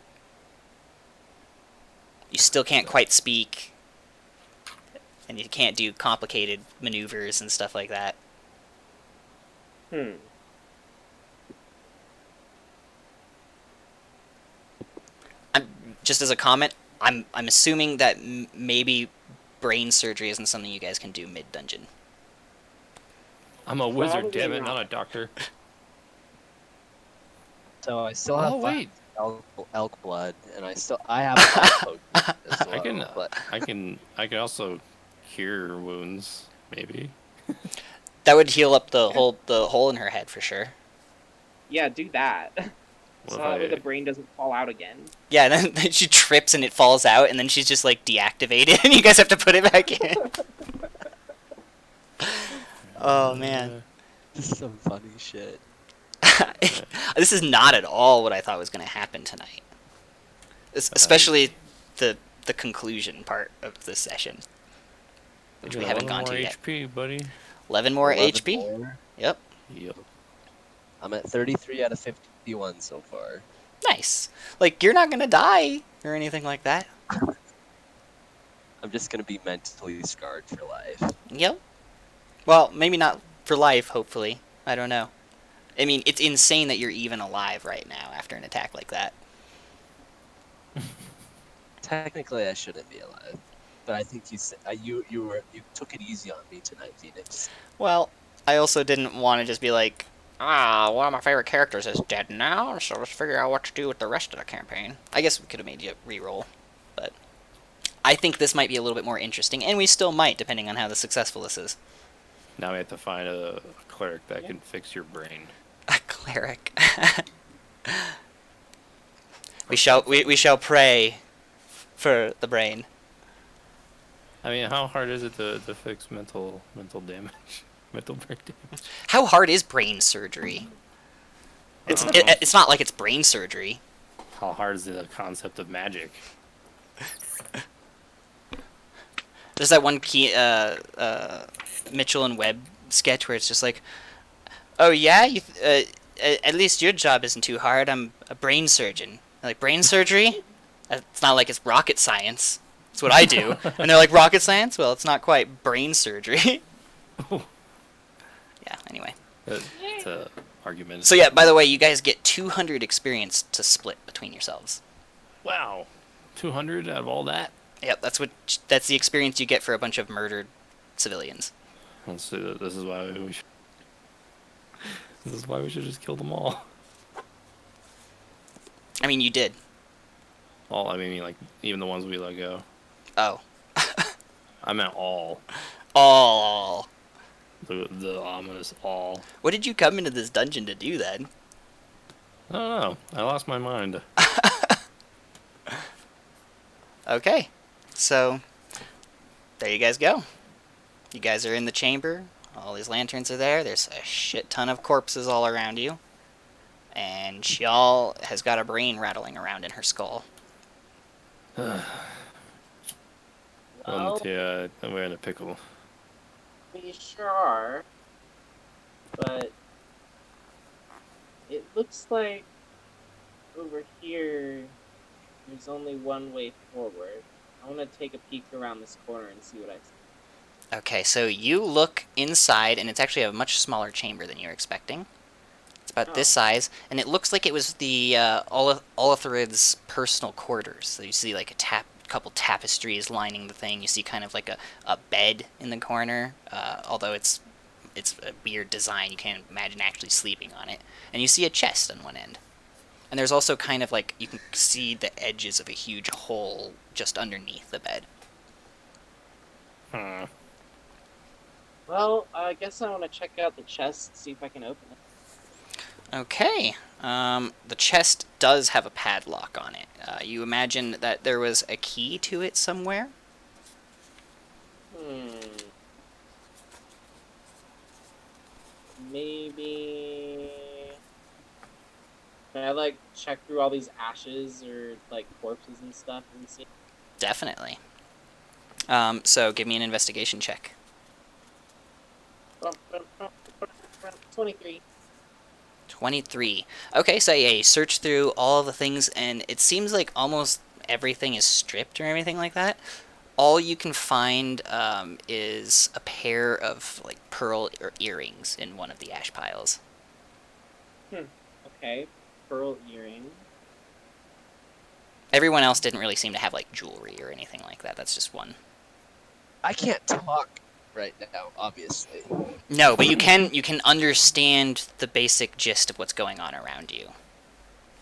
You still can't quite speak, and you can't do complicated maneuvers and stuff like that. Just as a comment, I'm assuming that maybe brain surgery isn't something you guys can do mid-dungeon. I'm a wizard, Probably damn it, not. not a doctor. So I still have Oh, wait. elk blood, and I have a health potion as well. But I can also cure wounds, maybe. That would heal up the hole in her head for sure. Yeah, do that. What So if that way I- the brain doesn't fall out again. Yeah, and then she trips and it falls out, and then she's just like deactivated, and you guys have to put it back in. Oh man. this is some funny shit. This is not at all what I thought was going to happen tonight. Especially the conclusion part of this session, which we haven't gone to yet. HP, buddy. 11 more 11 HP. more. Yep. Yep. I'm at 33 out of 51 so far. Nice. Like you're not going to die or anything like that. I'm just gonna be mentally scarred for life. Yep. Well, maybe not for life, hopefully. I don't know. I mean, it's insane that you're even alive right now after an attack like that. Technically, I shouldn't be alive, but I think you took it easy on me tonight, Phoenix. Well, I also didn't want to just be like, one of my favorite characters is dead now, so let's figure out what to do with the rest of the campaign. I guess we could have made you re-roll, but I think this might be a little bit more interesting, and we still might, depending on how successful this is. Now we have to find a cleric that can fix your brain. A cleric. we shall pray for the brain. I mean, how hard is it to fix mental damage, mental brain damage? How hard is brain surgery? It's not like it's brain surgery. How hard is the concept of magic? There's that one Mitchell and Webb sketch where it's just like, oh yeah, at least your job isn't too hard. I'm a brain surgeon. Like, brain surgery? It's not like it's rocket science. It's what I do. And they're like, rocket science? Well, it's not quite brain surgery. Yeah, anyway. It's a argument. So yeah, by the way, you guys get 200 experience to split between yourselves. Wow, 200 out of all that. Yep, that's the experience you get for a bunch of murdered civilians. Let's see. This is why we should just kill them all. I mean, you did. All, I mean, like, even the ones we let go. Oh. I meant all. All. The ominous all. What did you come into this dungeon to do then? I don't know. I lost my mind. Okay. So, there you guys go. You guys are in the chamber. All these lanterns are there. There's a shit ton of corpses all around you. And Shial has got a brain rattling around in her skull. Well, yeah, we're in a pickle. We sure are. But it looks like over here there's only one way forward. I want to take a peek around this corner and see what I see. Okay, so you look inside, and it's actually a much smaller chamber than you're expecting. It's about this size, and it looks like it was the Olitharid's personal quarters. So you see like a couple tapestries lining the thing. You see kind of like a bed in the corner, although it's a weird design. You can't imagine actually sleeping on it. And you see a chest on one end. And there's also kind of like, you can see the edges of a huge hole just underneath the bed. Well, I guess I want to check out the chest, see if I can open it. Okay. The chest does have a padlock on it. You imagine that there was a key to it somewhere? Maybe... Can I, like, check through all these ashes or, like, corpses and stuff and see? Definitely. So give me an investigation check. 23. 23. Okay, so yeah, you search through all the things, and it seems like almost everything is stripped or anything like that. All you can find is a pair of like pearl earrings in one of the ash piles. Okay, pearl earring. Everyone else didn't really seem to have like jewelry or anything like that. That's just one. I can't talk right now, obviously. No, but you can understand the basic gist of what's going on around you.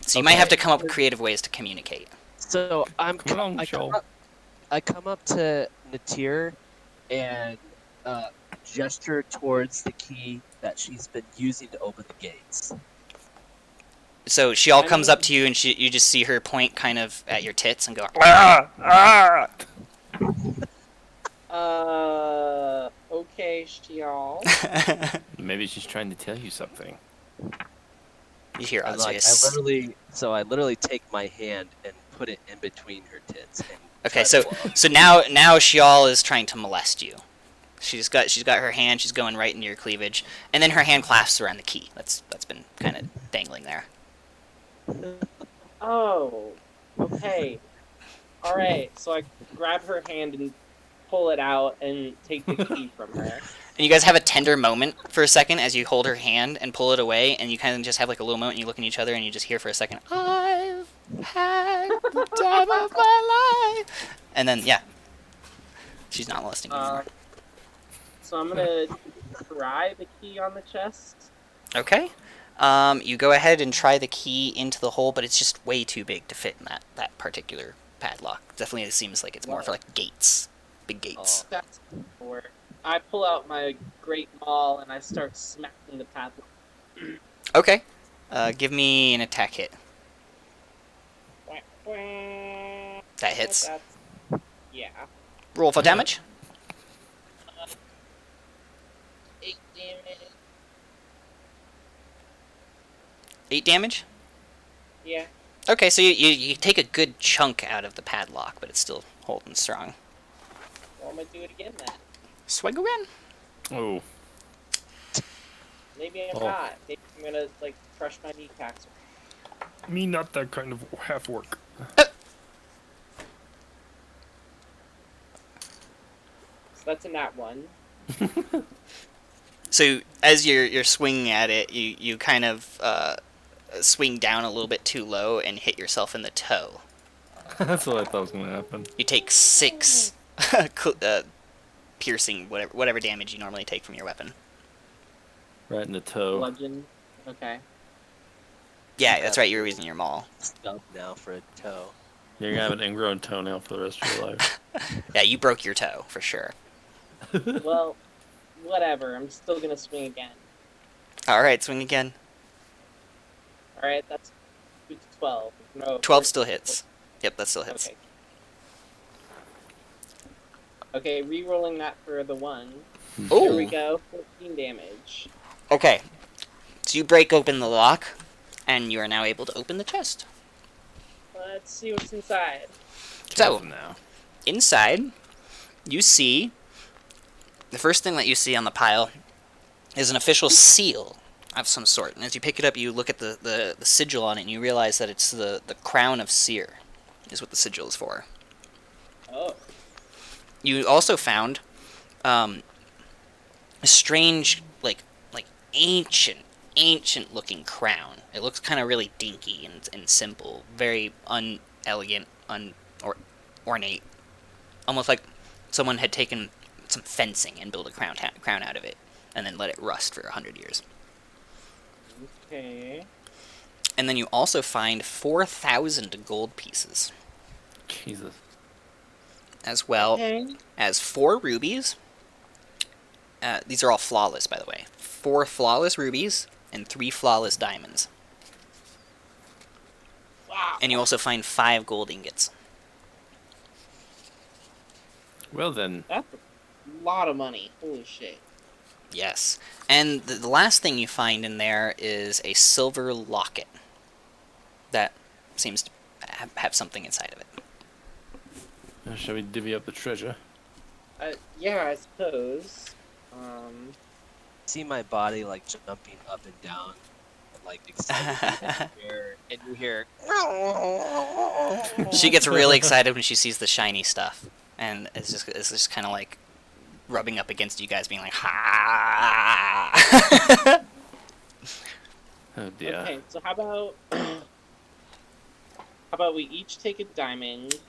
So you might have Okay. to come up with creative ways to communicate. So Come on, Joel. I come up to Natir and gesture towards the key that she's been using to open the gates. So she all I comes up mean- to you, and you just see her point kind of at your tits and go, ah, ah. Okay, y'all. Maybe she's trying to tell you something. You hear I'm like, Osrius. I literally take my hand and put it in between her tits and Okay, try to so pull up. so now Shial is trying to molest you. She's got her hand. She's going right into your cleavage, and then her hand clasps around the key. That's been kind of dangling there. Oh, okay. All right. So I grab her hand and pull it out and take the key from her. And you guys have a tender moment for a second as you hold her hand and pull it away, and you kind of just have like a little moment. And you look at each other, and you just hear for a second, "I've had the time of my life," and then yeah, she's not molesting you anymore. So I'm gonna try the key on the chest. Okay. You go ahead and try the key into the hole, but it's just way too big to fit in that particular padlock. Definitely, it seems like it's more for like gates, big gates. That's for. I pull out my great maul and I start smacking the padlock. Okay. Give me an attack hit. That hits. Yeah. Roll for damage. 8 damage. 8 damage. Yeah. Okay, so you take a good chunk out of the padlock, but it's still holding strong. Well, I'm gonna do it again then. Swing again. Oh, Maybe I'm Oh. not. Maybe I'm gonna like crush my kneecaps. me not that kind of half work. So that's a nat 1. So as you're swinging at it, you kind of swing down a little bit too low and hit yourself in the toe. That's what I thought was gonna happen. You take 6 piercing whatever damage you normally take from your weapon. Right in the toe. Bludgeon. Okay. Yeah, that's right. You're using your maul. Stump now for a toe. You're gonna have an ingrown toenail for the rest of your life. Yeah, you broke your toe for sure. Well, whatever. I'm still gonna swing again. All right, swing again. All right, that's 12. No. 12 still hits. Yep, that still hits. Okay. Okay, re-rolling that for the 1. Here we Ooh. go. 14 damage. Okay. So you break open the lock, and you are now able to open the chest. Let's see what's inside. So, now. inside, you see the first thing that you see on the pile is an official seal of some sort. And as you pick it up, you look at the sigil on it, and you realize that it's the crown of Syrr, is what the sigil is for. Oh. You also found a strange, like ancient looking crown. It looks kind of really dinky and simple, very unelegant, ornate. Almost like someone had taken some fencing and built a crown out of it, and then let it rust for 100 years. Okay. And then you also find 4,000 gold pieces, Jesus. as well Okay. as 4 rubies. These are all flawless, by the way. 4 flawless rubies and 3 flawless diamonds. Wow. And you also find 5 gold ingots. Well then, That's a lot of money. Holy shit. Yes. And the last thing you find in there is a silver locket that seems to have something inside of it. shall we divvy up the treasure? Yeah, I suppose. See my body like jumping up and down, like excited, and you hear. She gets really excited when she sees the shiny stuff, and it's just kind of like rubbing up against you guys, being like, ha! Oh dear. Okay, so how about we each take a diamond?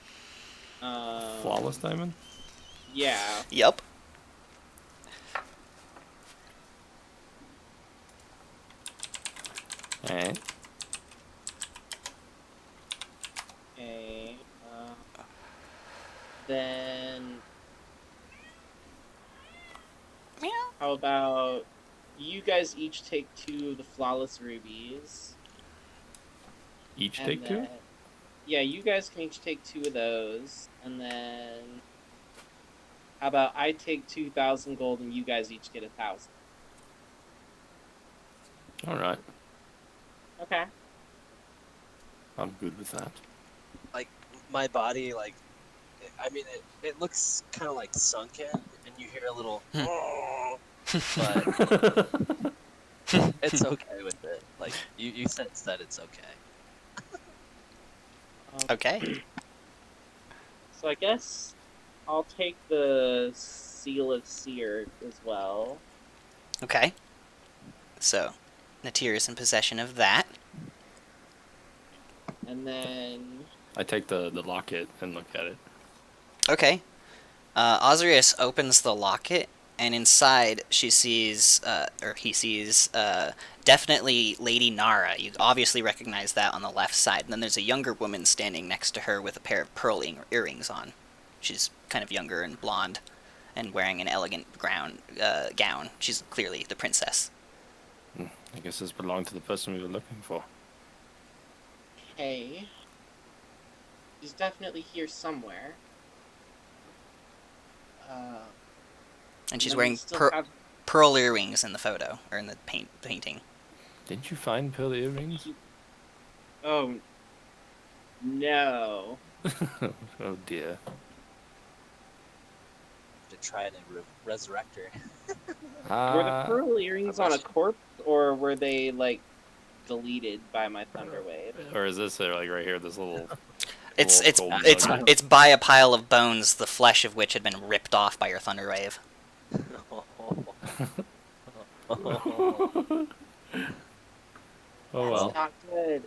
Flawless diamond? Yeah. Yep. Alright. then Meow. how about you guys each take 2 of the flawless rubies, Each and take two? then yeah, you guys can each take 2 of those, and then how about I take 2,000 gold and you guys each get 1,000. All right. Okay. I'm good with that. Like my body, like I mean, it looks kind of like sunken, and you hear a little, but it's okay with it. Like you sense that it's okay. Okay. So I guess I'll take the Seal of Syrr as well. Okay. So, Natir is in possession of that. And then I take the locket and look at it. Okay. Osrius opens the locket, and inside she sees, or he sees, definitely Lady Nara. You obviously recognize that on the left side. And then there's a younger woman standing next to her with a pair of pearl earrings on. She's kind of younger and blonde, and wearing an elegant gown. She's clearly the princess. I guess this belonged to the person we were looking for. hey, she's definitely here somewhere. And she's then we wearing still have- pearl earrings in the photo, or in the painting. Didn't you find pearl earrings? Oh no. Oh dear. To try to resurrect her. Were the pearl earrings on a corpse, or were they like deleted by my thunder wave? Or is this like right here? This little. It's little gold nugget? it's by a pile of bones, the flesh of which had been ripped off by your thunder wave. Oh well. That's not good.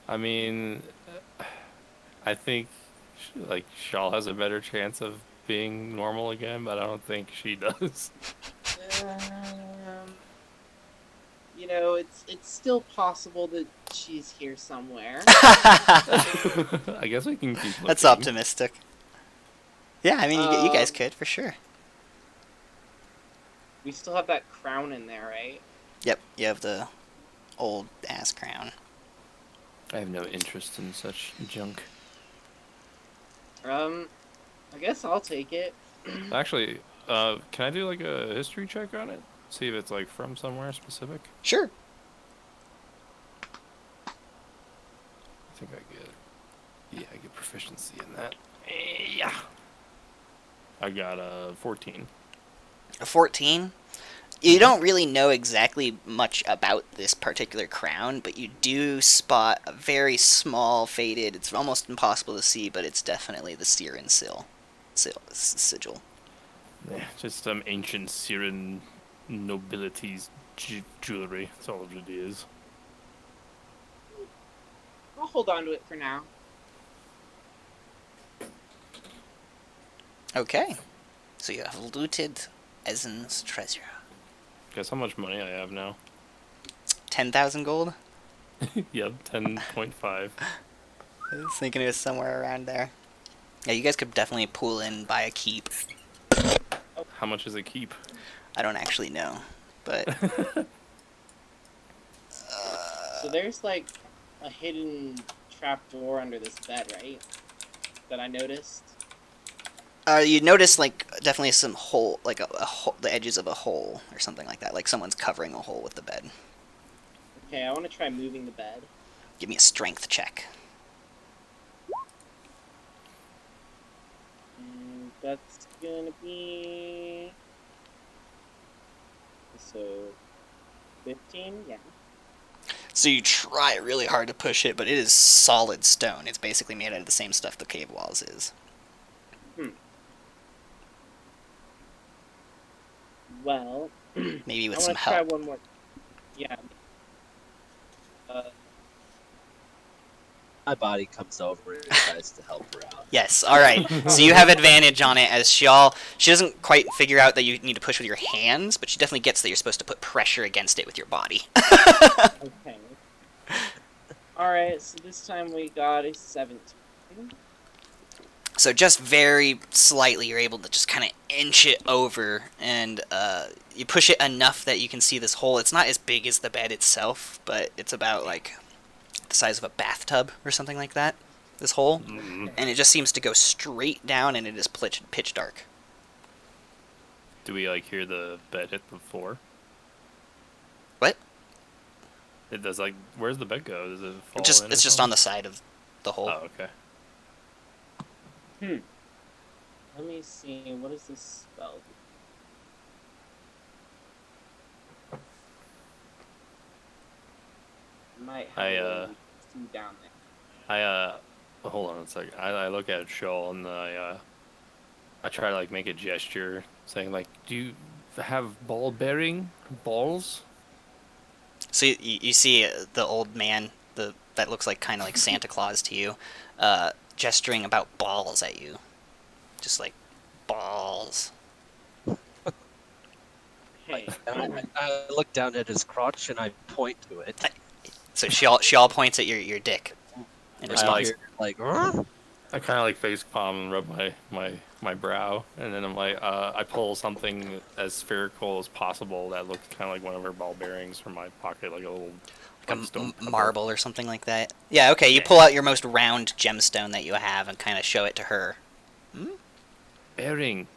I mean, I think like Shawl has a better chance of being normal again, but I don't think she does. You know, it's still possible that she's here somewhere. I guess we can keep looking. That's optimistic. Yeah, I mean, you guys could, for sure. We still have that crown in there, right? Yep, you have the old-ass crown. I have no interest in such junk. I guess I'll take it. Actually, can I do like a history check on it? See if it's like from somewhere specific? Sure. I think I get. Yeah, I get proficiency in that. Yeah. I got a 14. A 14? You don't really know exactly much about this particular crown, but you do spot a very small, faded, it's almost impossible to see, but it's definitely the Syrran sigil. Yeah, just some ancient Syrran nobility's jewelry. That's all it is. I'll hold on to it for now. Okay. So you have looted Ezen's treasure. Guess how much money I have now? 10,000 gold? Yep, 10.5. I was thinking it was somewhere around there. Yeah, you guys could definitely pull in and buy a keep. How much does it keep? I don't actually know, but... So there's like a hidden trap door under this bed, right? That I noticed. You notice, like, definitely some hole, like a hole, the edges of a hole or something like that. Like someone's covering a hole with the bed. Okay, I want to try moving the bed. Give me a strength check. And that's gonna be... So... 15? Yeah. So you try really hard to push it, but it is solid stone. It's basically made out of the same stuff the cave walls is. Well... Maybe with I some want to try help. one more. Yeah. My body comes over and tries to help her out. Yes, alright. So you have advantage on it as she doesn't quite figure out that you need to push with your hands, but she definitely gets that you're supposed to put pressure against it with your body. Okay. Alright, so this time we got a 17. So just very slightly, you're able to just kind of inch it over, and you push it enough that you can see this hole. It's not as big as the bed itself, but it's about like the size of a bathtub or something like that. This hole, and it just seems to go straight down, and it is pitch dark. Do we like hear the bed hit the floor? What? It does like. Where's the bed go? Does it fall Just in? it's just on the side of the hole. Oh, okay. Let me see. What is this spell? Might have a way to see down there. Hold on a second. I look at Shoal and I try to like make a gesture saying like, do you have ball bearing balls? So you see the old man, that looks like kind of like Santa Claus to you, gesturing about balls at you, just like balls. Hey, I look down at his crotch and I point to it. So she all points at your dick in I response. Like, "Huh?" I kind of like face palm and rub my brow, and then I'm like, I pull something as spherical as possible that looks kind of like one of her ball bearings from my pocket, like a little Like a stone pebble. marble or something like that. Yeah, okay. You pull out your most round gemstone that you have and kind of show it to her. Bearing,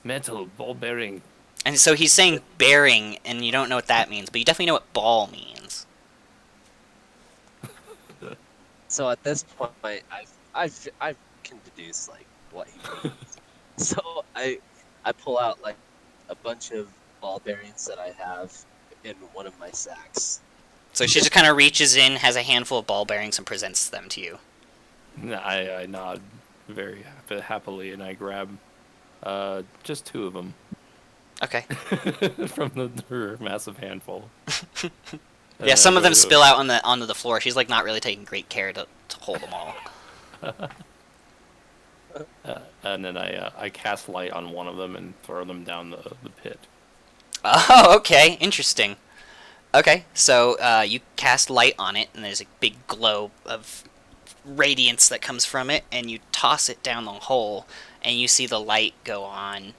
metal ball bearing. And so he's saying bearing, and you don't know what that means, but you definitely know what ball means. So at this point, I can deduce like what he means. So I pull out like a bunch of ball bearings that I have in one of my sacks. So she just kind of reaches in, has a handful of ball bearings, and presents them to you. I nod very happily, and I grab just 2 of them Okay. from her massive handful. Yeah, some of them spill out onto the floor. She's like not really taking great care to hold them all. And then I cast light on one of them and throw them down the pit. Oh, okay, interesting. Okay, so you cast light on it, and there's a big glow of radiance that comes from it, and you toss it down the hole, and you see the light go on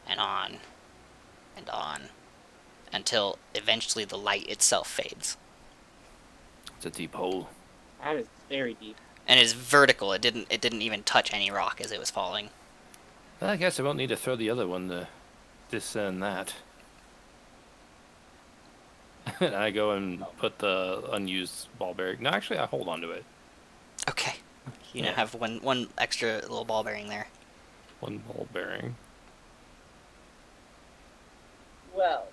and on and on until eventually the light itself fades. It's a deep hole. that is very deep. And it's vertical. It didn't even touch any rock as it was falling. Well, I guess I won't need to throw the other one to discern that. And I go and put the unused ball bearing. No, actually, I hold on to it. Okay. You now Yeah. have one extra little ball bearing there. One ball bearing. Well,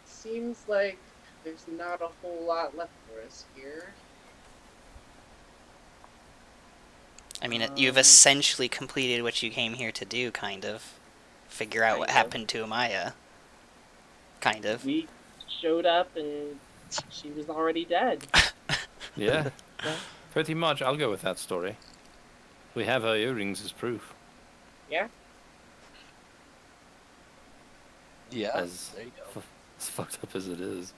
seems like there's not a whole lot left for us here. I mean, you've essentially completed what you came here to do, kind of. Figure out what Kind of. happened to Amaya. Kind of. We showed up and she was already dead. Yeah, pretty much. I'll go with that story. We have her earrings as proof. Yeah. Yeah, As, there you go. as fucked up as it is.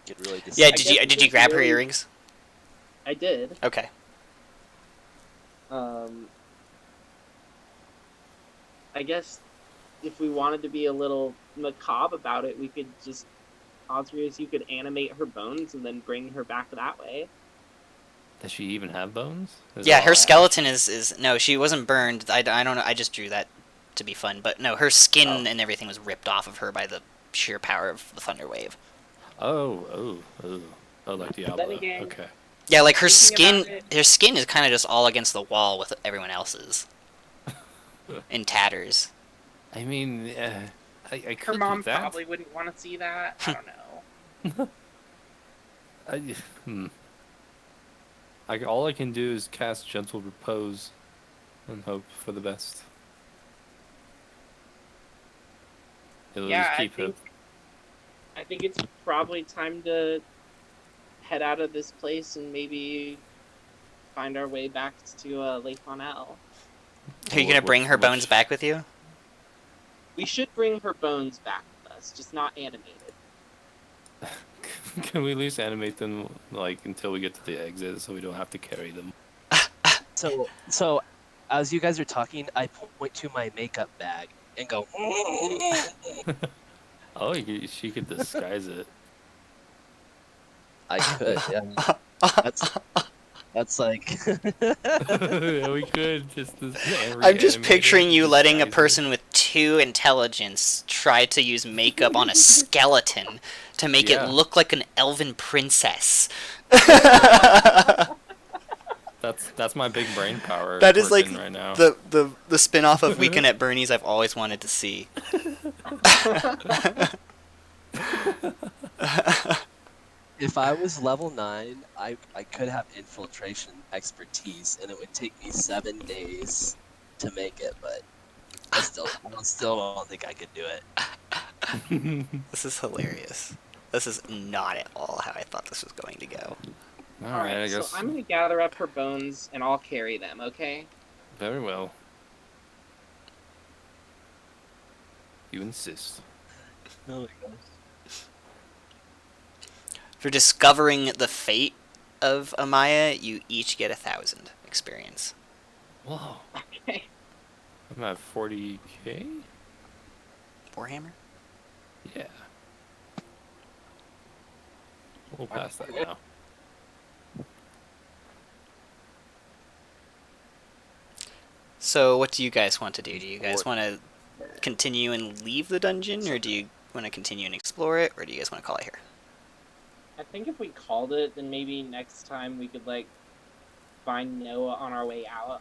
Get really Yeah, I did guess you it's grab her really- earrings? I did. Okay. I guess if we wanted to be a little macabre about it, we could just, Osrius, you could animate her bones and then bring her back that way. Does she even have bones? Is Yeah, it her all- skeleton is no, she wasn't burned. I don't know. I just drew that to be fun, but no, her skin Oh. and everything was ripped off of her by the sheer power of the thunder wave. Oh, like Diablo. again- Okay. Yeah, like her Thinking skin. about Her skin is kind of just all against the wall with everyone else's, in tatters. I mean, I Her could mom do that. probably wouldn't want to see that. I don't know. Hmm. All I can do is cast Gentle Repose and hope for the best. It'll Yeah, just keep it. I think it's probably time to head out of this place and maybe find our way back to Lake Monel. Are you gonna bring her bones Which- back with you? We should bring her bones back with us, just not animated. Can we at least animate them like until we get to the exit so we don't have to carry them? So as you guys are talking, I point to my makeup bag and go. Oh, she could disguise it. I could, yeah. That's that's like. Yeah, we could just I'm just reanimate picturing it, you letting a disguise it. person with 2 intelligence try to use makeup on a skeleton to make it Yeah. look like an elven princess. That's my big brain power That is like working right now. the spin-off of Weekend at Bernie's I've always wanted to see. If I was level 9, I could have infiltration expertise, and it would take me 7 days to make it, but I still don't think I could do it. This is hilarious. This is not at all how I thought this was going to go. Alright, I so guess. I'm gonna gather up her bones and I'll carry them, okay? Very well. You insist. Oh my gosh. For discovering the fate of Amaya, you each get 1,000 experience. Whoa. Okay. I'm at 40k? Warhammer? Yeah. A little past that now. So what do you guys want to do? Do you guys want to continue and leave the dungeon, or do you want to continue and explore it, or do you guys want to call it here? I think if we called it, then maybe next time we could like find Noah on our way out.